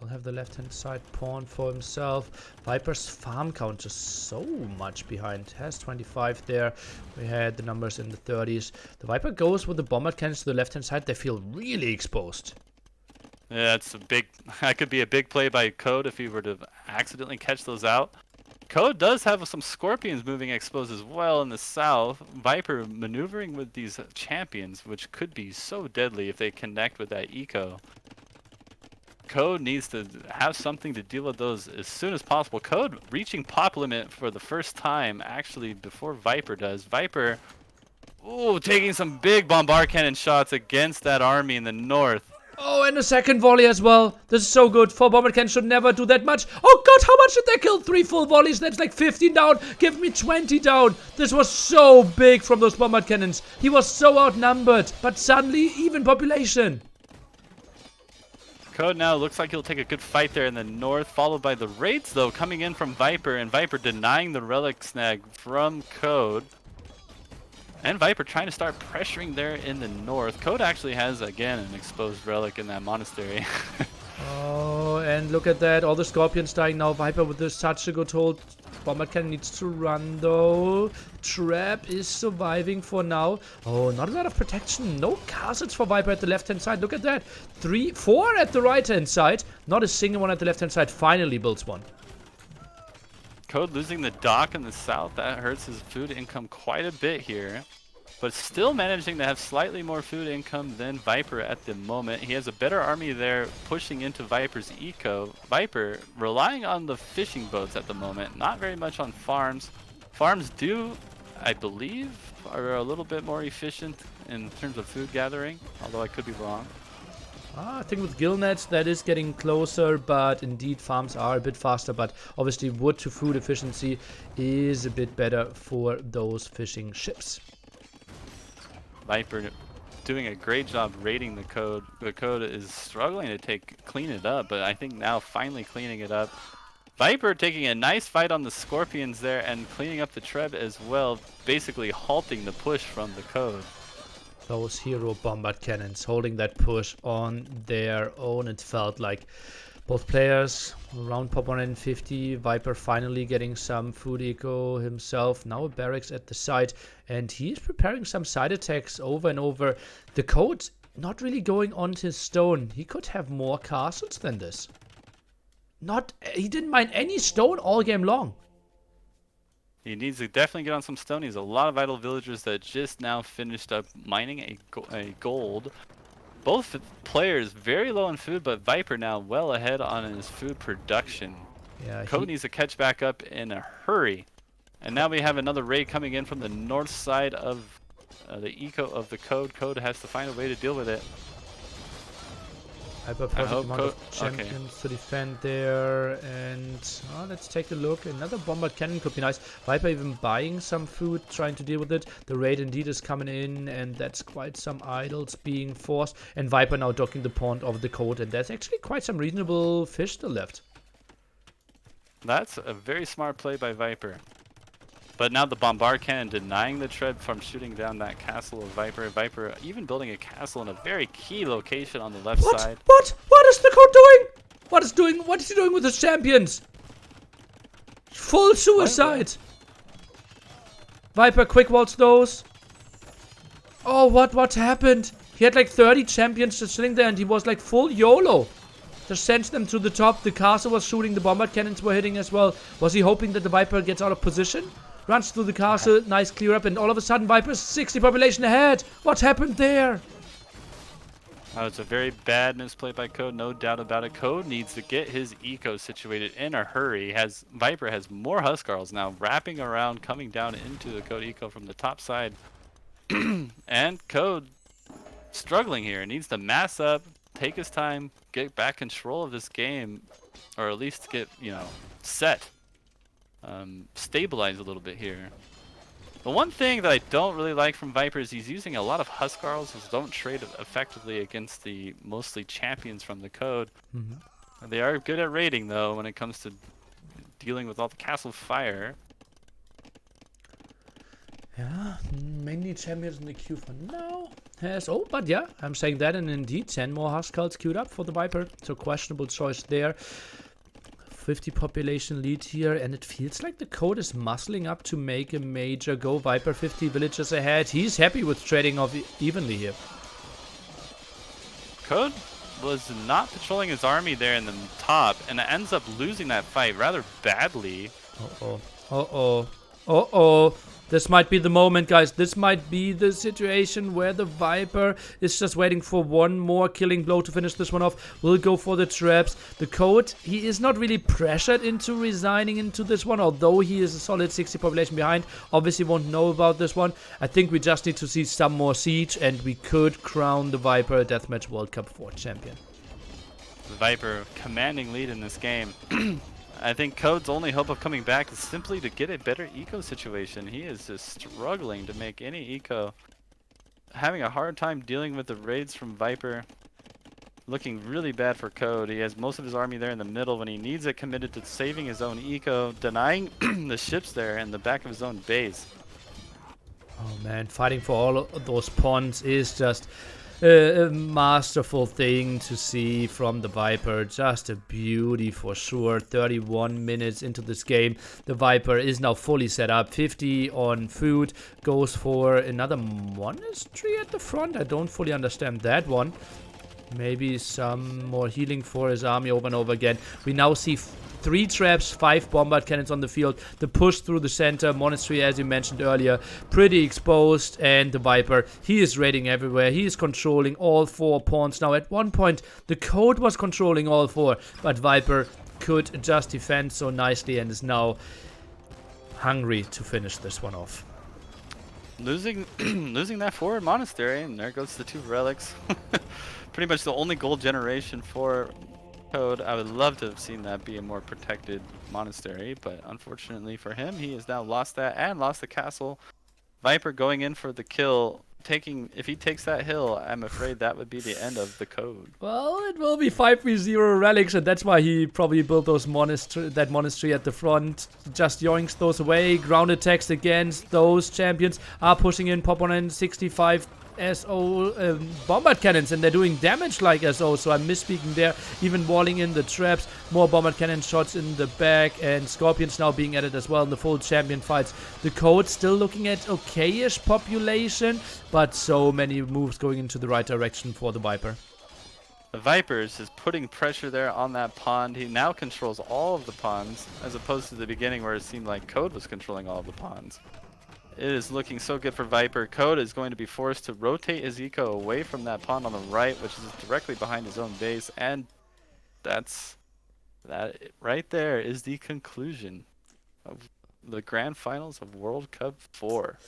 Will have the left-hand side pawn for himself. Viper's farm count just so much behind. Has 25 there. We had the numbers in the 30s. The Viper goes with the bombard cannons to the left-hand side. They feel really exposed. Yeah, that's a big. That could be a big play by Code if he were to accidentally catch those out. Code does have some scorpions moving exposed as well in the south. Viper maneuvering with these champions, which could be so deadly if they connect with that eco. Code needs to have something to deal with those as soon as possible. Code reaching pop limit for the first time, actually, before Viper does. Viper, ooh, taking some big bombard cannon shots against that army in the north. Oh, and a second volley as well. This is so good. 4 bombard cannons should never do that much. Oh god, how much did they kill? 3 full volleys. That's like 15 down. Give me 20 down. This was so big from those bombard cannons. He was so outnumbered, but suddenly even population. Code now looks like he'll take a good fight there in the north, followed by the raids though coming in from Viper, and Viper denying the relic snag from Code. And Viper trying to start pressuring there in the north. Code actually has again an exposed relic in that monastery. Oh, and look at that. All the scorpions dying now. Viper with this such a good hold. Bombard cannon needs to run though. Trap is surviving for now. Oh, not a lot of protection. No castles for Viper at the left-hand side. Look at that. 3, 4 at the right-hand side. Not a single one at the left-hand side. Finally builds one. Code losing the dock in the south. That hurts his food income quite a bit here. But still managing to have slightly more food income than Viper at the moment. He has a better army there pushing into Viper's eco. Viper relying on the fishing boats at the moment. Not very much on farms. Farms do, I believe, are a little bit more efficient in terms of food gathering. Although I could be wrong. I think with gill nets that is getting closer, but indeed farms are a bit faster. But obviously wood to food efficiency is a bit better for those fishing ships. Viper doing a great job raiding the Code. The Code is struggling to clean it up, but I think now finally cleaning it up. Viper taking a nice fight on the Scorpions there and cleaning up the Treb as well, basically halting the push from the Code. Those hero bombard cannons holding that push on their own. It felt like both players around pop 150. Viper finally getting some food eco himself. Now a barracks at the side, and he's preparing some side attacks over and over. The Code not really going on his stone. He could have more castles than this. He didn't mind any stone all game long. He needs to definitely get on some stone. He has a lot of idle villagers that just now finished up mining a gold. Both players very low on food, but Viper now well ahead on his food production. Yeah, Code needs to catch back up in a hurry. And now we have another raid coming in from the north side of the eco of the Code. Code has to find a way to deal with it. Hyper perfect amount of champions to defend there, and let's take a look. Another bombard cannon could be nice. Viper even buying some food, trying to deal with it. The raid indeed is coming in, and that's quite some idols being forced. And Viper now docking the pawn of the Code, and there's actually quite some reasonable fish still left. That's a very smart play by Viper. But now the bombard cannon denying the Treb from shooting down that castle of Viper. Viper even building a castle in a very key location on the left side. What is the Code doing? What is he doing with his champions? Full suicide. Viper quick waltz those. Oh, what happened? He had like 30 champions just sitting there, and he was like full YOLO. Just sent them to the top. The castle was shooting. The bombard cannons were hitting as well. Was he hoping that the Viper gets out of position? Runs through the castle, nice clear up, and all of a sudden Viper's 60 population ahead. What happened there? Oh, it's a very bad misplay by Code, no doubt about it. Code needs to get his eco situated in a hurry. Viper has more Huskarls now wrapping around, coming down into the Code eco from the top side. And Code struggling here. Needs to mass up, take his time, get back control of this game, or at least get, set. stabilize a little bit here. The one thing that I don't really like from Viper is he's using a lot of Huskarls who don't trade effectively against the mostly champions from the code. They are good at raiding though when it comes to dealing with all the castle fire. Yeah, mainly champions in the queue for now. But yeah, I'm saying that, and indeed 10 more Huskarls queued up for the Viper. So questionable choice there. 50 population lead here, and it feels like the code is muscling up to make a major go. Viper 50 villages ahead. He's happy with trading off evenly here. Code was not patrolling his army there in the top, and ends up losing that fight rather badly. Uh-oh. Uh-oh. Uh-oh. This might be the moment, guys. This might be the situation where the Viper is just waiting for one more killing blow to finish this one off. Will go for the traps. The code, he is not really pressured into resigning into this one, although he is a solid 60 population behind. Obviously won't know about this one. I think we just need to see some more siege, and we could crown the Viper Deathmatch World Cup 4 champion. The Viper commanding lead in this game. I think Code's only hope of coming back is simply to get a better eco situation. He is just struggling to make any eco. Having a hard time dealing with the raids from Viper. Looking really bad for Code. He has most of his army there in the middle when he needs it committed to saving his own eco, denying the ships there in the back of his own base. Oh man, fighting for all of those pawns is just a masterful thing to see from the Viper. Just a beauty for sure. 31 minutes into this game. The Viper is now fully set up. 50 on food. Goes for another monastery at the front. I don't fully understand that one. Maybe some more healing for his army over and over again. We now see 3 traps, 5 bombard cannons on the field. The push through the center, monastery, as you mentioned earlier, pretty exposed. And the Viper, he is raiding everywhere. He is controlling all 4 pawns. Now, at one point, the code was controlling all 4, but Viper could just defend so nicely and is now hungry to finish this one off. Losing that forward monastery, and there goes the 2 relics. Pretty much the only gold generation for Code. I would love to have seen that be a more protected monastery, but unfortunately for him, he has now lost that and lost the castle. Viper going in for the kill. If he takes that hill, I'm afraid that would be the end of the Code. Well, it will be 5-3-0 relics, and that's why he probably built those that monastery at the front. Just yoinks those away. Ground attacks against those champions are pushing in pop 165 SO bombard cannons, and they're doing damage like SO, so I'm misspeaking there. Even walling in the traps, more bombard cannon shots in the back, and scorpions now being added as well in the full champion fights. The code still looking at okayish population, but so many moves going into the right direction for the Viper. The Vipers is putting pressure there on that pond. He now controls all of the ponds, as opposed to the beginning where it seemed like Code was controlling all of the ponds. It is looking so good for Viper. Code is going to be forced to rotate his eco away from that pond on the right, which is directly behind his own base, and that right there is the conclusion of the grand finals of World Cup 4.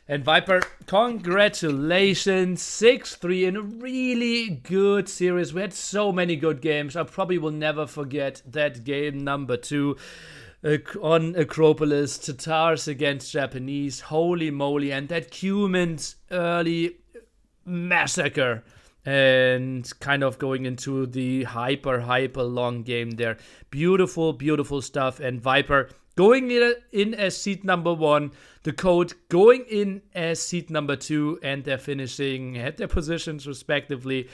And Viper, congratulations, 6-3 in a really good series. We had so many good games. I probably will never forget that game number 2. On Acropolis, Tatars against Japanese, holy moly, and that Cuman's early massacre, and kind of going into the hyper long game there. Beautiful, beautiful stuff, and Viper going in as seed number 1, the Code going in as seed number 2, and they're finishing at their positions respectively.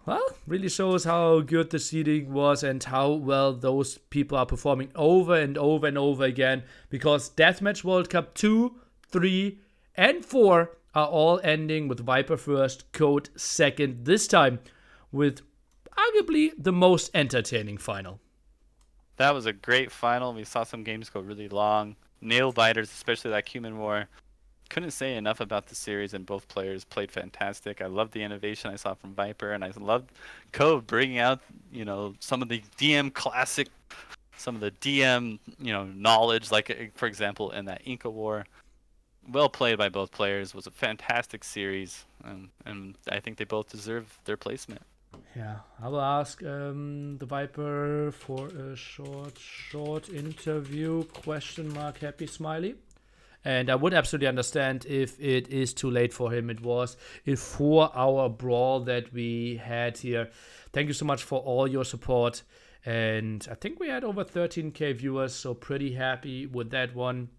Well, really shows how good the seeding was and how well those people are performing over and over and over again, because Deathmatch World Cup 2, 3, and 4 are all ending with Viper first, Code second, this time with arguably the most entertaining final. That was a great final. We saw some games go really long. Nail biters, especially that Cuman War. Couldn't say enough about the series, and both players played fantastic. I loved the innovation I saw from Viper, and I loved Code bringing out, some of the DM classic, some of the DM, knowledge, like, for example, in that Inca War. Well played by both players. It was a fantastic series, and I think they both deserve their placement. Yeah, I will ask the Viper for a short interview, question mark, happy smiley. And I would absolutely understand if it is too late for him. It was a 4-hour brawl that we had here. Thank you so much for all your support. And I think we had over 13k viewers, so pretty happy with that one.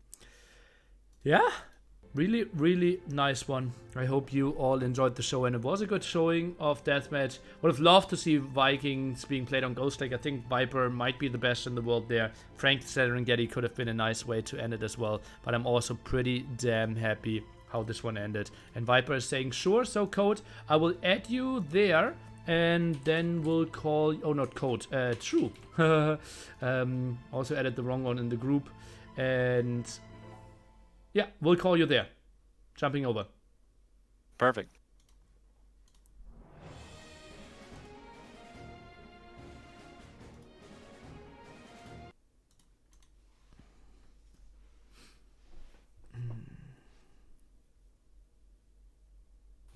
Yeah, really, really nice one. I hope you all enjoyed the show, and it was a good showing of Deathmatch. Would have loved to see Vikings being played on Ghost Lake. I think Viper might be the best in the world there. Frank Serengeti could have been a nice way to end it as well, but I'm also pretty damn happy how this one ended. And Viper is saying, sure, so Code, I will add you there, and then we'll call, oh, not Code, True. Also added the wrong one in the group, and yeah, we'll call you there. Jumping over. Perfect.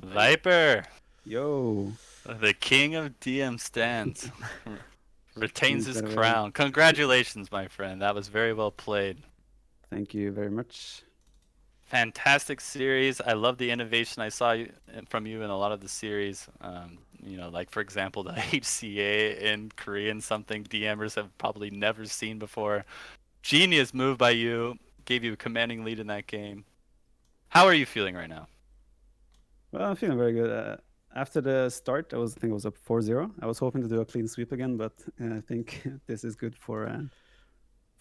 Viper, Yo. the king of DM stands, retains his Incredible. crown. Congratulations, my friend. That was very well played. Thank you very much. Fantastic series. I love the innovation I saw from you in a lot of the series. You know, like for example, the HCA in Korean, something DMers have probably never seen before. Genius move by you. Gave you a commanding lead in that game. How are you feeling right now? Well, I'm feeling very good. After the start, I think it was up 4-0. I was hoping to do a clean sweep again, but I think this is good for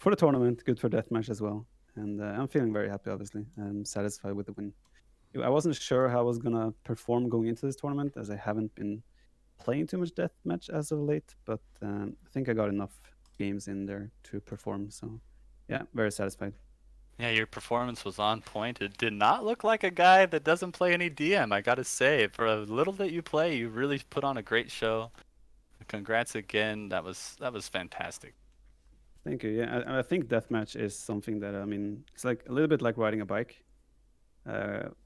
the tournament, good for deathmatch as well. And I'm feeling very happy, obviously. I'm satisfied with the win. I wasn't sure how I was going to perform going into this tournament, as I haven't been playing too much deathmatch as of late, but I think I got enough games in there to perform. So, yeah, very satisfied. Yeah, your performance was on point. It did not look like a guy that doesn't play any DM, I gotta say. For a little that you play, you really put on a great show. Congrats again. That was fantastic. Thank you. Yeah, I think deathmatch is something that, I mean, it's like a little bit like riding a bike.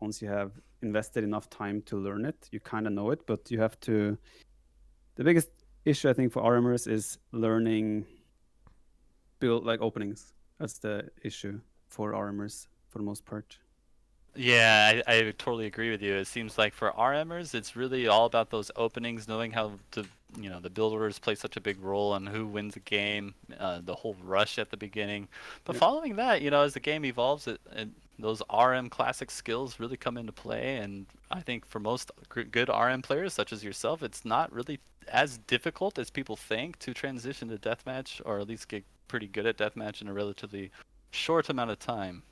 Once you have invested enough time to learn it, you kind of know it, but you have to. The biggest issue I think for RMers is learning build like openings. That's the issue for RMers for the most part. Yeah, I totally agree with you. It seems like for RMers, it's really all about those openings, knowing how to, you know, the builders play such a big role on who wins a game, the whole rush at the beginning. But Yep. following that, you know, as the game evolves, those RM classic skills really come into play. And I think for most good RM players, such as yourself, it's not really as difficult as people think to transition to deathmatch, or at least get pretty good at deathmatch in a relatively short amount of time.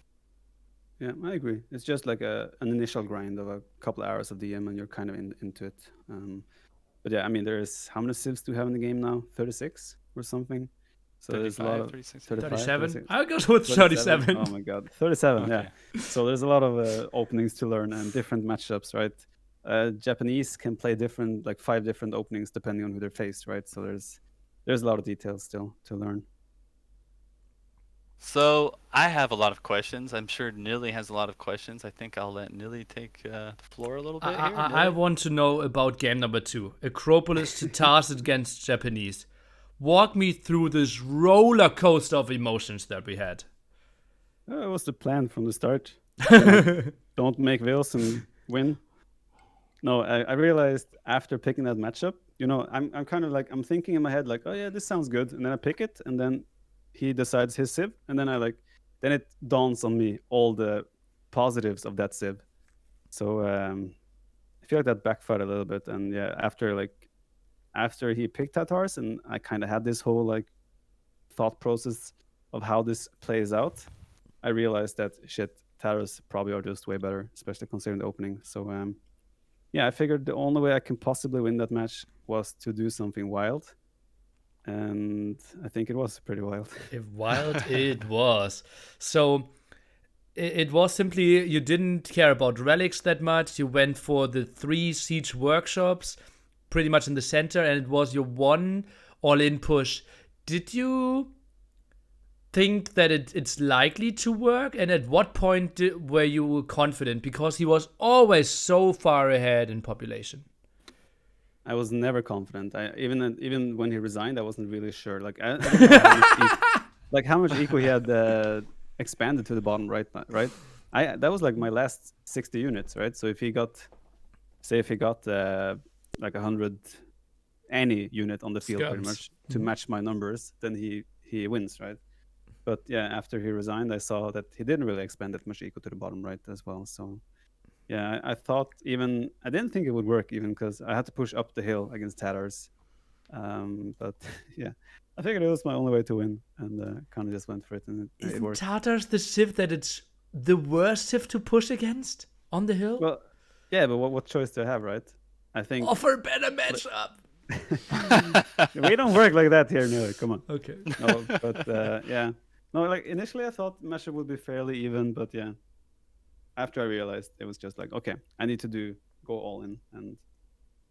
Yeah, I agree. It's just like an initial grind of a couple hours of DM, and you're kind of into it. But yeah, I mean, there's how many civs do we have in the game now? 36 or something. So there's a lot 35, of 36. 37? I'll go with 37. Oh my god, 37. Okay. Yeah. So there's a lot of openings to learn and different matchups, right? Japanese can play different, like 5 different openings depending on who they're faced, right? So there's a lot of details still to learn. So I have a lot of questions. I'm sure Nilly has a lot of questions. I think I'll let Nilly take the floor a little bit here. I Nilly? want to know about game number 2. Acropolis to Tarsus against Japanese. Walk me through this roller coaster of emotions that we had. It was the plan from the start. You know, don't make Wales and win. No, I realized after picking that matchup, you know, I'm kind of like, I'm thinking in my head like, oh yeah, this sounds good, and then I pick it, and then he decides his civ, and then then it dawns on me all the positives of that civ. So I feel like that backfired a little bit, and yeah, after he picked Tatars, and I kind of had this whole like thought process of how this plays out, I realized that shit, Tatars probably are just way better, especially considering the opening. So yeah, I figured the only way I can possibly win that match was to do something wild. And I think it was pretty wild. Wild it was. So it was simply you didn't care about relics that much. You went for the 3 siege workshops pretty much in the center, and it was your one all-in push. Did you think that it's likely to work? And at what point were you confident? Because he was always so far ahead in population. I was never confident. Even when he resigned, I wasn't really sure. Like I didn't know how much how much eco he had expanded to the bottom right. Right. That was like my last 60 units, right? So if he got, say, if he got like 100 any unit on the field pretty Skirms. much to match my numbers, then he wins, right? But yeah, after he resigned, I saw that he didn't really expand that much eco to the bottom right as well. So yeah, I thought even I didn't think it would work even because I had to push up the hill against Tatars. But yeah, I figured it was my only way to win, and kind of just went for it, and it Isn't worked. Tatars the civ that it's the worst civ to push against on the hill? Well, yeah, but what choice do I have, right? I think Offer better matchup. we don't work like that here, no. Come on. Okay. No, but yeah, no. Like initially, I thought matchup would be fairly even, but yeah, after I realized it was just like, okay, I need to go all in, and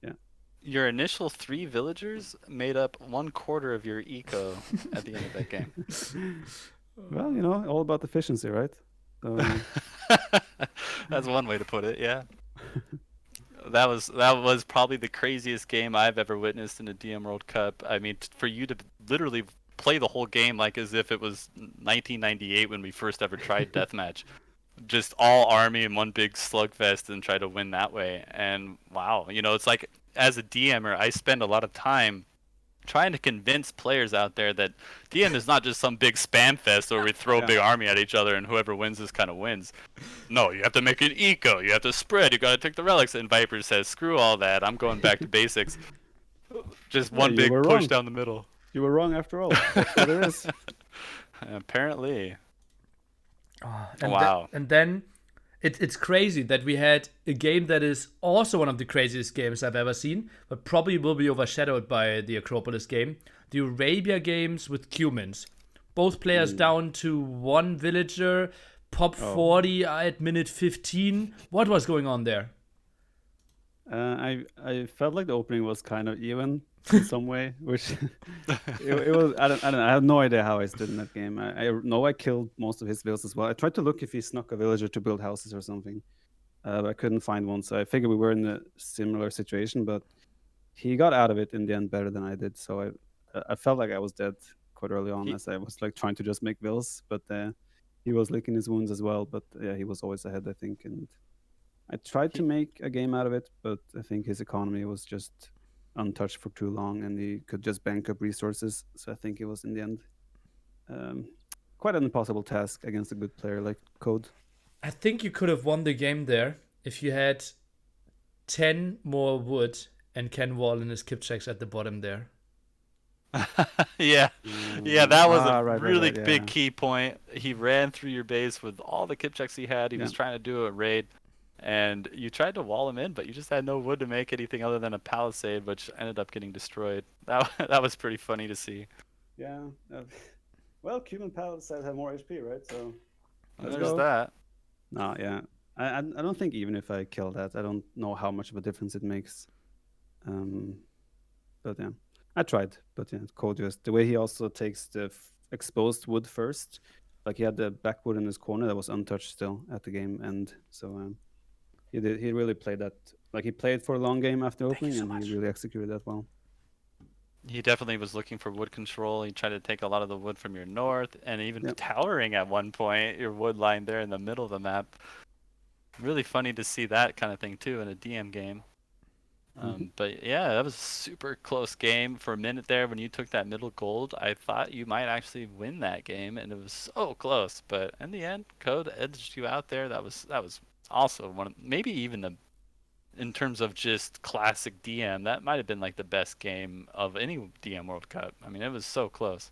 yeah. Your initial 3 villagers made up 1/4 of your eco at the end of that game. Well, all about efficiency, right? So, That's one way to put it, yeah. That was probably the craziest game I've ever witnessed in a DM World Cup. I mean, for you to literally play the whole game like as if it was 1998 when we first ever tried deathmatch. Just all army in one big slugfest and try to win that way. And wow, it's like as a DMer, I spend a lot of time trying to convince players out there that DM is not just some big spam fest where we throw a big army at each other and whoever wins this kind of wins. No, you have to make an eco, you have to spread, you gotta take the relics. And Viper says, screw all that, I'm going back to basics. Just one big push wrong. down the middle. You were wrong after all. That's what it is. Apparently. And wow. And then it's crazy that we had a game that is also one of the craziest games I've ever seen, but probably will be overshadowed by the Acropolis game. The Arabia games with Cumans. Both players down to 1 villager, pop 40 at minute 15. What was going on there? I felt like the opening was kind of even in some way, which it was. I don't know. I have no idea how I stood in that game. I know I killed most of his villas as well. I tried to look if he snuck a villager to build houses or something, but I couldn't find one. So I figured we were in a similar situation, but he got out of it in the end better than I did. So I felt like I was dead quite early on as I was like trying to just make vills, but he was licking his wounds as well. But yeah, he was always ahead, I think, and I tried to make a game out of it, but I think his economy was just untouched for too long, and he could just bank up resources. So I think it was in the end quite an impossible task against a good player like Code. I think you could have won the game there if you had 10 more wood and Ken Wall and his Kipchaks at the bottom there. yeah, that was a really right, big key point. He ran through your base with all the Kipchaks he had. He was trying to do a raid. And you tried to wall him in, but you just had no wood to make anything other than a palisade, which ended up getting destroyed. That was pretty funny to see. Yeah. Well, Cuban palisades have more HP, right? So there's that. No, yeah. I don't think even if I kill that, I don't know how much of a difference it makes. But yeah, I tried. But yeah, Code just the way he also takes the exposed wood first. Like he had the backwood in his corner that was untouched still at the game end. So he really played that. Like he played for a long game after opening, and he really executed that well. He definitely was looking for wood control. He tried to take a lot of the wood from your north, and even towering at one point, your wood line there in the middle of the map. Really funny to see that kind of thing too in a DM game. But yeah, that was a super close game. For a minute there, when you took that middle gold, I thought you might actually win that game, and it was so close. But in the end, Code edged you out there. That was also one of, maybe even in terms of just classic DM, that might have been like the best game of any DM World Cup. I mean, it was so close.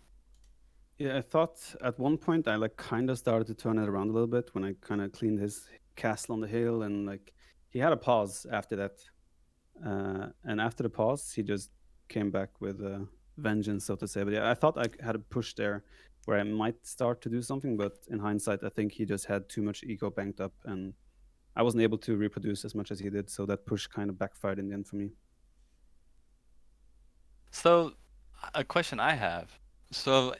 Yeah, I thought at one point I like kind of started to turn it around a little bit when I kind of cleaned his castle on the hill, and like he had a pause after that. And after the pause, he just came back with vengeance, so to say. But yeah, I thought I had a push there where I might start to do something, but in hindsight, I think he just had too much ego banked up, and I wasn't able to reproduce as much as he did, so that push kind of backfired in the end for me. So, a question I have. So,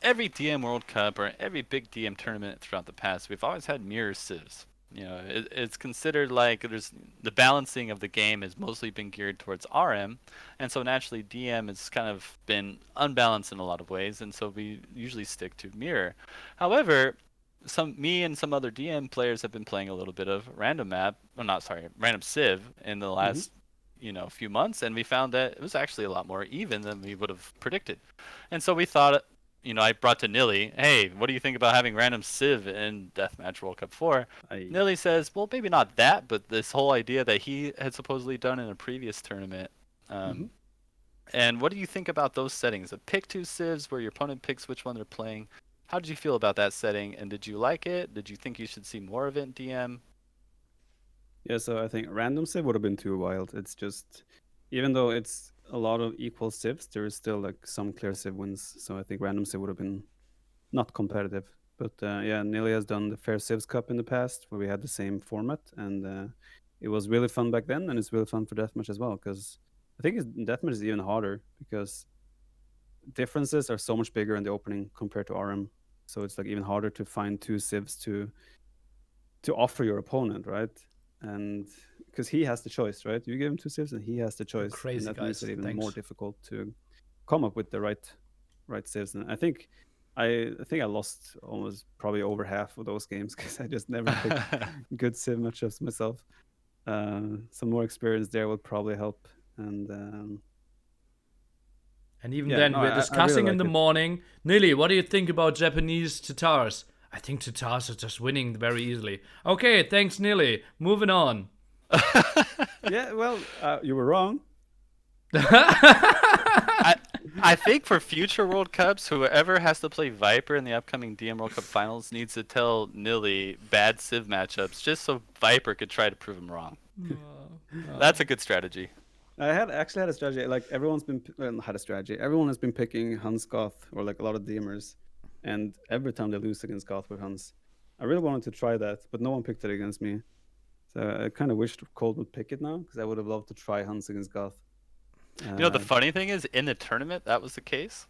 every DM World Cup or every big DM tournament throughout the past, we've always had mirror civs. It's considered like there's the balancing of the game has mostly been geared towards RM, and so naturally DM has kind of been unbalanced in a lot of ways, and so we usually stick to mirror. However, me and some other DM players have been playing a little bit of random map, well, not sorry, random Civ in the last few months, and we found that it was actually a lot more even than we would have predicted. And so we thought, I brought to Nilly, hey, what do you think about having random Civ in Deathmatch World Cup 4? Nilly says, well, maybe not that, but this whole idea that he had supposedly done in a previous tournament. And what do you think about those settings? A pick two Civs where your opponent picks which one they're playing. How did you feel about that setting, and did you like it? Did you think you should see more of it in DM? Yeah, so I think random Civ would have been too wild. It's just, even though it's a lot of equal Civs, there is still like some clear Civ wins. So I think random Civ would have been not competitive. But yeah, Nilly has done the Fair Civs Cup in the past where we had the same format, and it was really fun back then, and it's really fun for Deathmatch as well. Because I think Deathmatch is even harder because differences are so much bigger in the opening compared to RM. So it's like even harder to find two Civs to offer your opponent, right? And because he has the choice, right? You give him two Civs and he has the choice, Crazy, and that guys. makes it even Thanks. more difficult to come up with the right Civs. And I think I lost almost probably over half of those games because I just never picked good Civ matchups myself. Some more experience there would probably help. And even Yeah, then, no, we're I really discussing in like the it. morning. Nilly, what do you think about Japanese Tatars? I think Tatars are just winning very easily. Okay, thanks, Nilly. Moving on. Yeah, well, you were wrong. I think for future World Cups, whoever has to play Viper in the upcoming DM World Cup Finals needs to tell Nilly bad Civ matchups just so Viper could try to prove him wrong. That's a good strategy. I actually had a strategy. Like everyone's been had a strategy. Everyone has been picking Hans Goth or like a lot of DMers, and every time they lose against Goth with Hans, I really wanted to try that, but no one picked it against me. So I kind of wished Cold would pick it now because I would have loved to try Hans against Goth. The funny thing is, in the tournament, that was the case.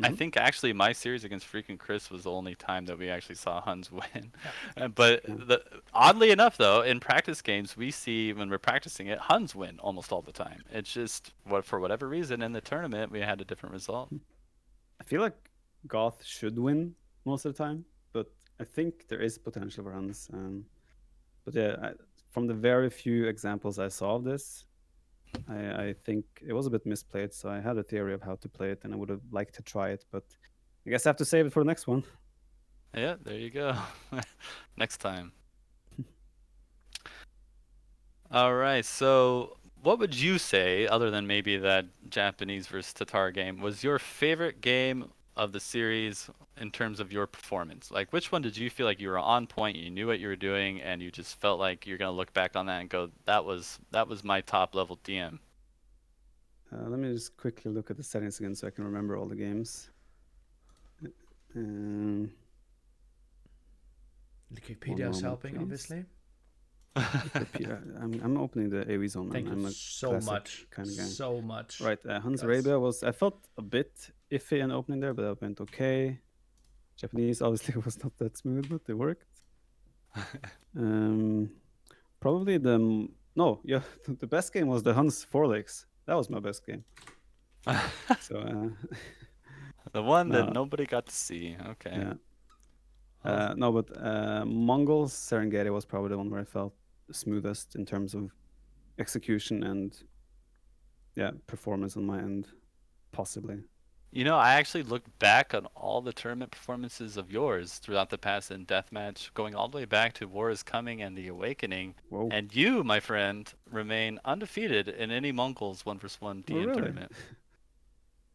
I Mhm. think actually my series against freaking Chris was the only time that we actually saw Huns win. But oddly enough, though, in practice games, we see when we're practicing it, Huns win almost all the time. It's just for whatever reason in the tournament we had a different result. I feel like Goth should win most of the time, but I think there is potential for Hans. But yeah, from the very few examples I saw of this, I think it was a bit misplayed. So I had a theory of how to play it, and I would have liked to try it, but I guess I have to save it for the next one. Yeah, there you go. Next time. All right. So, what would you say, other than maybe that Japanese versus Tatar game, was your favorite game of the series in terms of your performance? Like, which one did you feel like you were on point, you knew what you were doing, and you just felt like you're gonna look back on that and go, that was my top level DM. Let me just quickly look at the settings again so I can remember all the games. Um, Wikipedia is helping, please. obviously. I'm opening the AoE zone. Thank I'm you a so classic much. kind of guy. So much. Right, Hans Guys. Arabia was, I felt a bit iffy in opening there, but that went okay. Japanese obviously was not that smooth, but it worked. Probably the the best game was the Hans Forlex. That was my best game. So The one that no, nobody got to see. Okay. yeah. No, but Mongols Serengeti was probably the one where I felt the smoothest in terms of execution and performance on my end, possibly. I actually looked back on all the tournament performances of yours throughout the past in Deathmatch, going all the way back to War is Coming and The Awakening. Whoa. And you, my friend, remain undefeated in any Mongols 1v1 Oh, DM really? tournament.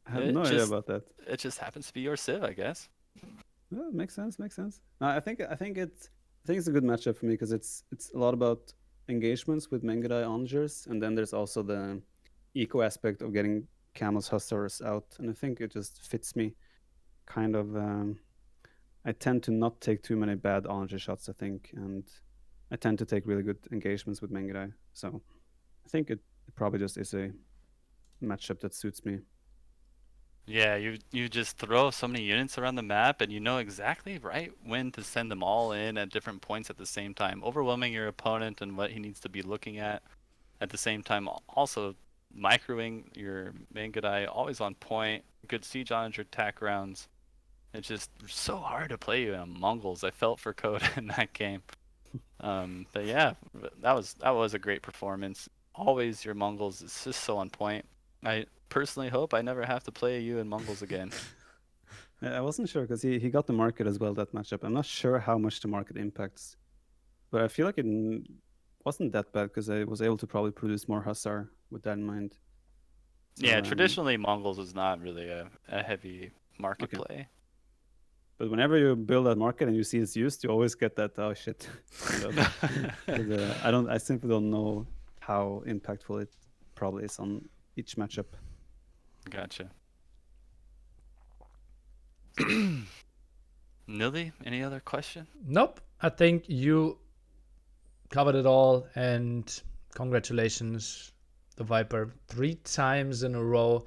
I had no idea about that. It just happens to be your Civ, I guess. Yeah, makes sense. Makes sense. No, I think it's a good matchup for me because it's a lot about engagements with Mengadai Onagers, and then there's also the eco aspect of getting Camel's Hussars out, and I think it just fits me. Kind of, I tend to not take too many bad Onager shots, I think, and I tend to take really good engagements with Mengadai. So I think it probably just is a matchup that suits me. Yeah, you just throw so many units around the map, and you know exactly right when to send them all in at different points at the same time, overwhelming your opponent and what he needs to be looking at the same time. Also, microing your main good eye, always on point, good siege on your attack rounds. It's just so hard to play you in Mongols. I felt for Code in that game. But yeah, that was a great performance. Always your Mongols is just so on point. I personally hope I never have to play you in Mongols again. I wasn't sure because he got the market as well, that matchup. I'm not sure how much the market impacts, but I feel like it wasn't that bad because I was able to probably produce more Hussar with that in mind. So, Yeah, traditionally Mongols is not really a heavy market Okay. play. But whenever you build that market and you see it's used, you always get that, oh shit. I simply don't know how impactful it probably is on each matchup. Gotcha. Nilly, any other question? Nope. I think you covered it all, and congratulations, the Viper, 3 times in a row.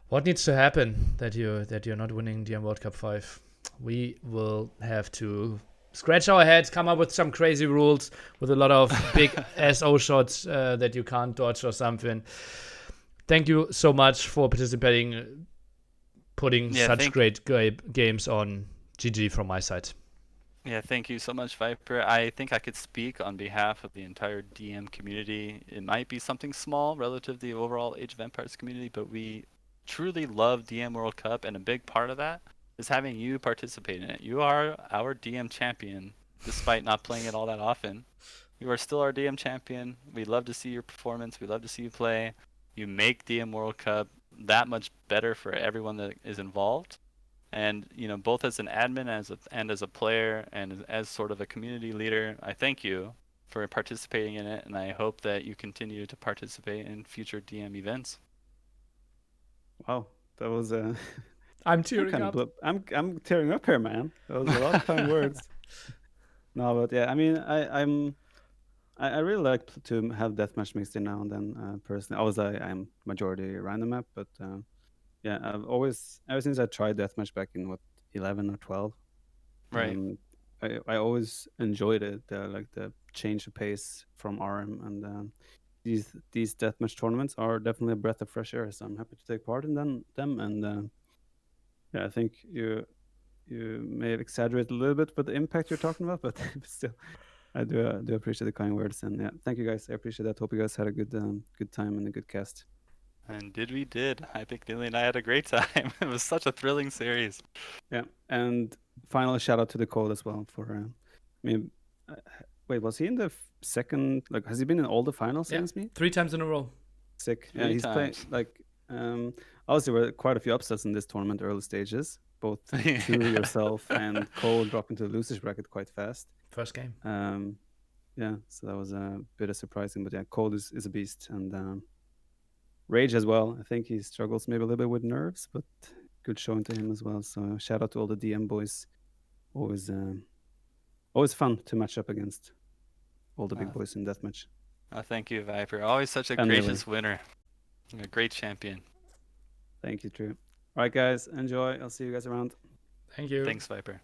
What needs to happen that you're not winning DM World Cup 5? We will have to scratch our heads, come up with some crazy rules with a lot of big SO shots that you can't dodge or something. Thank you so much for participating, putting such great games on. GG from my side. Yeah, thank you so much, Viper. I think I could speak on behalf of the entire DM community. It might be something small relative to the overall Age of Empires community, but we truly love DM World Cup, and a big part of that is having you participate in it. You are our DM champion, despite not playing it all that often. You are still our DM champion. We love to see your performance. We love to see you play. You make DM World Cup that much better for everyone that is involved. And both as an admin and as a player and as sort of a community leader, I thank you for participating in it, and I hope that you continue to participate in future DM events. Wow, that was I'm tearing up. I'm tearing up here, man. That was a lot of kind words. No, but yeah, I mean, I really like to have deathmatch mixed in now and then. Personally, obviously, I'm majority random map, but yeah, I've always, ever since I tried deathmatch back in 11 or 12, Right. I always enjoyed it. Like the change of pace from RM, and these deathmatch tournaments are definitely a breath of fresh air. So I'm happy to take part in them. And yeah, I think you may have exaggerated a little bit with the impact you're talking about, but still, I do appreciate the kind words. And yeah, thank you guys. I appreciate that. Hope you guys had a good time and a good cast. And we did. I think Nilly and I had a great time. It was such a thrilling series. Yeah, and final shout out to TheCode as well for. I mean, uh, wait, was he in the second? Like, has he been in all the finals against me? 3 times in a row. Sick. Yeah, 3 he's playing times. like. Obviously, there were quite a few upsets in this tournament early stages. Both to yourself and Cole dropping to the losers bracket quite fast. First game. Yeah, so that was a bit of surprising, but yeah, Cole is a beast, and Rage as well. I think he struggles maybe a little bit with nerves, but good showing to him as well. So shout out to all the DM boys. Always fun to match up against all the big boys in deathmatch. Thank you, Viper. Always such a And gracious winner. A great champion. Thank you, True. All right, guys, enjoy. I'll see you guys around. Thank you. Thanks, Viper.